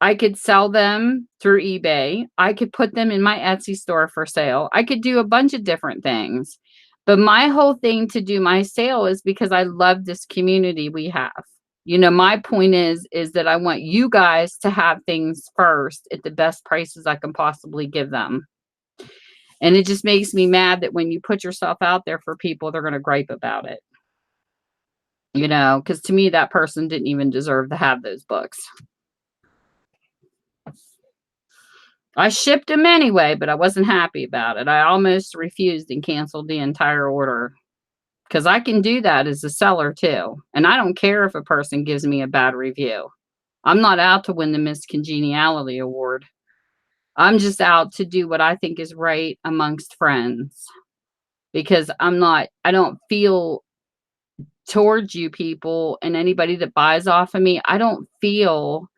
I could sell them through eBay. I could put them in my Etsy store for sale. I could do a bunch of different things. But my whole thing to do my sale is because I love this community we have. My point is that I want you guys to have things first at the best prices I can possibly give them. And it just makes me mad that when you put yourself out there for people, they're going to gripe about it. Because to me, that person didn't even deserve to have those books. I shipped them anyway, but I wasn't happy about it. I almost refused and canceled the entire order because I can do that as a seller too. And I don't care if a person gives me a bad review. I'm not out to win the Miss Congeniality Award. I'm just out to do what I think is right amongst friends because I don't feel towards you people and anybody that buys off of me. I don't feel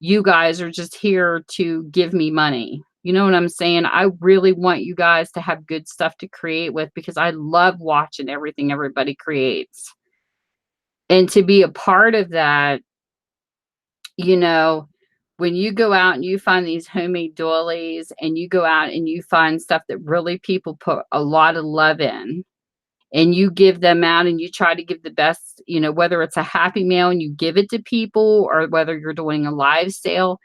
you guys are just here to give me money. You know what I'm saying? I really want you guys to have good stuff to create with because I love watching everything everybody creates. And to be a part of that, when you go out and you find these homemade doilies and you go out and you find stuff that really people put a lot of love in and you give them out and you try to give the best, whether it's a happy mail and you give it to people or whether you're doing a live sale,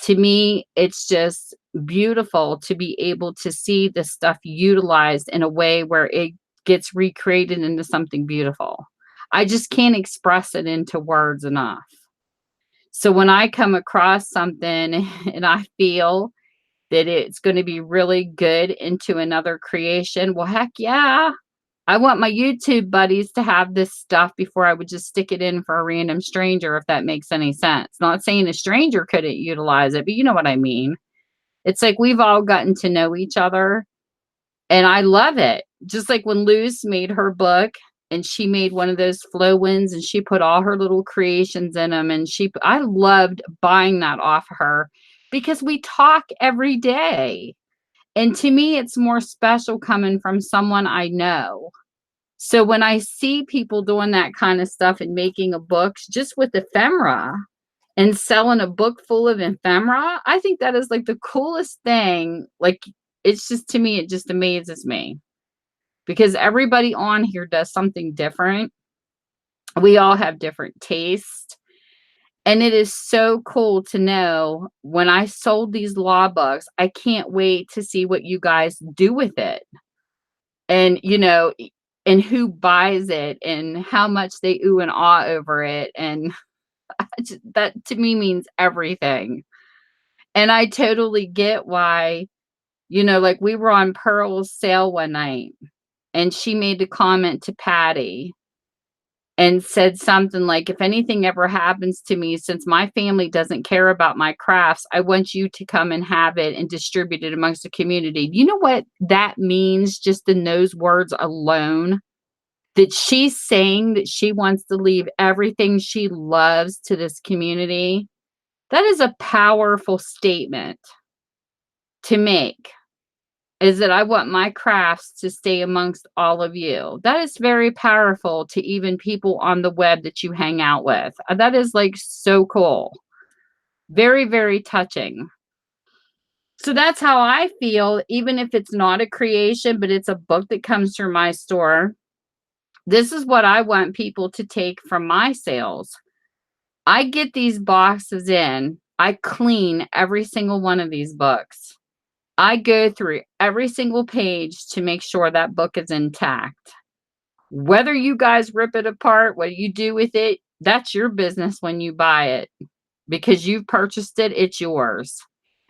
to me, it's just beautiful to be able to see the stuff utilized in a way where it gets recreated into something beautiful. I just can't express it into words enough. So when I come across something and I feel that it's going to be really good into another creation, well, heck yeah. I want my YouTube buddies to have this stuff before I would just stick it in for a random stranger, if that makes any sense. Not saying a stranger couldn't utilize it, but you know what I mean. It's like we've all gotten to know each other, and I love it. Just like when Luce made her book and she made one of those flow winds and she put all her little creations in them, and I loved buying that off her because we talk every day. And to me, it's more special coming from someone I know. So when I see people doing that kind of stuff and making a book just with ephemera and selling a book full of ephemera, I think that is like the coolest thing. Like, it's just, to me, it just amazes me because everybody on here does something different. We all have different tastes. And it is so cool to know when I sold these law books, I can't wait to see what you guys do with it. And, and who buys it and how much they ooh and ah over it. And that to me means everything. And I totally get why, like we were on Pearl's sale one night and she made a comment to Patty and said something like, if anything ever happens to me, since my family doesn't care about my crafts, I want you to come and have it and distribute it amongst the community. You know what that means just in those words alone? That she's saying that she wants to leave everything she loves to this community. That is a powerful statement to make. Is that I want my crafts to stay amongst all of you. That is very powerful to even people on the web that you hang out with. That is like so cool. Very, very touching. So that's how I feel, even if it's not a creation, but it's a book that comes through my store. This is what I want people to take from my sales. I get these boxes in. I clean every single one of these books. I go through every single page to make sure that book is intact. Whether you guys rip it apart, what you do with it, that's your business when you buy it. Because you've purchased it, it's yours.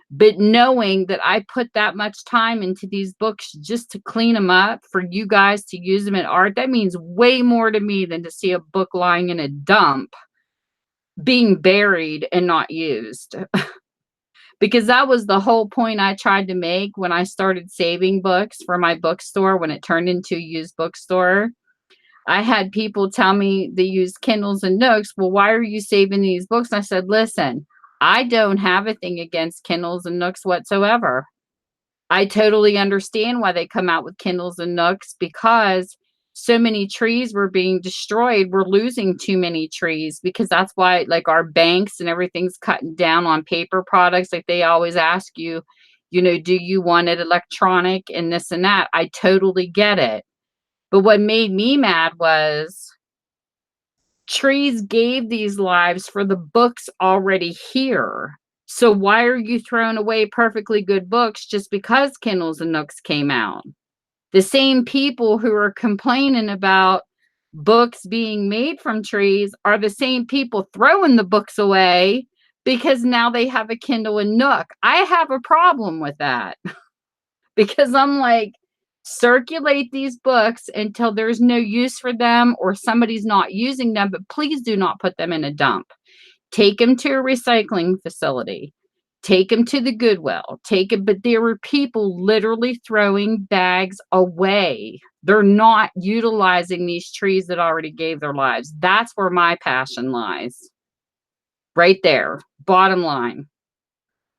But knowing that I put that much time into these books just to clean them up for you guys to use them in art, that means way more to me than to see a book lying in a dump being buried and not used. Because that was the whole point I tried to make when I started saving books for my bookstore, when it turned into a used bookstore. I had people tell me they use Kindles and Nooks. Well, why are you saving these books? And I said, listen, I don't have a thing against Kindles and Nooks whatsoever. I totally understand why they come out with Kindles and Nooks, because so many trees were being destroyed. We're losing too many trees, because that's why, like, our banks and everything's cutting down on paper products. Like, they always ask you, do you want it electronic and this and that? I totally get it. But what made me mad was trees gave these lives for the books already here. So why are you throwing away perfectly good books just because Kindles and Nooks came out? The same people who are complaining about books being made from trees are the same people throwing the books away because now they have a Kindle and Nook. I have a problem with that because I'm like, circulate these books until there's no use for them or somebody's not using them, but please do not put them in a dump. Take them to a recycling facility. Take them to the Goodwill. But there were people literally throwing bags away. They're not utilizing these trees that already gave their lives. That's where my passion lies. Right there. Bottom line.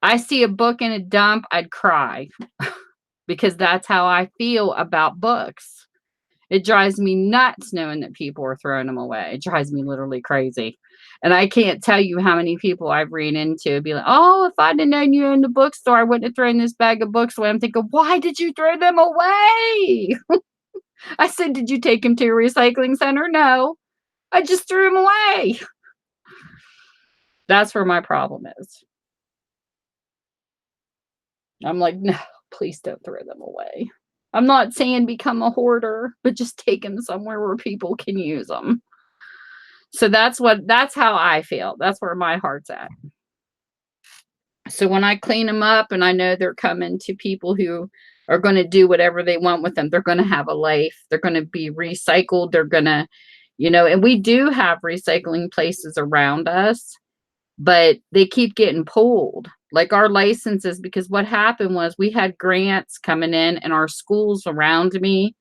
I see a book in a dump, I'd cry because that's how I feel about books. It drives me nuts knowing that people are throwing them away. It drives me literally crazy. And I can't tell you how many people I've ran into be like, oh, if I'd have known you in the bookstore, I wouldn't have thrown this bag of books away. I'm thinking, why did you throw them away? I said, did you take them to a recycling center? No, I just threw them away. That's where my problem is. I'm like, no, please don't throw them away. I'm not saying become a hoarder, but just take them somewhere where people can use them. So that's how I feel. That's where my heart's at. So when I clean them up and I know they're coming to people who are going to do whatever they want with them. They're going to have a life. They're going to be recycled. They're going to, and we do have recycling places around us, but they keep getting pulled. Like our licenses, because what happened was we had grants coming in and our schools around me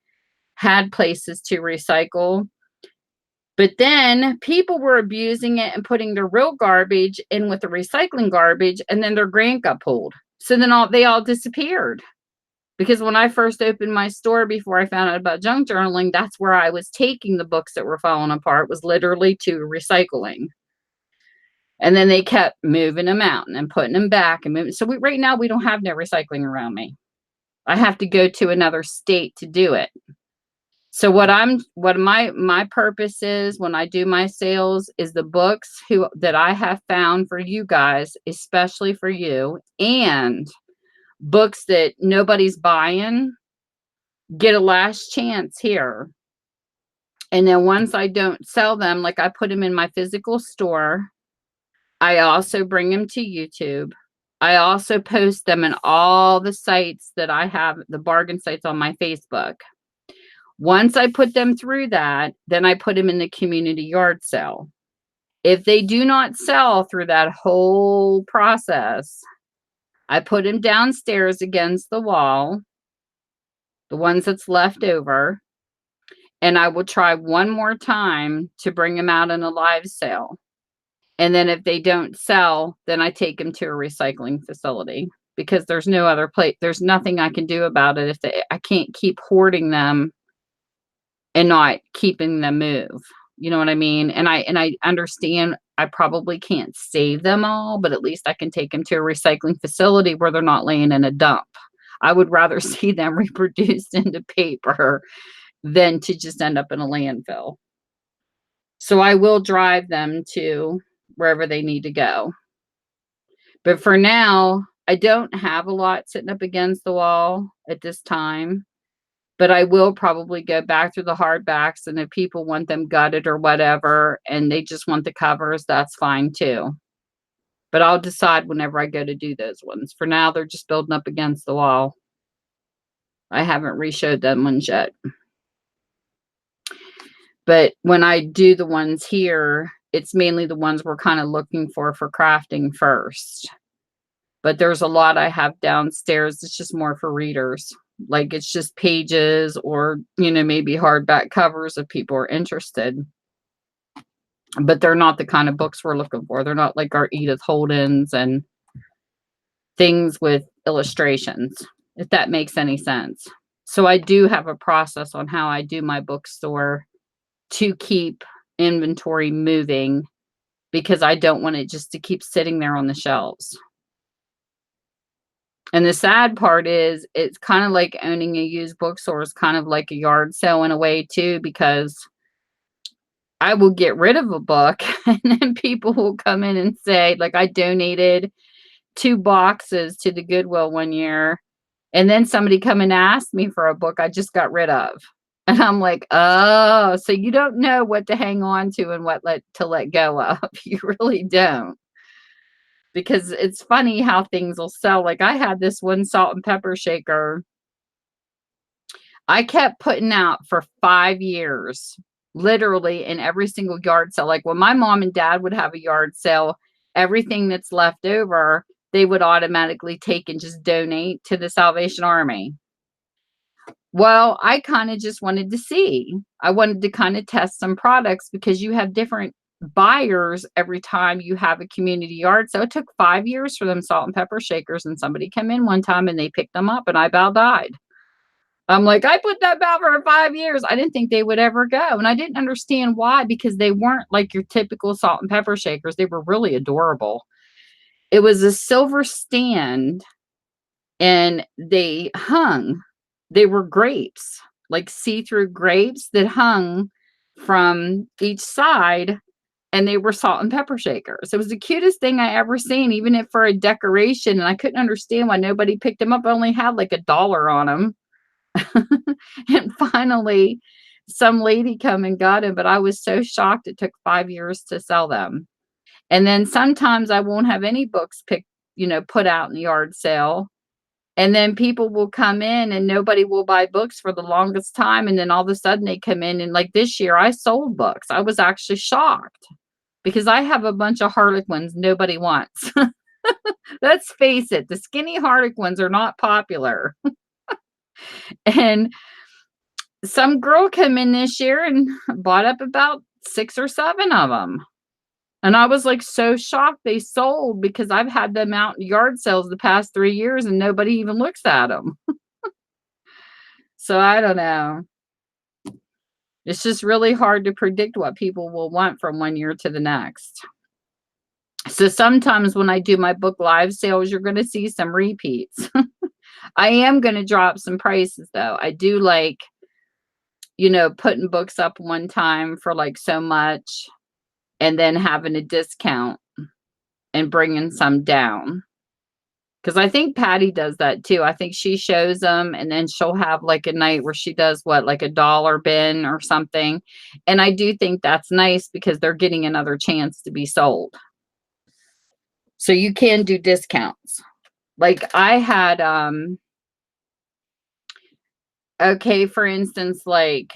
had places to recycle. But then people were abusing it and putting their real garbage in with the recycling garbage, and then their grant got pulled. So then they all disappeared. Because when I first opened my store before I found out about junk journaling, that's where I was taking the books that were falling apart, was literally to recycling. And then they kept moving them out and then putting them back and moving. So right now we don't have no recycling around me. I have to go to another state to do it. So what my purpose is when I do my sales is the books that I have found for you guys, especially for you, and books that nobody's buying, get a last chance here. And then once I don't sell them, like I put them in my physical store, I also bring them to YouTube. I also post them in all the sites that I have, the bargain sites on my Facebook. Once I put them through that, then I put them in the community yard sale. If they do not sell through that whole process, I put them downstairs against the wall, the ones that's left over, and I will try one more time to bring them out in a live sale. And then if they don't sell, then I take them to a recycling facility, because there's no other place. There's nothing I can do about it I can't keep hoarding them and not keeping them move. You know what I mean? And I understand I probably can't save them all, but at least I can take them to a recycling facility where they're not laying in a dump. I would rather see them reproduced into paper than to just end up in a landfill. So I will drive them to wherever they need to go. But for now, I don't have a lot sitting up against the wall at this time. But I will probably go back through the hardbacks, and if people want them gutted or whatever, and they just want the covers, that's fine too. But I'll decide whenever I go to do those ones. For now, they're just building up against the wall. I haven't reshowed them ones yet. But when I do the ones here, it's mainly the ones we're kind of looking for crafting first. But there's a lot I have downstairs. It's just more for readers. Like it's just pages or, maybe hardback covers if people are interested. But they're not the kind of books we're looking for. They're not like our Edith Holdens and things with illustrations, if that makes any sense. So I do have a process on how I do my bookstore to keep inventory moving, because I don't want it just to keep sitting there on the shelves. And the sad part is it's kind of like owning a used bookstore is kind of like a yard sale in a way too, because I will get rid of a book and then people will come in and say, like, I donated 2 boxes to the Goodwill one year, and then somebody come and asked me for a book I just got rid of. And I'm like, oh, so you don't know what to hang on to and what to let go of. You really don't. Because it's funny how things will sell. Like I had this one salt and pepper shaker I kept putting out for 5 years, literally in every single yard sale. Like when my mom and dad would have a yard sale, everything that's left over, they would automatically take and just donate to the Salvation Army. Well, I kind of just wanted to see. I wanted to kind of test some products, because you have different buyers every time you have a community yard. So it took 5 years for them salt and pepper shakers, and somebody came in one time and they picked them up and I about died. I'm like, I put that out for 5 years. I didn't think they would ever go. And I didn't understand why, because they weren't like your typical salt and pepper shakers. They were really adorable. It was a silver stand and they hung. They were grapes, like see-through grapes that hung from each side, and they were salt and pepper shakers. It was the cutest thing I ever seen, even if for a decoration. And I couldn't understand why nobody picked them up. I only had like $1 on them. And finally, some lady come and got them, but I was so shocked it took 5 years to sell them. And then sometimes I won't have any books put out in the yard sale. And then people will come in and nobody will buy books for the longest time. And then all of a sudden they come in and like this year I sold books. I was actually shocked because I have a bunch of Harlequins nobody wants. Let's face it, the skinny Harlequins are not popular. And some girl came in this year and bought up about 6 or 7 of them. And I was like so shocked they sold because I've had them out in yard sales the past 3 years and nobody even looks at them. So I don't know. It's just really hard to predict what people will want from one year to the next. So sometimes when I do my book live sales, you're going to see some repeats. I am going to drop some prices though. I do like, you know, putting books up one time for like so much and then having a discount and bringing some down. Because I think Patty does that too. I think she shows them and then she'll have like a night where she does what, like $1 bin or something. And I do think that's nice because they're getting another chance to be sold. So you can do discounts. Like I had, okay, for instance, like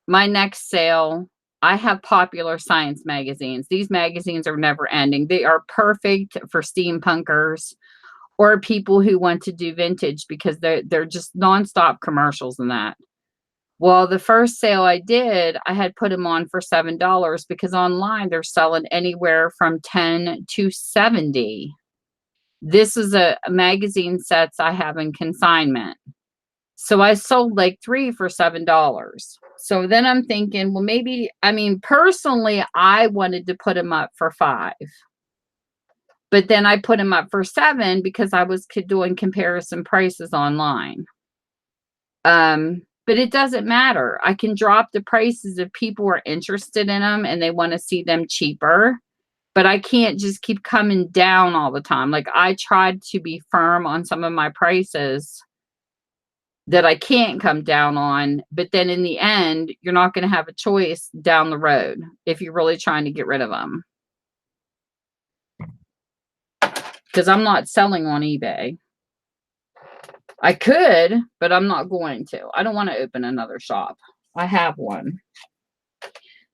my next sale, I have popular science magazines. These magazines are never ending. They are perfect for steampunkers or people who want to do vintage because they're just nonstop commercials and that. Well, the first sale I did, I had put them on for $7 because online they're selling anywhere from 10 to 70. This is a magazine sets I have in consignment. So I sold like 3 for $7. So then I'm thinking, well, maybe, I mean, personally, I wanted to put them up for 5. But then I put them up for 7 because I was doing comparison prices online. But it doesn't matter. I can drop the prices if people are interested in them and they want to see them cheaper. But I can't just keep coming down all the time. Like I tried to be firm on some of my prices that I can't come down on. But then in the end, you're not going to have a choice down the road if you're really trying to get rid of them. Because I'm not selling on eBay. I could, but I'm not going to. I don't want to open another shop. I have one.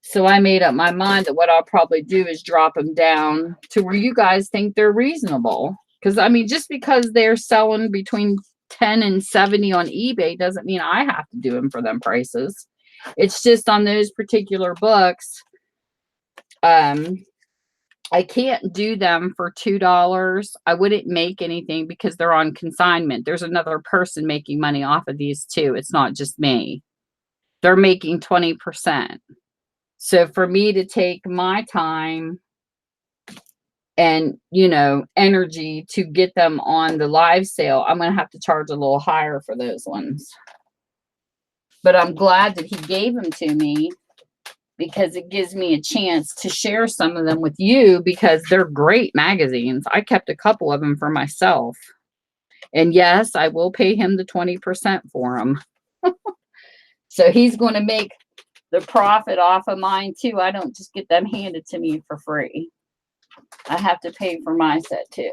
So I made up my mind that what I'll probably do is drop them down to where you guys think they're reasonable. Because, I mean, just because they're selling between 10 and 70 on eBay doesn't mean I have to do them for them prices. It's just on those particular books, I can't do them for $2. I wouldn't make anything because they're on consignment. There's another person making money off of these too. It's not just me. They're making 20%. So for me to take my time and, you know, energy to get them on the live sale, I'm going to have to charge a little higher for those ones. But I'm glad that he gave them to me, because it gives me a chance to share some of them with you because they're great magazines. I kept a couple of them for myself. And yes, I will pay him the 20% for them. So he's going to make the profit off of mine too. I don't just get them handed to me for free. I have to pay for my set too.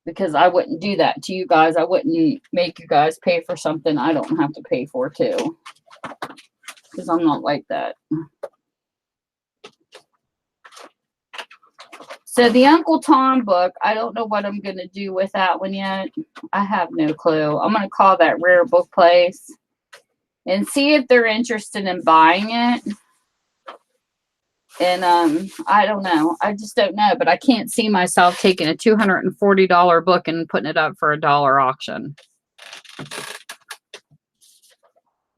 Because I wouldn't do that to you guys. I wouldn't make you guys pay for something I don't have to pay for too. Because I'm not like that. So the Uncle Tom book, I don't know what I'm going to do with that one yet. I have no clue. I'm going to call that Rare Book Place and see if they're interested in buying it. And I don't know. I just don't know. But I can't see myself taking a $240 book and putting it up for $1 auction.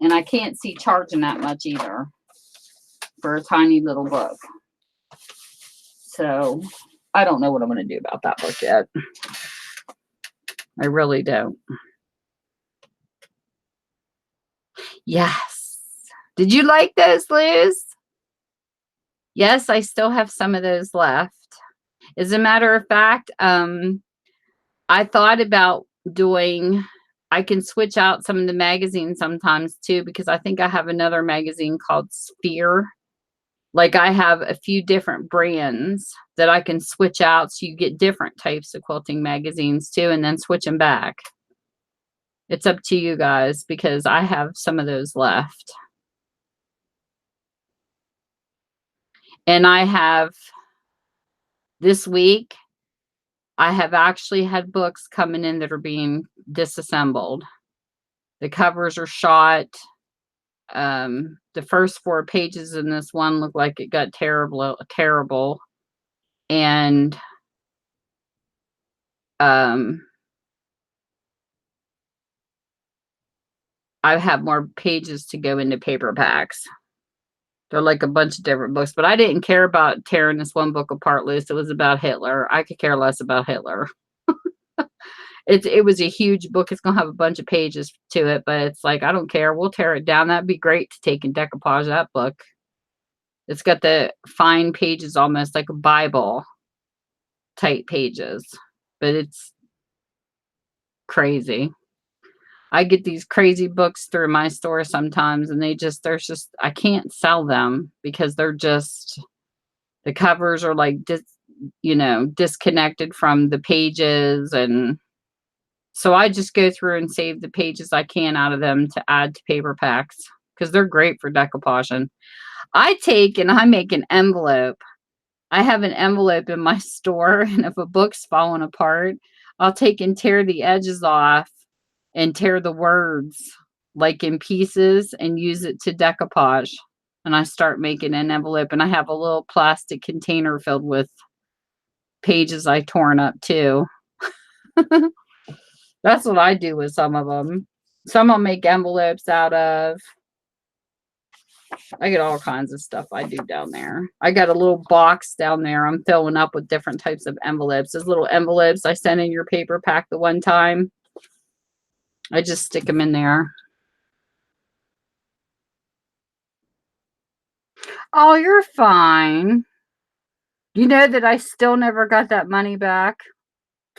And I can't see charging that much either for a tiny little book. So I don't know what I'm going to do about that book yet. I really don't. Yes. Did you like those, Liz? Yes, I still have some of those left. As a matter of fact, I thought about doing, I can switch out some of the magazines sometimes too, because I think I have another magazine called Sphere. Like I have a few different brands that I can switch out so you get different types of quilting magazines too, and then switch them back. It's up to you guys because I have some of those left. And I have, this week, I have actually had books coming in that are being disassembled. The covers are shot. The first 4 pages in this one look like it got terrible. And I have more pages to go into paperbacks. They're like a bunch of different books, but I didn't care about tearing this one book apart loose. It was about Hitler. I could care less about Hitler. It was a huge book. It's gonna have a bunch of pages to it, but it's like I don't care. We'll tear it down. That'd be great to take and decoupage that book. It's got the fine pages, almost like a Bible type pages, but it's crazy. I get these crazy books through my store sometimes, and I can't sell them because they're just, the covers are like disconnected from the pages, and so I just go through and save the pages I can out of them to add to paper packs because they're great for decoupaging. I take and I make an envelope. I have an envelope in my store, and if a book's falling apart, I'll take and tear the edges off and tear the words like in pieces and use it to decoupage. And I start making an envelope, and I have a little plastic container filled with pages I torn up too. That's what I do with some of them. Some I'll make envelopes out of. I get all kinds of stuff I do down there. I got a little box down there I'm filling up with different types of envelopes. Those little envelopes I sent in your paper pack the one time, I just stick them in there. Oh, you're fine. You know that I still never got that money back?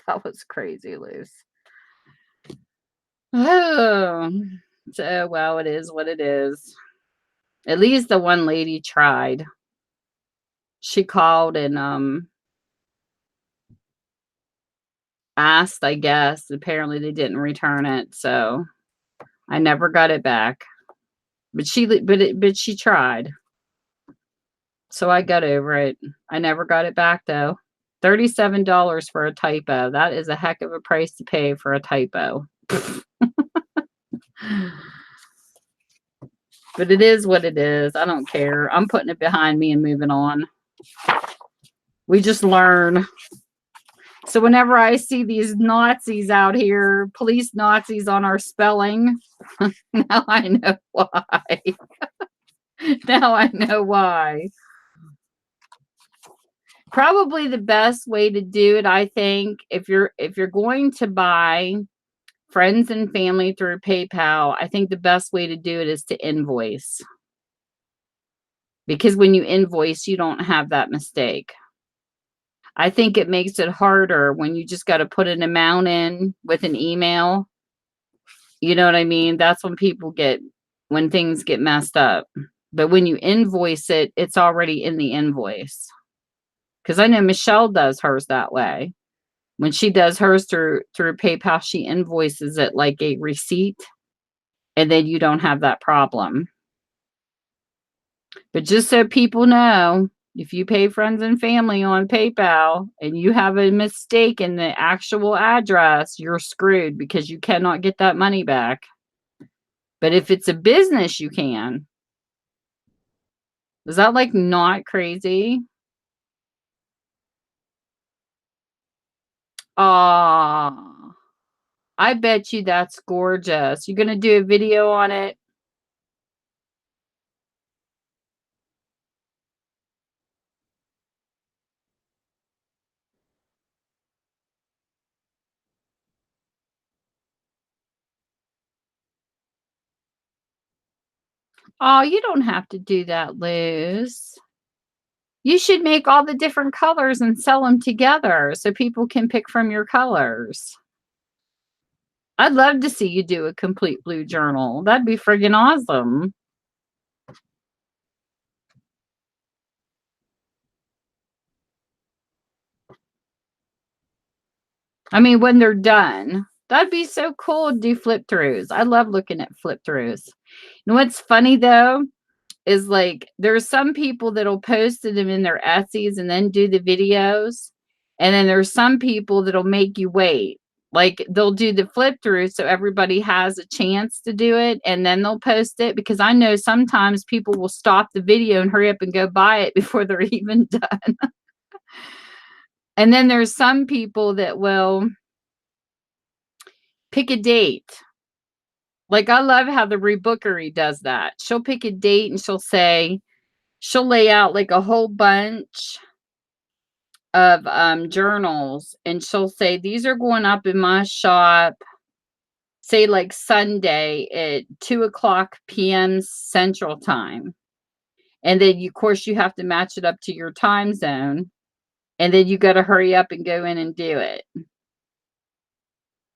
That was crazy, Luce. Oh, so, well, it is what it is. At least the one lady tried. She called and asked, I guess. Apparently they didn't return it, so I never got it back. But she tried. So I got over it. I never got it back though. $37 for a typo. That is a heck of a price to pay for a typo. But it is what it is. I don't care. I'm putting it behind me and moving on. We just learn. So whenever I see these Nazis out here, police Nazis on our spelling, now I know why. Now I know why. Probably the best way to do it, I think, if you're going to buy friends and family through PayPal, I think the best way to do it is to invoice. Because when you invoice, you don't have that mistake. I think it makes it harder when you just got to put an amount in with an email. You know what I mean? That's when things get messed up. But when you invoice it, it's already in the invoice. Because I know Michelle does hers that way. When she does hers through PayPal, she invoices it like a receipt, and then you don't have that problem. But just so people know, if you pay friends and family on PayPal and you have a mistake in the actual address, you're screwed because you cannot get that money back. But if it's a business, you can. Is that like not crazy? Ah, I bet you that's gorgeous. You gonna do a video on it? Oh, you don't have to do that, Liz. You should make all the different colors and sell them together so people can pick from your colors. I'd love to see you do a complete blue journal. That'd be friggin' awesome. I mean, when they're done, that'd be so cool to do flip throughs. I love looking at flip throughs. And what's funny though, is like there's some people that'll post them in their Etsy's and then do the videos. And then there's some people that'll make you wait. Like they'll do the flip through so everybody has a chance to do it and then they'll post it, because I know sometimes people will stop the video and hurry up and go buy it before they're even done. And then there's some people that will pick a date. Like I love how the Rebookery does that. She'll pick a date and she'll lay out like a whole bunch of journals, and she'll say these are going up in my shop, say like Sunday at 2:00 p.m. Central Time. And then of course you have to match it up to your time zone, and then you got to hurry up and go in and do it.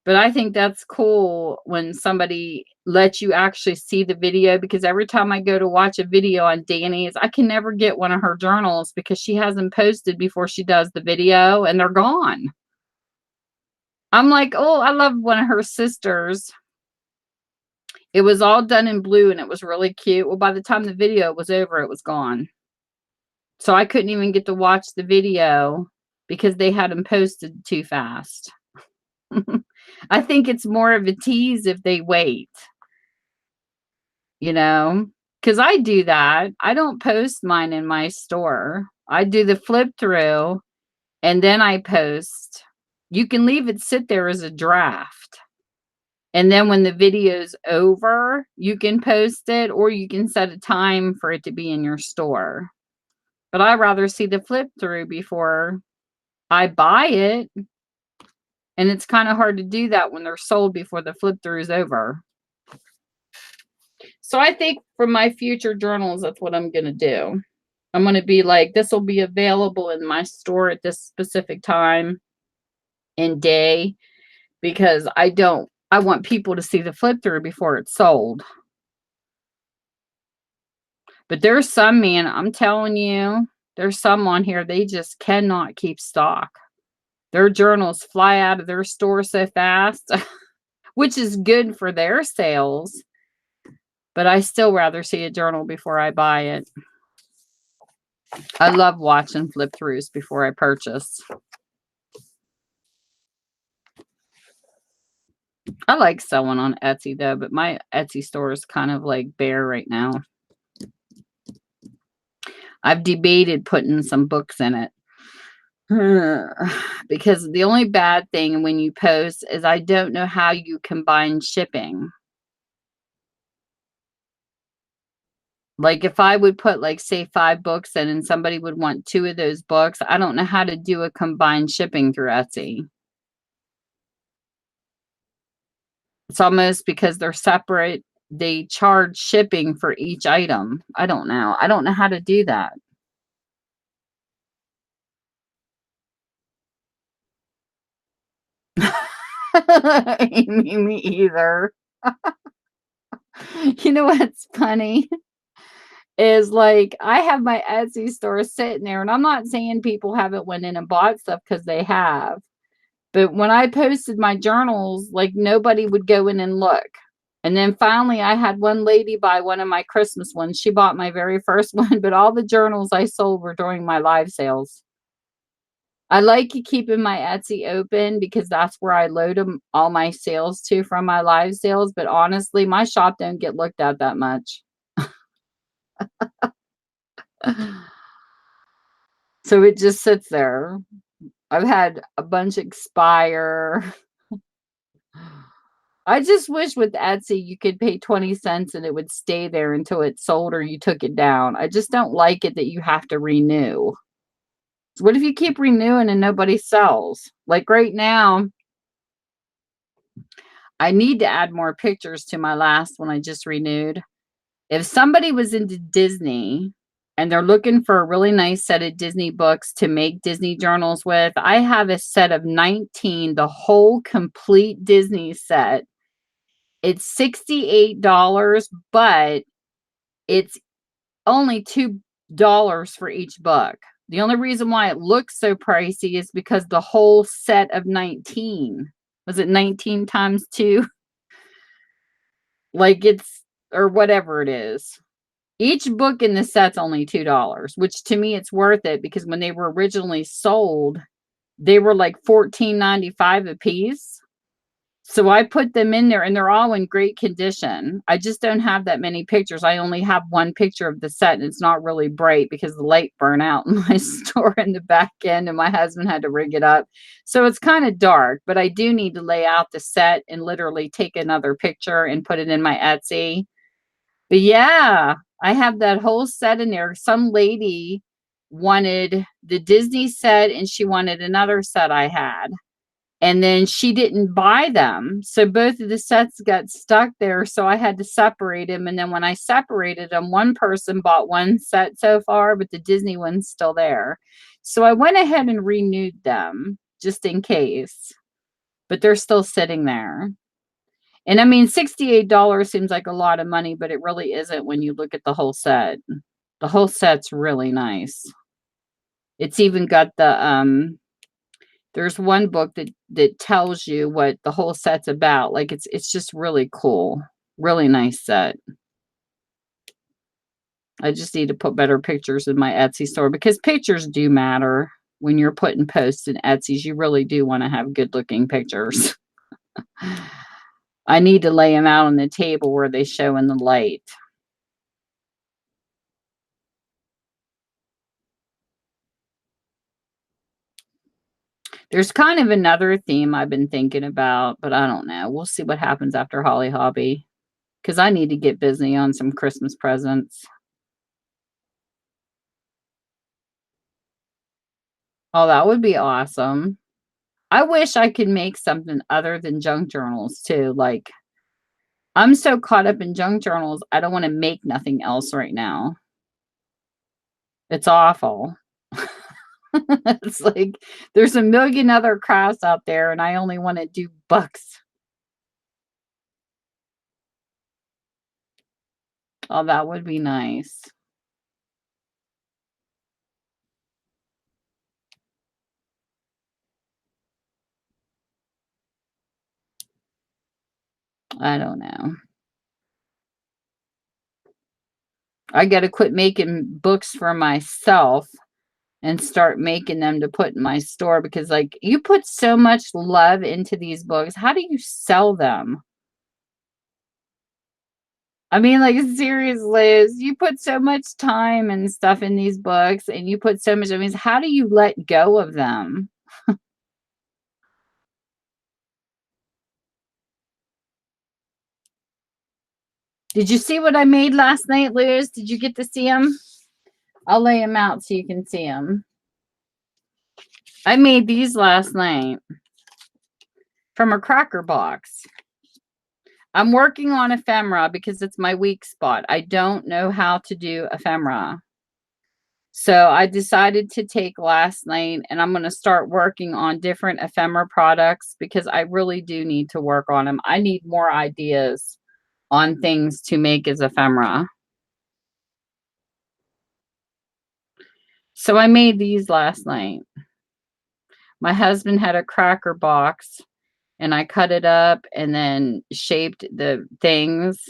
But I think that's cool when somebody lets you actually see the video, because every time I go to watch a video on Danny's, I can never get one of her journals because she hasn't posted before she does the video and they're gone. I'm like, oh, I love one of her sisters. It was all done in blue and it was really cute. Well, by the time the video was over, it was gone. So I couldn't even get to watch the video because they had them posted too fast. I think it's more of a tease if they wait, you know, because I do that. I don't post mine in my store. I do the flip through and then I post. You can leave it sit there as a draft. And then when the video's over, you can post it, or you can set a time for it to be in your store. But I'd rather see the flip through before I buy it. And it's kind of hard to do that when they're sold before the flip through is over. So I think for my future journals, that's what I'm going to do. I'm going to be like, this will be available in my store at this specific time and day, because I want people to see the flip through before it's sold. But there's some, man, I'm telling you, there's some on here, they just cannot keep stock. Their journals fly out of their store so fast, which is good for their sales. But I still rather see a journal before I buy it. I love watching flip throughs before I purchase. I like selling on Etsy though, but my Etsy store is kind of like bare right now. I've debated putting some books in it. Because the only bad thing when you post is I don't know how you combine shipping. Like if I would put like say 5 books in and somebody would want 2 of those books, I don't know how to do a combined shipping through Etsy. It's almost because they're separate, they charge shipping for each item. I don't know. I don't know how to do that. Me either. You know what's funny is like I have my Etsy store sitting there, and I'm not saying people haven't went in and bought stuff, because they have. But when I posted my journals, like nobody would go in and look. And then finally I had one lady buy one of my Christmas ones. She bought my very first one, but all the journals I sold were during my live sales. I like keeping my Etsy open because that's where I load all my sales to from my live sales. But honestly, my shop don't get looked at that much. So it just sits there. I've had a bunch expire. I just wish with Etsy you could pay 20 cents and it would stay there until it's sold or you took it down. I just don't like it that you have to renew. What if you keep renewing and nobody sells? Like right now, I need to add more pictures to my last one I just renewed. If somebody was into Disney and they're looking for a really nice set of Disney books to make Disney journals with, I have a set of 19, the whole complete Disney set. It's $68, but it's only $2 for each book. The only reason why it looks so pricey is because the whole set of 19. Was it 19 times 2? Like it's, or whatever it is. Each book in the set's only $2, which to me it's worth it because when they were originally sold, they were like $14.95 a piece. So I put them in there and they're all in great condition. I just don't have that many pictures. I only have one picture of the set and it's not really bright because the light burned out in my store in the back end and my husband had to rig it up. So it's kind of dark, but I do need to lay out the set and literally take another picture and put it in my Etsy. But yeah, I have that whole set in there. Some lady wanted the Disney set and she wanted another set I had. And then she didn't buy them. So both of the sets got stuck there. So I had to separate them. And then when I separated them, one person bought one set so far, but the Disney one's still there. So I went ahead and renewed them just in case. But they're still sitting there. And I mean, $68 seems like a lot of money, but it really isn't when you look at the whole set. The whole set's really nice. It's even got the there's one book that tells you what the whole set's about. Like it's just really cool. Really nice set. I just need to put better pictures in my Etsy store because pictures do matter when you're putting posts in Etsy's. You really do want to have good looking pictures. I need to lay them out on the table where they show in the light. There's kind of another theme I've been thinking about, but I don't know. We'll see what happens after Holly Hobby because I need to get busy on some Christmas presents. Oh, that would be awesome. I wish I could make something other than junk journals too. Like, I'm so caught up in junk journals, I don't want to make nothing else right now. It's awful. It's like there's a million other crafts out there and I only want to do books. Oh, that would be nice. I don't know. I got to quit making books for myself and start making them to put in my store because like you put so much love into these books. How do you sell them? I mean, like, seriously, you put so much time and stuff in these books and you put so much, I mean, how do you let go of them? Did you see what I made last night, Liz? Did you get to see them? I'll lay them out so you can see them. I made these last night from a cracker box. I'm working on ephemera because it's my weak spot. I don't know how to do ephemera. So I decided to take last night and I'm going to start working on different ephemera products because I really do need to work on them. I need more ideas on things to make as ephemera. So I made these last night. My husband had a cracker box and I cut it up and then shaped the things.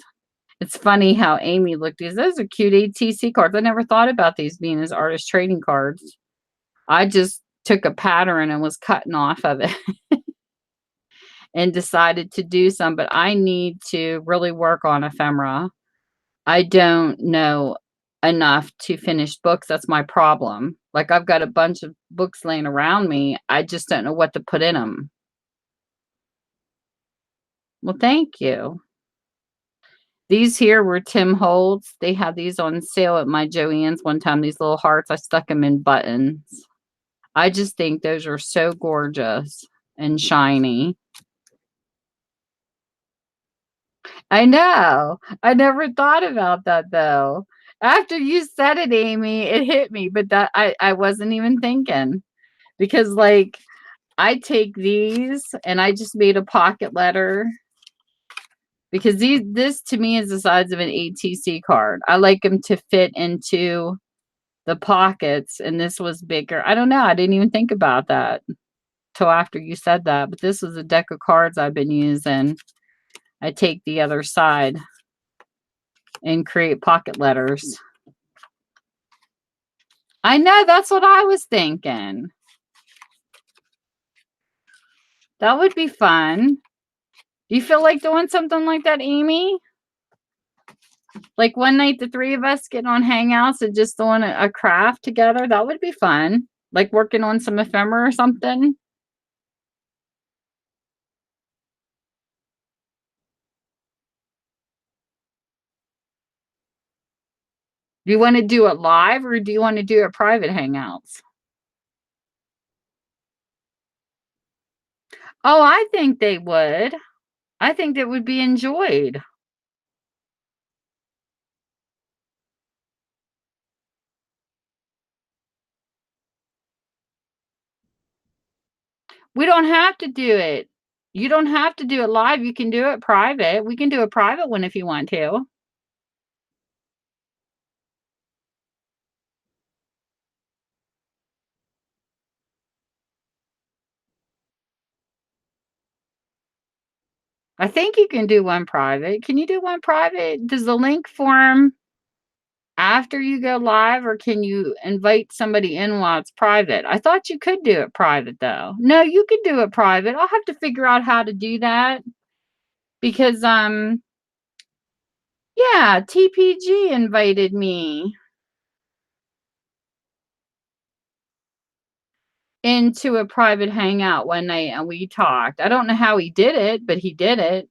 It's funny how Amy looked at these. Those are cute ATC cards. I never thought about these being as artist trading cards. I just took a pattern and was cutting off of it and decided to do some, but I need to really work on ephemera. I don't know enough to finish books. That's my problem. Like I've got a bunch of books laying around me. I just don't know what to put in them. Well, thank you. These here were Tim Holtz. They had these on sale at my Joann's one time, these little hearts. I stuck them in buttons. I just think those are so gorgeous and shiny. I know. I never thought about that though. After you said it, Amy, it hit me, but that I wasn't even thinking because like I take these and I just made a pocket letter because this to me is the size of an ATC card. I like them to fit into the pockets, and this was bigger. I don't know. I didn't even think about that till after you said that, but this was a deck of cards I've been using. I take the other side and create pocket letters. I know, that's what I was thinking. That would be fun. Do you feel like doing something like that, Amy? Like one night, the three of us getting on Hangouts and just doing a craft together? That would be fun. Like working on some ephemera or something. Do you want to do it live or do you want to do it private Hangouts? Oh, I think they would. I think that would be enjoyed. We don't have to do it. You don't have to do it live. You can do it private. We can do a private one if you want to. I think you can do one private. Can you do one private? Does the link form after you go live, or can you invite somebody in while it's private? I thought you could do it private though. No, you could do it private. I'll have to figure out how to do that because yeah, TPG invited me into a private hangout one night and we talked. I don't know how he did it, but he did it.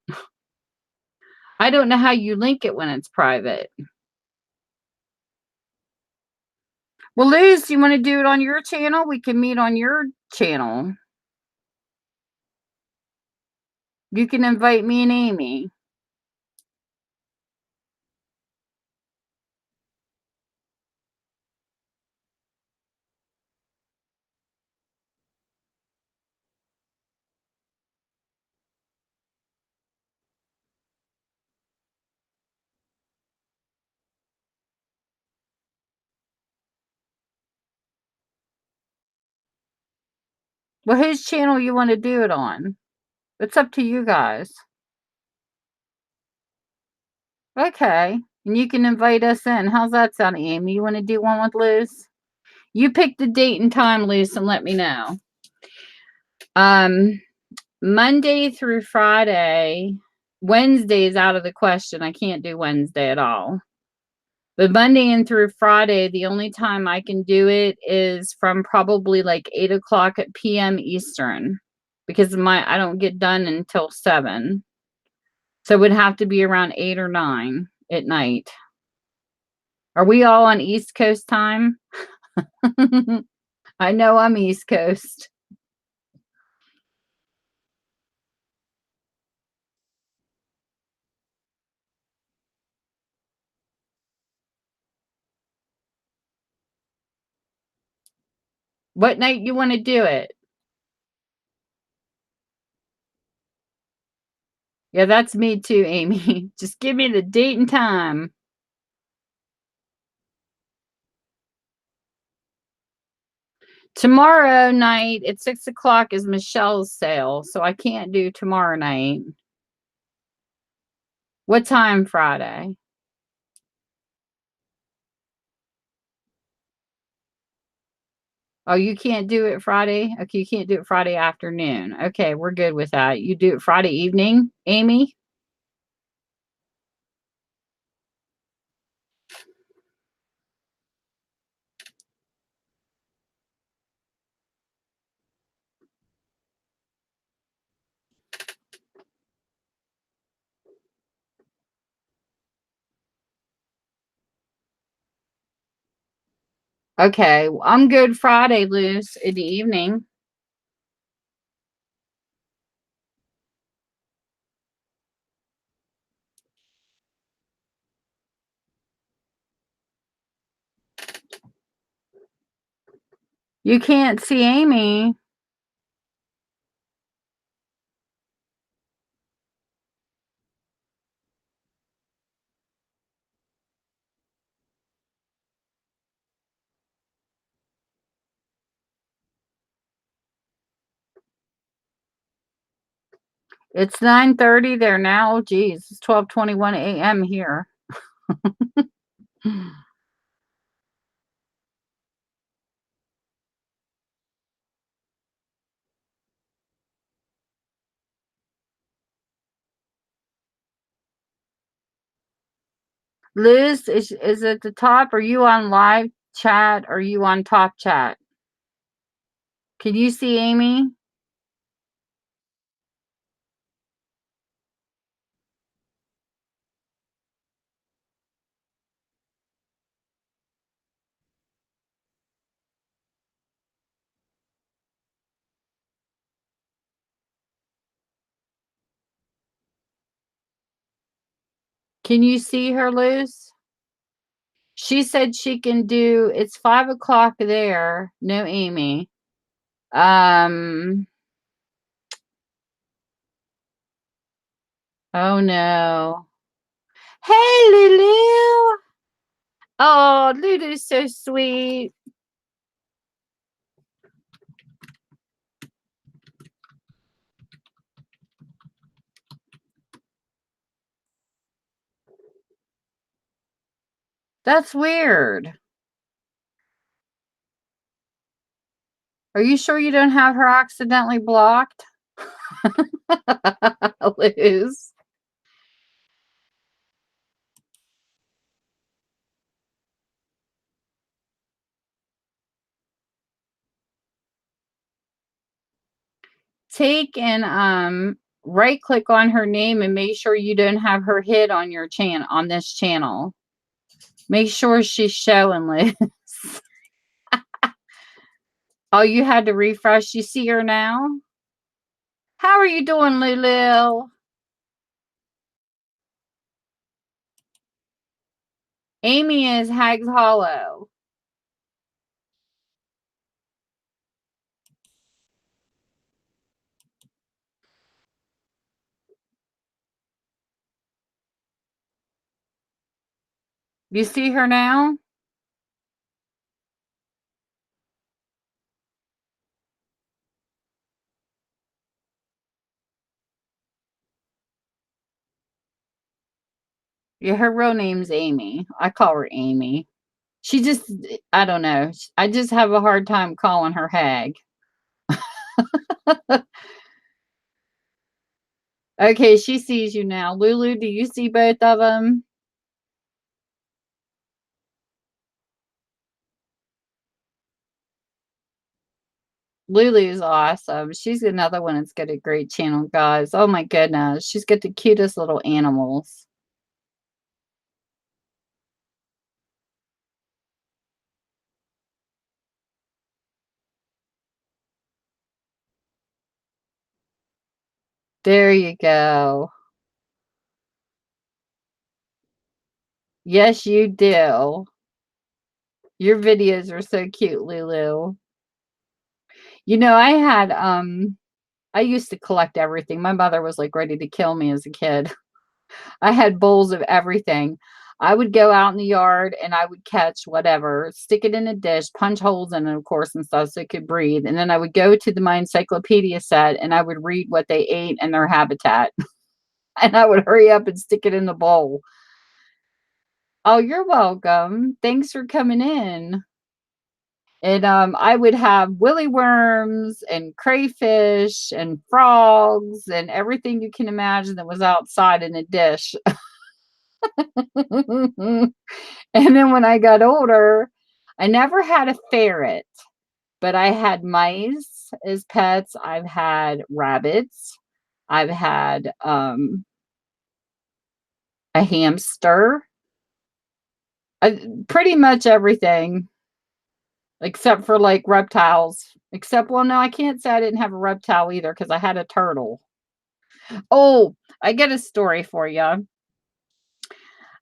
I don't know how you link it when it's private. Well, Liz, you want to do it on your channel? We can meet on your channel. You can invite me and Amy. Well, whose channel you want to do it on? It's up to you guys. Okay. And you can invite us in. How's that sound, Amy? You want to do one with Liz? You pick the date and time, Liz, and let me know. Monday through Friday. Wednesday is out of the question. I can't do Wednesday at all. But Monday and through Friday, the only time I can do it is from probably like 8 o'clock p.m. Eastern, because I don't get done until 7. So it would have to be around 8 or 9 at night. Are we all on East Coast time? I know I'm East Coast. What night you want to do it? Yeah, that's me too, Amy. Just give me the date and time. Tomorrow night at 6 o'clock is Michelle's sale, so I can't do tomorrow night. What time Friday? Oh, you can't do it Friday? Okay, you can't do it Friday afternoon. Okay, we're good with that. You do it Friday evening, Amy? Okay, I'm good Friday, Luce, in the evening. You can't see Amy. It's 9:30 there now. Geez, it's 12:21 a.m. here. Liz, is at the top? Are you on live chat? Or are you on top chat? Can you see Amy? Can you see her, Liz? She said she can do, it's 5 o'clock there. No, Amy. Oh no. Hey, Lulu. Oh, Lulu's so sweet. That's weird. Are you sure you don't have her accidentally blocked? Liz. Take and right click on her name and make sure you don't have her hid on your channel, on this channel. Make sure she's showing, Liz. Oh, you had to refresh. You see her now? How are you doing, Lulu? Amy is Hags Hollow. You see her now? Yeah, her real name's Amy. I call her Amy. She just, I don't know. I just have a hard time calling her Hag. Okay, she sees you now. Lulu, do you see both of them? Lulu's awesome. She's another one that's got a great channel, guys. Oh my goodness. She's got the cutest little animals. There you go. Yes, you do. Your videos are so cute, Lulu. You know, I used to collect everything. My mother was like ready to kill me as a kid. I had bowls of everything. I would go out in the yard and I would catch whatever, stick it in a dish, punch holes in it, of course, and stuff so it could breathe. And then I would go to my encyclopedia set and I would read what they ate and their habitat. And I would hurry up and stick it in the bowl. Oh, you're welcome. Thanks for coming in. And I would have willy worms and crayfish and frogs and everything you can imagine that was outside in a dish. And then when I got older, I never had a ferret, but I had mice as pets. I've had rabbits. I've had a hamster. Pretty much everything except for like reptiles. Except, well, no, I can't say I didn't have a reptile either because I had a turtle. Oh, I get a story for you.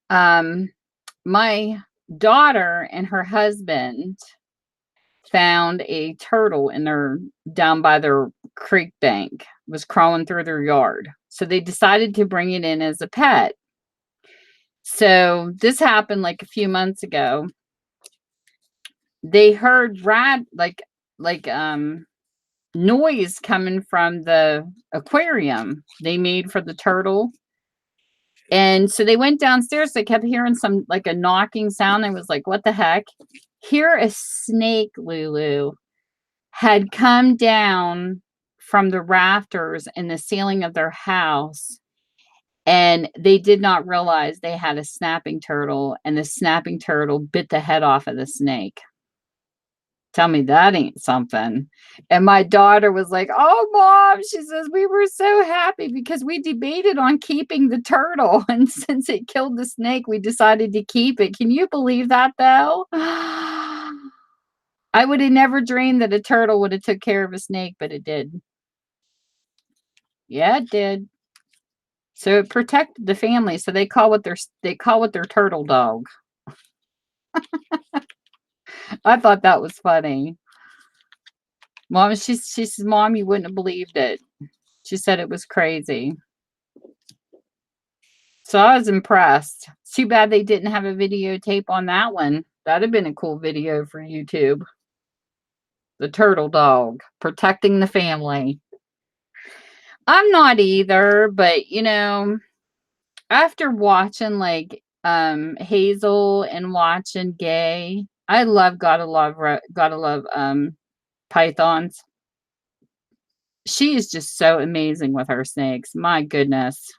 My daughter and her husband found a turtle in their down by their creek bank, was crawling through their yard. So they decided to bring it in as a pet. So this happened like a few months ago. They heard noise coming from the aquarium they made for the turtle. And so they went downstairs. They kept hearing some, like a knocking sound. I was like, what the heck? Here, a snake, Lulu, had come down from the rafters in the ceiling of their house. And they did not realize they had a snapping turtle. And the snapping turtle bit the head off of the snake. Tell me that ain't something. And my daughter was like, oh, Mom, she says, we were so happy because we debated on keeping the turtle. And since it killed the snake, we decided to keep it. Can you believe that, though? I would have never dreamed that a turtle would have took care of a snake, but it did. Yeah, it did. So it protected the family. So they call it their turtle dog. I thought that was funny. Mom, she says, Mom, you wouldn't have believed it. She said it was crazy. So I was impressed. It's too bad they didn't have a videotape on that one. That'd have been a cool video for YouTube. The turtle dog protecting the family. I'm not either, but you know, after watching like Hazel and watching Gay, I love gotta love pythons. She is just so amazing with her snakes. My goodness.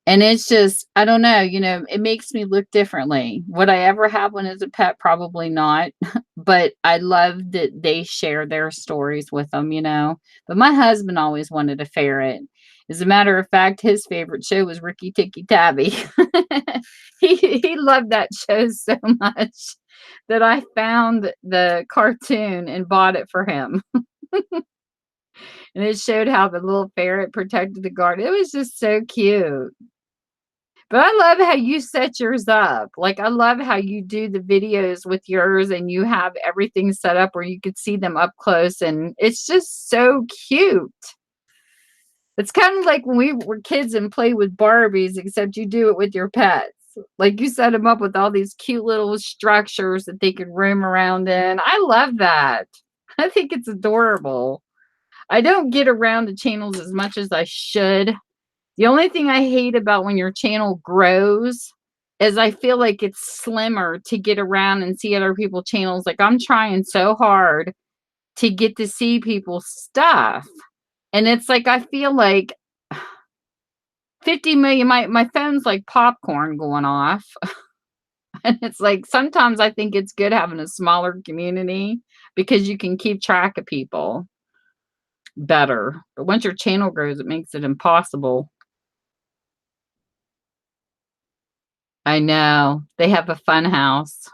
And it's just, I don't know, you know, it makes me look differently. Would I ever have one as a pet? Probably not. But I love that they share their stories with them, you know. But my husband always wanted a ferret. As a matter of fact, his favorite show was Ricky Tikki Tavi. He loved that show so much that I found the cartoon and bought it for him. And it showed how the little ferret protected the garden. It was just so cute. But I love how you set yours up. Like, I love how you do the videos with yours and you have everything set up where you could see them up close. And it's just so cute. It's kind of like when we were kids and played with Barbies, except you do it with your pets. Like, you set them up with all these cute little structures that they could roam around in. I love that. I think it's adorable. I don't get around the channels as much as I should. The only thing I hate about when your channel grows is I feel like it's slimmer to get around and see other people's channels. Like, I'm trying so hard to get to see people's stuff. And it's like, I feel like 50 million, my phone's like popcorn going off. And it's like, sometimes I think it's good having a smaller community because you can keep track of people better. But once your channel grows, it makes it impossible. I know. They have a fun house.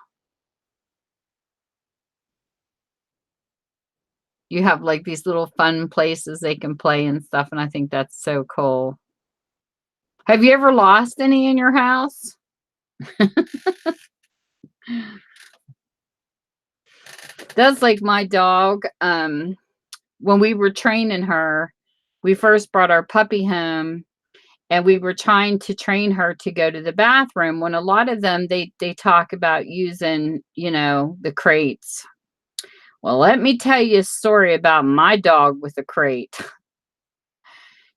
You have like these little fun places they can play and stuff, and I think that's so cool. Have you ever lost any in your house? That's like my dog. When we were training her, we first brought our puppy home and we were trying to train her to go to the bathroom. When a lot of them, they talk about using, you know, the crates. Well, let me tell you a story about my dog with a crate.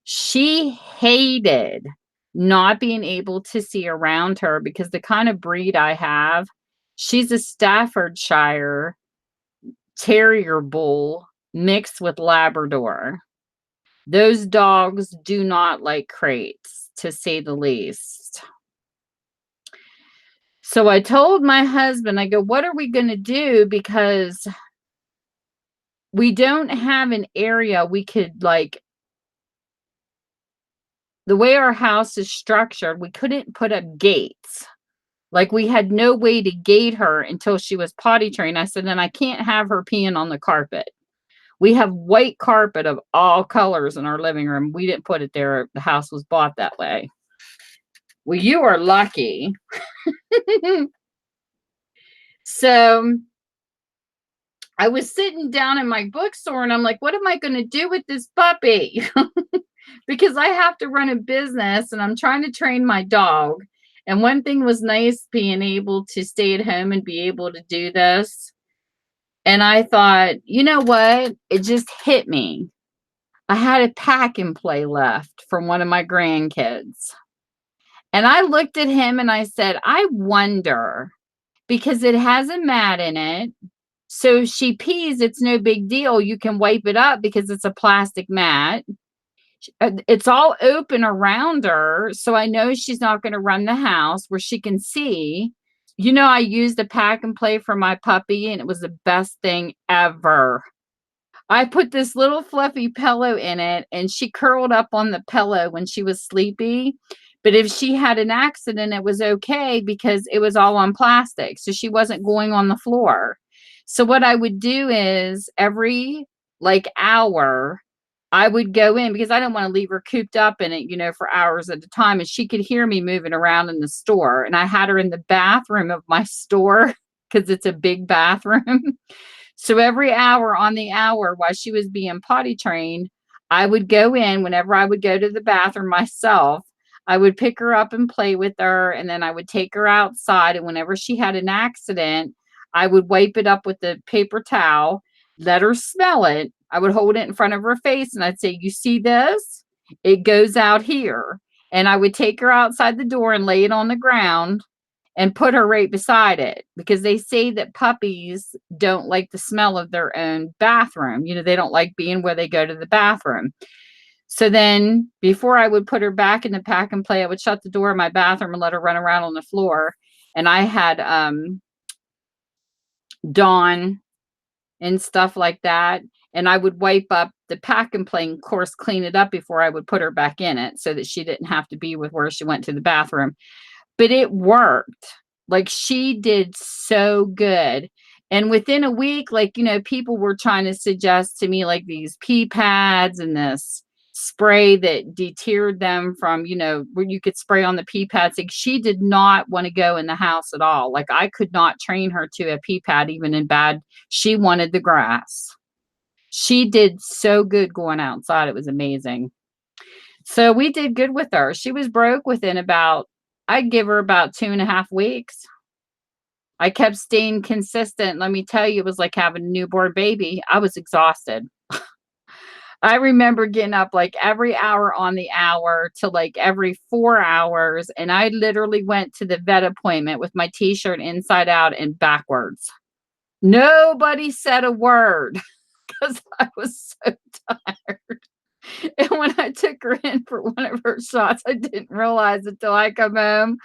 She hated not being able to see around her because the kind of breed I have, she's a Staffordshire Terrier Bull mixed with Labrador. Those dogs do not like crates, to say the least. So I told my husband, I go, what are we going to do? Because we don't have an area we could, like, the way our house is structured, we couldn't put up gates. Like, we had no way to gate her until she was potty trained. I said, and I can't have her peeing on the carpet. We have white carpet of all colors in our living room. We didn't put it there. The house was bought that way. Well, you are lucky. So I was sitting down in my bookstore and I'm like, what am I going to do with this puppy? Because I have to run a business and I'm trying to train my dog. And one thing was nice being able to stay at home and be able to do this. And I thought, you know what? It just hit me. I had a pack and play left from one of my grandkids. And I looked at him and I said, I wonder, because it has a mat in it. So if she pees, it's no big deal. You can wipe it up because it's a plastic mat. It's all open around her. So I know she's not going to run the house where she can see. You know, I used a pack and play for my puppy, and it was the best thing ever. I put this little fluffy pillow in it, and she curled up on the pillow when she was sleepy. But if she had an accident, it was okay because it was all on plastic. So she wasn't going on the floor. So what I would do is every hour, I would go in because I don't want to leave her cooped up in it, for hours at a time. And she could hear me moving around in the store. And I had her in the bathroom of my store because it's a big bathroom. So every hour on the hour while she was being potty trained, I would go in whenever I would go to the bathroom myself. I would pick her up and play with her, and then I would take her outside. And whenever she had an accident, I would wipe it up with the paper towel, let her smell it. I would hold it in front of her face, and I'd say, you see this? It goes out here. And I would take her outside the door and lay it on the ground and put her right beside it, because they say that puppies don't like the smell of their own bathroom. They don't like being where they go to the bathroom. So then before I would put her back in the pack and play, I would shut the door of my bathroom and let her run around on the floor. And I had Dawn and stuff like that. And I would wipe up the pack and play, of course, clean it up before I would put her back in it so that she didn't have to be with where she went to the bathroom. But it worked. She did so good. And within a week, people were trying to suggest to me these pee pads and this spray that deterred them from, where you could spray on the pee pads. She did not want to go in the house at all. I could not train her to a pee pad, even in bed. She wanted the grass. She did so good going outside. It was amazing. So we did good with her. She was broke within I'd give her about 2.5 weeks. I kept staying consistent. Let me tell you, it was like having a newborn baby. I was exhausted. I remember getting up every hour on the hour to every 4 hours. And I literally went to the vet appointment with my t-shirt inside out and backwards. Nobody said a word because I was so tired. And when I took her in for one of her shots, I didn't realize until I come home. And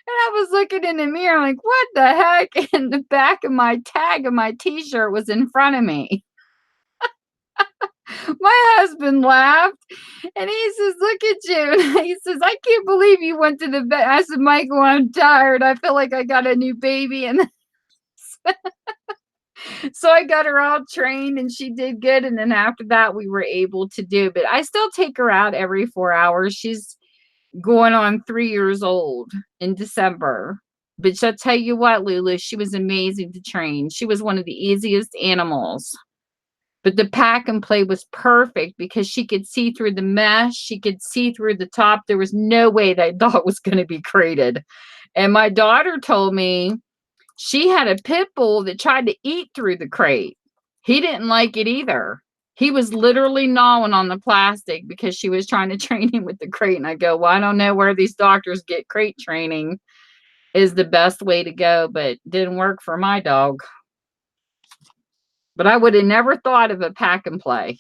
I was looking in the mirror like, what the heck? And the back of my tag of my t-shirt was in front of me. My husband laughed and he says, look at you. And he says, I can't believe you went to the vet. I said, Michael, I'm tired. I feel like I got a new baby. And so I got her all trained and she did good. And then after that, we were able to do, but I still take her out every 4 hours. She's going on 3 years old in December. But I'll tell you what, Lulu, she was amazing to train. She was one of the easiest animals. But the pack and play was perfect because she could see through the mesh. She could see through the top. There was no way that dog was going to be crated. And my daughter told me she had a pit bull that tried to eat through the crate. He didn't like it either. He was literally gnawing on the plastic because she was trying to train him with the crate. And I go, well, I don't know where these doctors get crate training is the best way to go, but it didn't work for my dog. But I would have never thought of a pack and play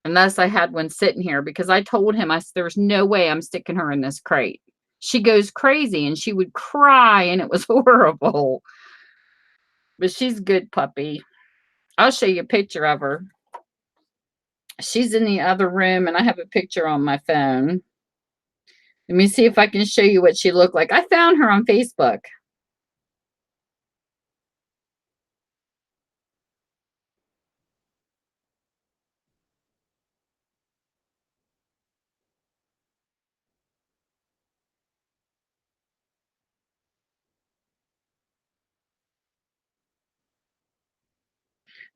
unless I had one sitting here, because I told him, I said, there's no way I'm sticking her in this crate. She goes crazy and she would cry and it was horrible. But she's a good puppy. I'll show you a picture of her. She's in the other room and I have a picture on my phone. Let me see if I can show you what she looked like. I found her on Facebook.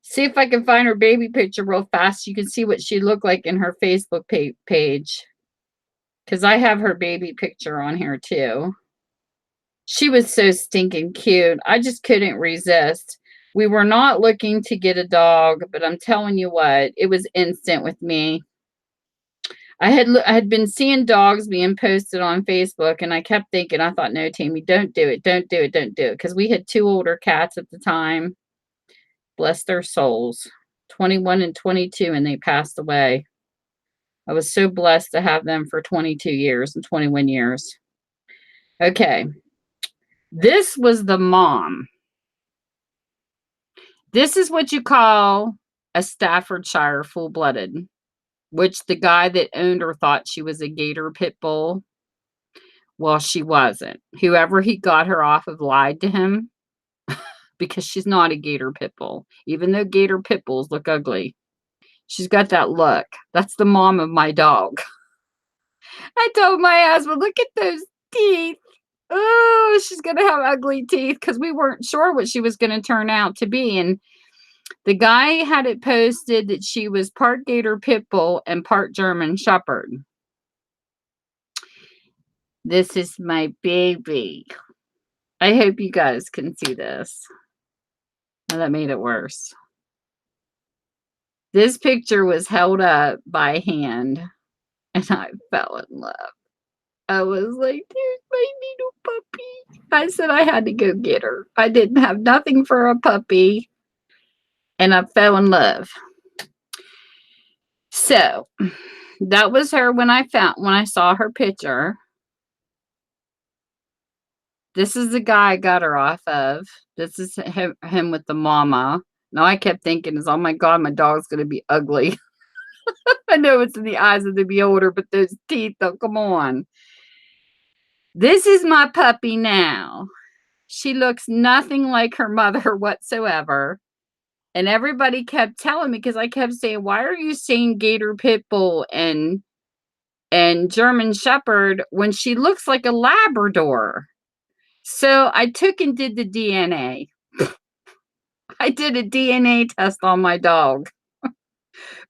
See if I can find her baby picture real fast. You can see what she looked like in her Facebook page. Because I have her baby picture on here too. She was so stinking cute. I just couldn't resist. We were not looking to get a dog, but I'm telling you what, it was instant with me. I had been seeing dogs being posted on Facebook, and I kept thinking, I thought, no, Tammy, don't do it, don't do it, don't do it, because we had 2 older cats at the time. Bless their souls, 21 and 22, and they passed away. I was so blessed to have them for 22 years and 21 years. Okay, this was the mom. This is what you call a Staffordshire full-blooded, which the guy that owned her thought she was a Gator pit bull. Well, she wasn't. Whoever he got her off of lied to him because she's not a Gator pit bull, even though Gator pit bulls look ugly. She's got that look. That's the mom of my dog. I told my husband, look at those teeth. Oh, she's going to have ugly teeth, because we weren't sure what she was going to turn out to be. And the guy had it posted that she was part Gator pit bull and part German Shepherd. This is my baby. I hope you guys can see this. Oh, that made it worse. This picture was held up by hand, and I fell in love. I was like, there's my little puppy. I said I had to go get her. I didn't have nothing for a puppy, and I fell in love. So that was her when I saw her picture. This is the guy I got her off of. This is him with the mama. Now I kept thinking, oh my God, my dog's going to be ugly. I know it's in the eyes of the beholder, but those teeth, oh, come on. This is my puppy now. She looks nothing like her mother whatsoever. And everybody kept telling me, because I kept saying, why are you saying Gator Pit Bull and German Shepherd when she looks like a Labrador? So I took and did the DNA. I did a DNA test on my dog.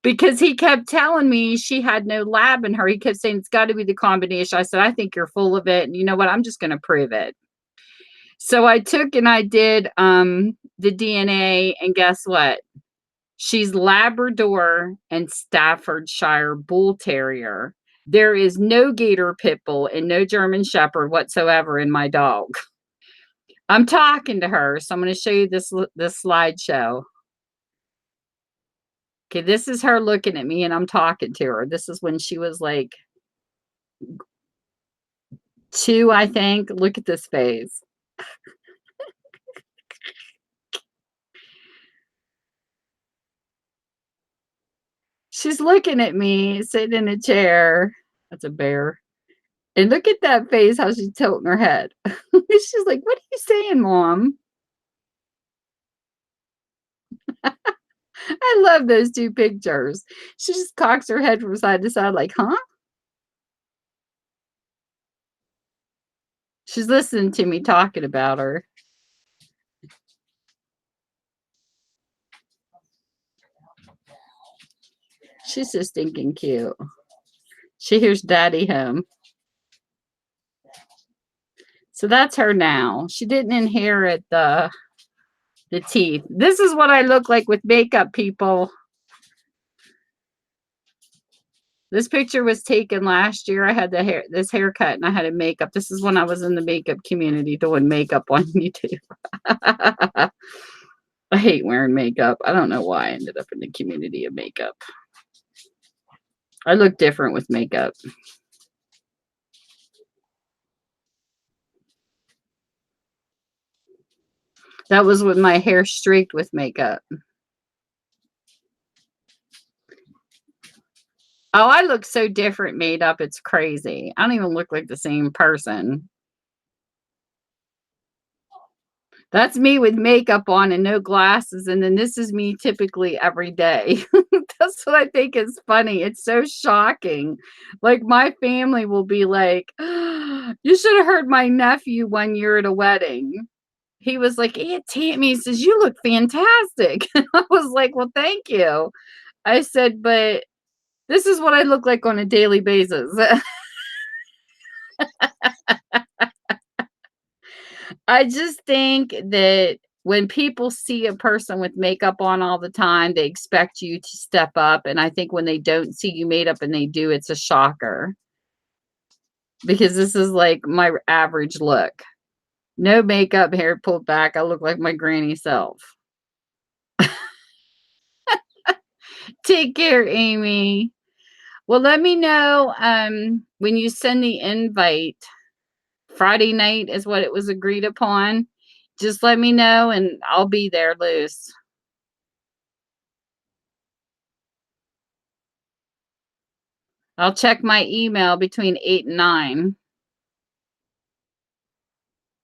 Because he kept telling me she had no lab in her. He kept saying, it's got to be the combination. I said, I think you're full of it. And you know what? I'm just going to prove it. So I took and I did the DNA. And guess what? She's Labrador and Staffordshire Bull Terrier. There is no Gator Pit Bull and no German Shepherd whatsoever in my dog. I'm talking to her. So I'm going to show you this slideshow. Okay, this is her looking at me and I'm talking to her. This is when she was like 2, I think. Look at this face. She's looking at me sitting in a chair. That's a bear. And look at that face, how she's tilting her head. She's like, what are you saying, Mom? I love those 2 pictures. She just cocks her head from side to side like, huh? She's listening to me talking about her. She's so stinking cute. She hears Daddy home. So that's her now. She didn't inherit the teeth. This is what I look like with makeup, people. This picture was taken last year. I had this haircut and I had a makeup. This is when I was in the makeup community doing makeup on YouTube. I hate wearing makeup. I don't know why I ended up in the community of makeup. I look different with makeup. That was with my hair streaked with makeup. Oh, I look so different made up. It's crazy. I don't even look like the same person. That's me with makeup on and no glasses. And then this is me typically every day. That's what I think is funny. It's so shocking. Like my family will be like, oh, you should have heard my nephew one year at a wedding. He was like, Aunt Tammy, he says, you look fantastic. And I was like, well, thank you. I said, but this is what I look like on a daily basis. I just think that when people see a person with makeup on all the time, they expect you to step up. And I think when they don't see you made up and they do, it's a shocker. Because this is like my average look. No makeup, hair pulled back. I look like my granny self. Take care, Amy. Well, let me know when you send the invite. Friday night is what it was agreed upon. Just let me know and I'll be there, Luz. I'll check my email between 8 and 9.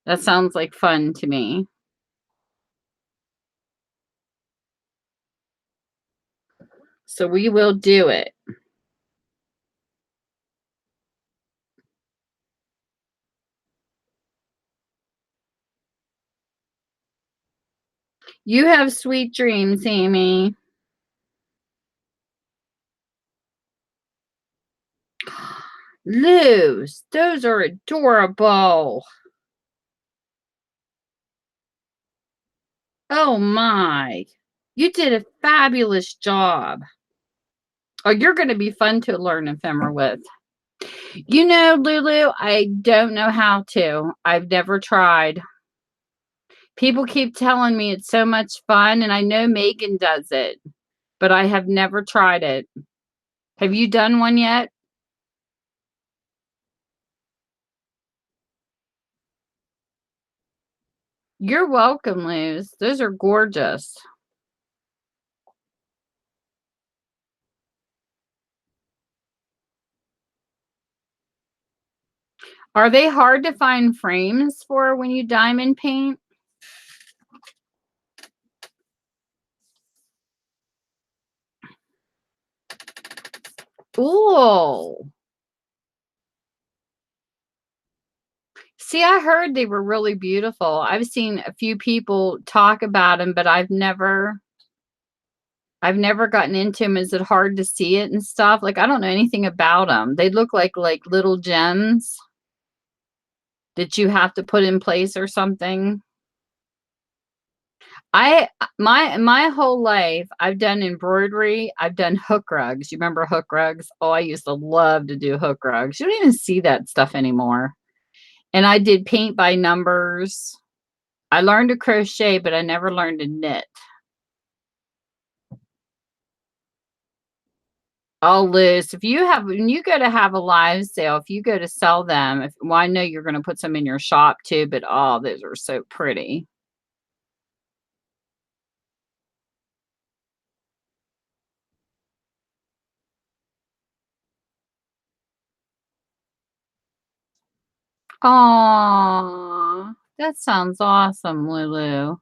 That sounds like fun to me. So we will do it. You have sweet dreams, Amy. Luz, those are adorable. Oh my. You did a fabulous job. Oh, you're going to be fun to learn ephemera with. You know, Lulu, I don't know how to. I've never tried. People keep telling me it's so much fun, and I know Megan does it, but I have never tried it. Have you done one yet? You're welcome, Luz. Those are gorgeous. Are they hard to find frames for when you diamond paint? Ooh. See, I heard they were really beautiful. I've seen a few people talk about them, but I've never gotten into them. Is it hard to see it and stuff? Like, I don't know anything about them. They look like little gems that you have to put in place or something. My whole life I've done embroidery. I've done hook rugs. You remember hook rugs? Oh, I used to love to do hook rugs. You don't even see that stuff anymore. And I did paint by numbers. I learned to crochet, but I never learned to knit. Oh, Liz, when you go to have a live sale, if you go to sell them, well, I know you're going to put some in your shop too, but oh, those are so pretty. Oh, that sounds awesome, Lulu.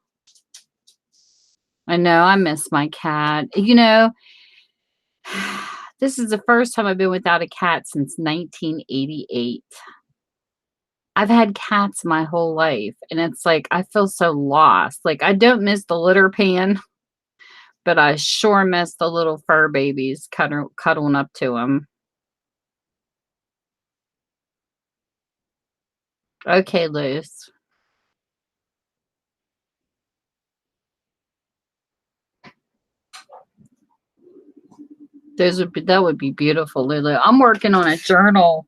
I know, I miss my cat. You know, this is the first time I've been without a cat since 1988. I've had cats my whole life, and it's like I feel so lost. Like, I don't miss the litter pan, but I sure miss the little fur babies cuddling up to them. Okay, Luz. That would be beautiful, Lulu. I'm working on a journal,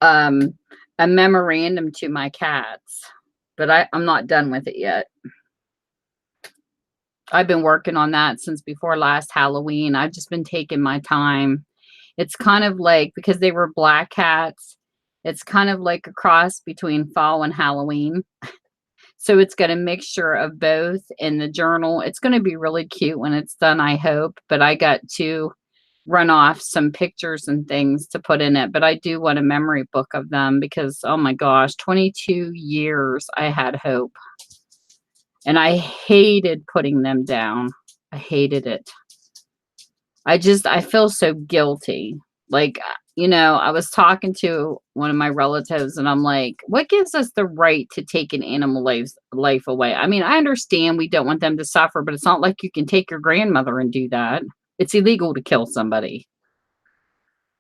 a memorandum to my cats, but I'm not done with it yet. I've been working on that since before last Halloween. I've just been taking my time. It's kind of like, because they were black cats, it's kind of like a cross between fall and Halloween. So it's got a mixture of both in the journal. It's going to be really cute when it's done, I hope. But I got to run off some pictures and things to put in it. But I do want a memory book of them because, oh my gosh, 22 years I had hope. And I hated putting them down. I hated it. I feel so guilty. Like, I was talking to one of my relatives and I'm like, what gives us the right to take an animal life away? I mean, I understand we don't want them to suffer, but it's not like you can take your grandmother and do that. It's illegal to kill somebody.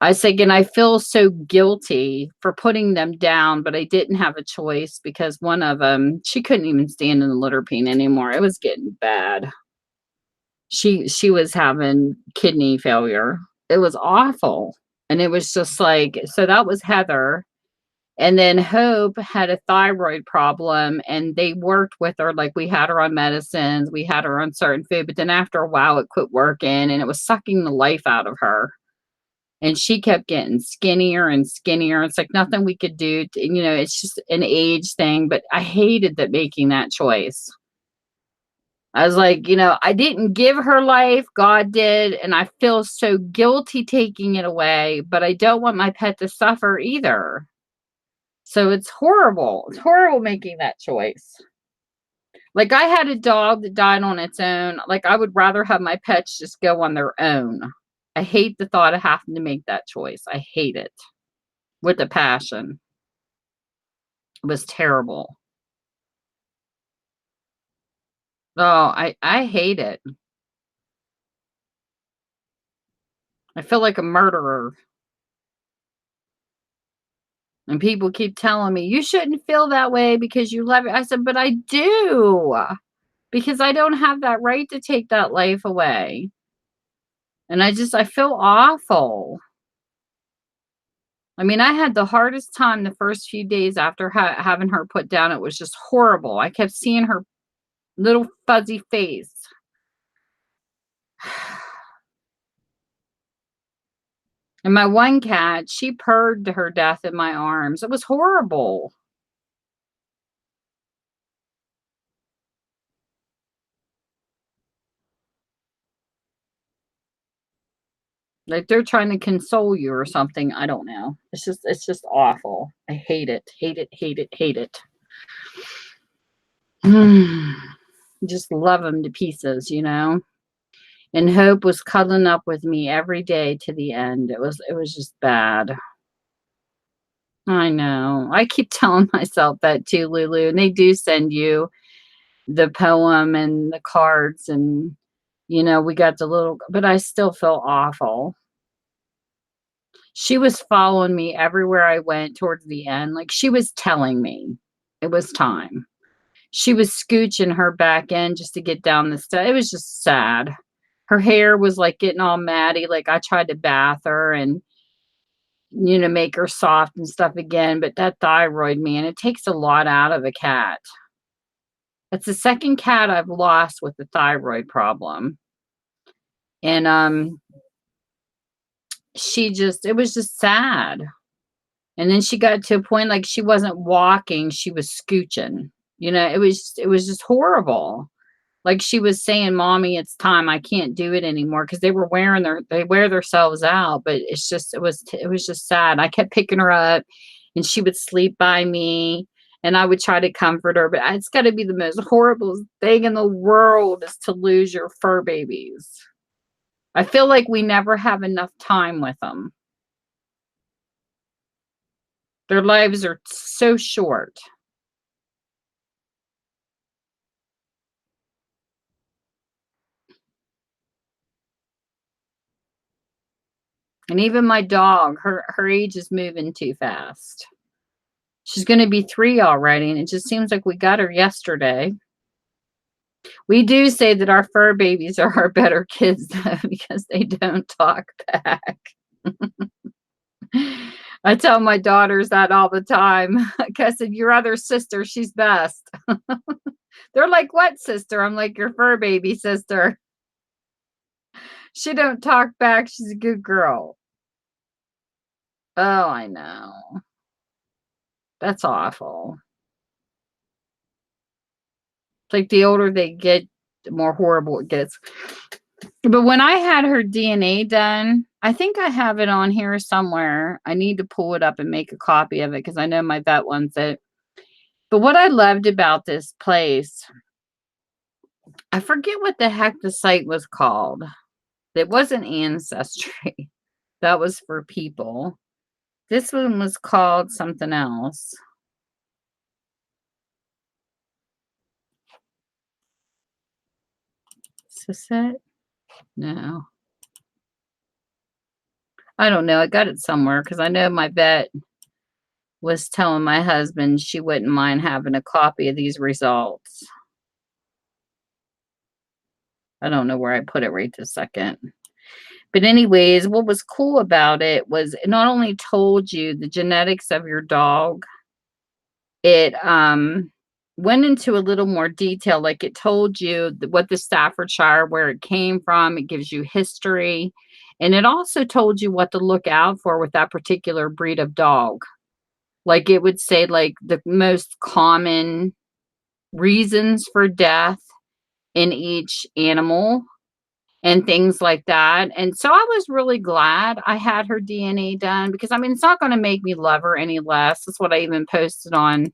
I was thinking I feel so guilty for putting them down, but I didn't have a choice because one of them, she couldn't even stand in the litter pen anymore. It was getting bad. She was having kidney failure. It was awful. And it was just like, so that was Heather. And then Hope had a thyroid problem, and they worked with her. Like, we had her on medicines, we had her on certain food, but then after a while it quit working and it was sucking the life out of her. And she kept getting skinnier and skinnier. It's like nothing we could do. It's just an age thing. But I hated that making that choice. I was like, I didn't give her life. God did. And I feel so guilty taking it away. But I don't want my pet to suffer either. So it's horrible. It's horrible making that choice. Like, I had a dog that died on its own. Like, I would rather have my pets just go on their own. I hate the thought of having to make that choice. I hate it with a passion. It was terrible. Oh, I hate it. I feel like a murderer. And people keep telling me, you shouldn't feel that way because you love it. I said, but I do. Because I don't have that right to take that life away. And I feel awful. I mean, I had the hardest time the first few days after having her put down. It was just horrible. I kept seeing her little fuzzy face. And my one cat, she purred to her death in my arms. It was horrible. Like they're trying to console you or something. I don't know. It's just awful. I hate it. Hate it, hate it, hate it. Just love them to pieces. And Hope was cuddling up with me every day to the end. It was just bad. I know. I keep telling myself that too, Lulu. And they do send you the poem and the cards, and we got the little, but I still feel awful. She was following me everywhere I went towards the end. Like, she was telling me it was time. She was scooching her back end just to get down the stairs. It was just sad. Her hair was like getting all matty. Like, I tried to bath her and make her soft and stuff again. But that thyroid, man, it takes a lot out of a cat. It's the second cat I've lost with the thyroid problem. And it was just sad. And then she got to a point like she wasn't walking, she was scooching. It was just horrible. Like, she was saying, "Mommy, it's time. I can't do it anymore," because they wear themselves out. But it was just sad. I kept picking her up, and she would sleep by me, and I would try to comfort her. But it's got to be the most horrible thing in the world is to lose your fur babies. I feel like we never have enough time with them. Their lives are so short. And even my dog, her age is moving too fast. She's going to be 3 already, and it just seems like we got her yesterday. We do say that our fur babies are our better kids, though, because they don't talk back. I tell my daughters that all the time. I said, your other sister, she's best. They're like, what sister? I'm like, your fur baby sister. She don't talk back. She's a good girl. Oh, I know. That's awful. It's like the older they get, the more horrible it gets. But when I had her DNA done, I think I have it on here somewhere. I need to pull it up and make a copy of it because I know my vet wants it. But what I loved about this place, I forget what the heck the site was called. It wasn't Ancestry. That was for people. This one was called something else. Is this it? No. I don't know. I got it somewhere because I know my vet was telling my husband she wouldn't mind having a copy of these results. I don't know where I put it right this second. But anyways, what was cool about it was it not only told you the genetics of your dog, it went into a little more detail. Like it told you what the Staffordshire, where it came from. It gives you history. And it also told you what to look out for with that particular breed of dog. Like it would say like the most common reasons for death in each animal and things like that. And so I was really glad I had her DNA done because I mean, it's not going to make me love her any less. That's what I even posted on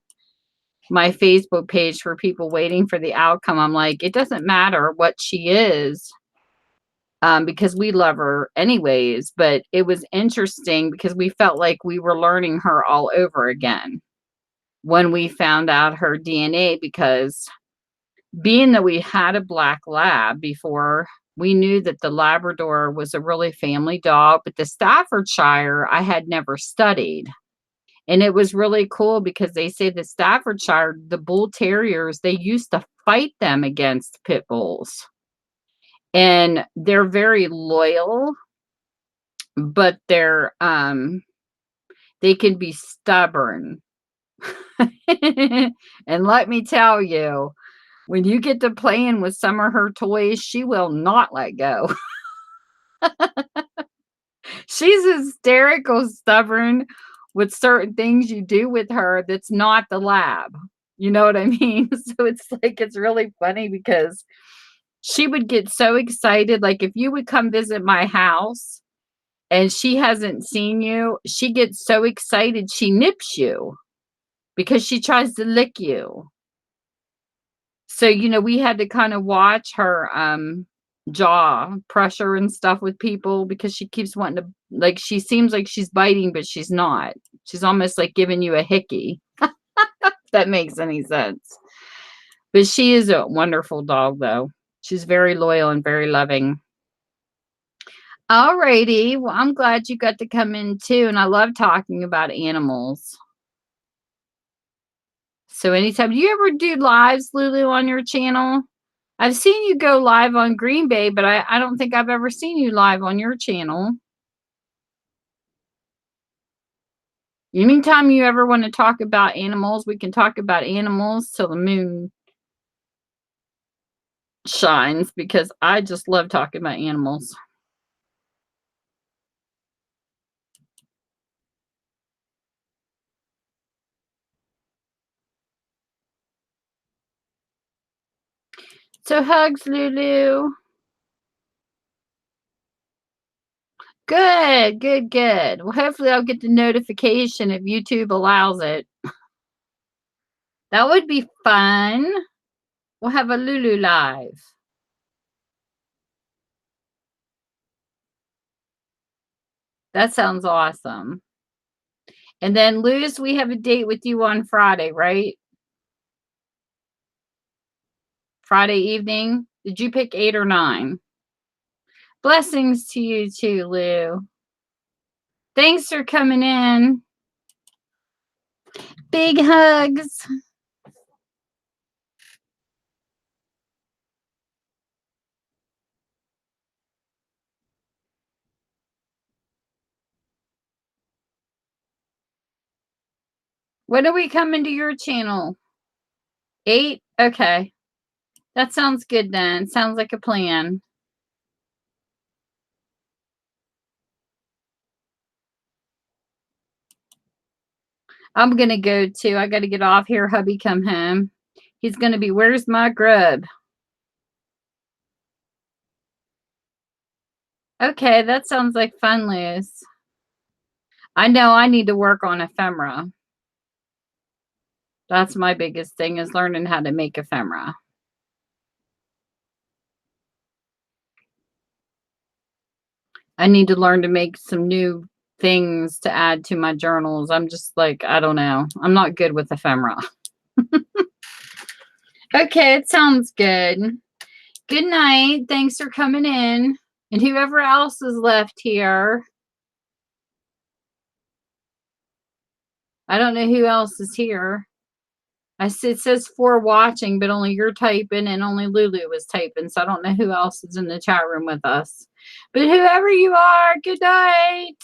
my Facebook page for people waiting for the outcome. I'm like, it doesn't matter what she is, because we love her anyways. But it was interesting because we felt like we were learning her all over again when we found out her DNA, because being that we had a black lab before, we knew that the Labrador was a really family dog, but the Staffordshire I had never studied. And it was really cool because they say the Staffordshire, the bull terriers, they used to fight them against pit bulls. And they're very loyal, but they can be stubborn. And let me tell you, when you get to playing with some of her toys, she will not let go. She's hysterical stubborn with certain things you do with her that's not the lab. You know what I mean? So it's like, it's really funny because she would get so excited. Like if you would come visit my house and she hasn't seen you, she gets so excited she nips you because she tries to lick you. So, we had to kind of watch her jaw pressure and stuff with people because she keeps wanting to, like, she seems like she's biting, but she's not. She's almost like giving you a hickey. If that makes any sense. But she is a wonderful dog, though. She's very loyal and very loving. Alrighty. Well, I'm glad you got to come in too. And I love talking about animals. So anytime, do you ever do lives, Lulu, on your channel? I've seen you go live on Green Bay, but I don't think I've ever seen you live on your channel. Anytime you ever want to talk about animals, we can talk about animals till the moon shines because I just love talking about animals. So hugs, Lulu. Good, good, good. Well, hopefully I'll get the notification if YouTube allows it. That would be fun. We'll have a Lulu live. That sounds awesome. And then, Luz, we have a date with you on Friday, right? Friday evening. Did you pick 8 or 9? Blessings to you too, Lou. Thanks for coming in. Big hugs. When are we coming to your channel? 8? Okay. That sounds good then. Sounds like a plan. I'm going to go too. I got to get off here. Hubby come home. He's going to be, where's my grub? Okay, that sounds like fun, Liz. I know I need to work on ephemera. That's my biggest thing, is learning how to make ephemera. I need to learn to make some new things to add to my journals. I'm just like, I don't know. I'm not good with ephemera. Okay, it sounds good. Good night. Thanks for coming in. And whoever else is left here, I don't know who else is here. It says 4 watching, but only you're typing and only Lulu was typing. So I don't know who else is in the chat room with us. But whoever you are, good night.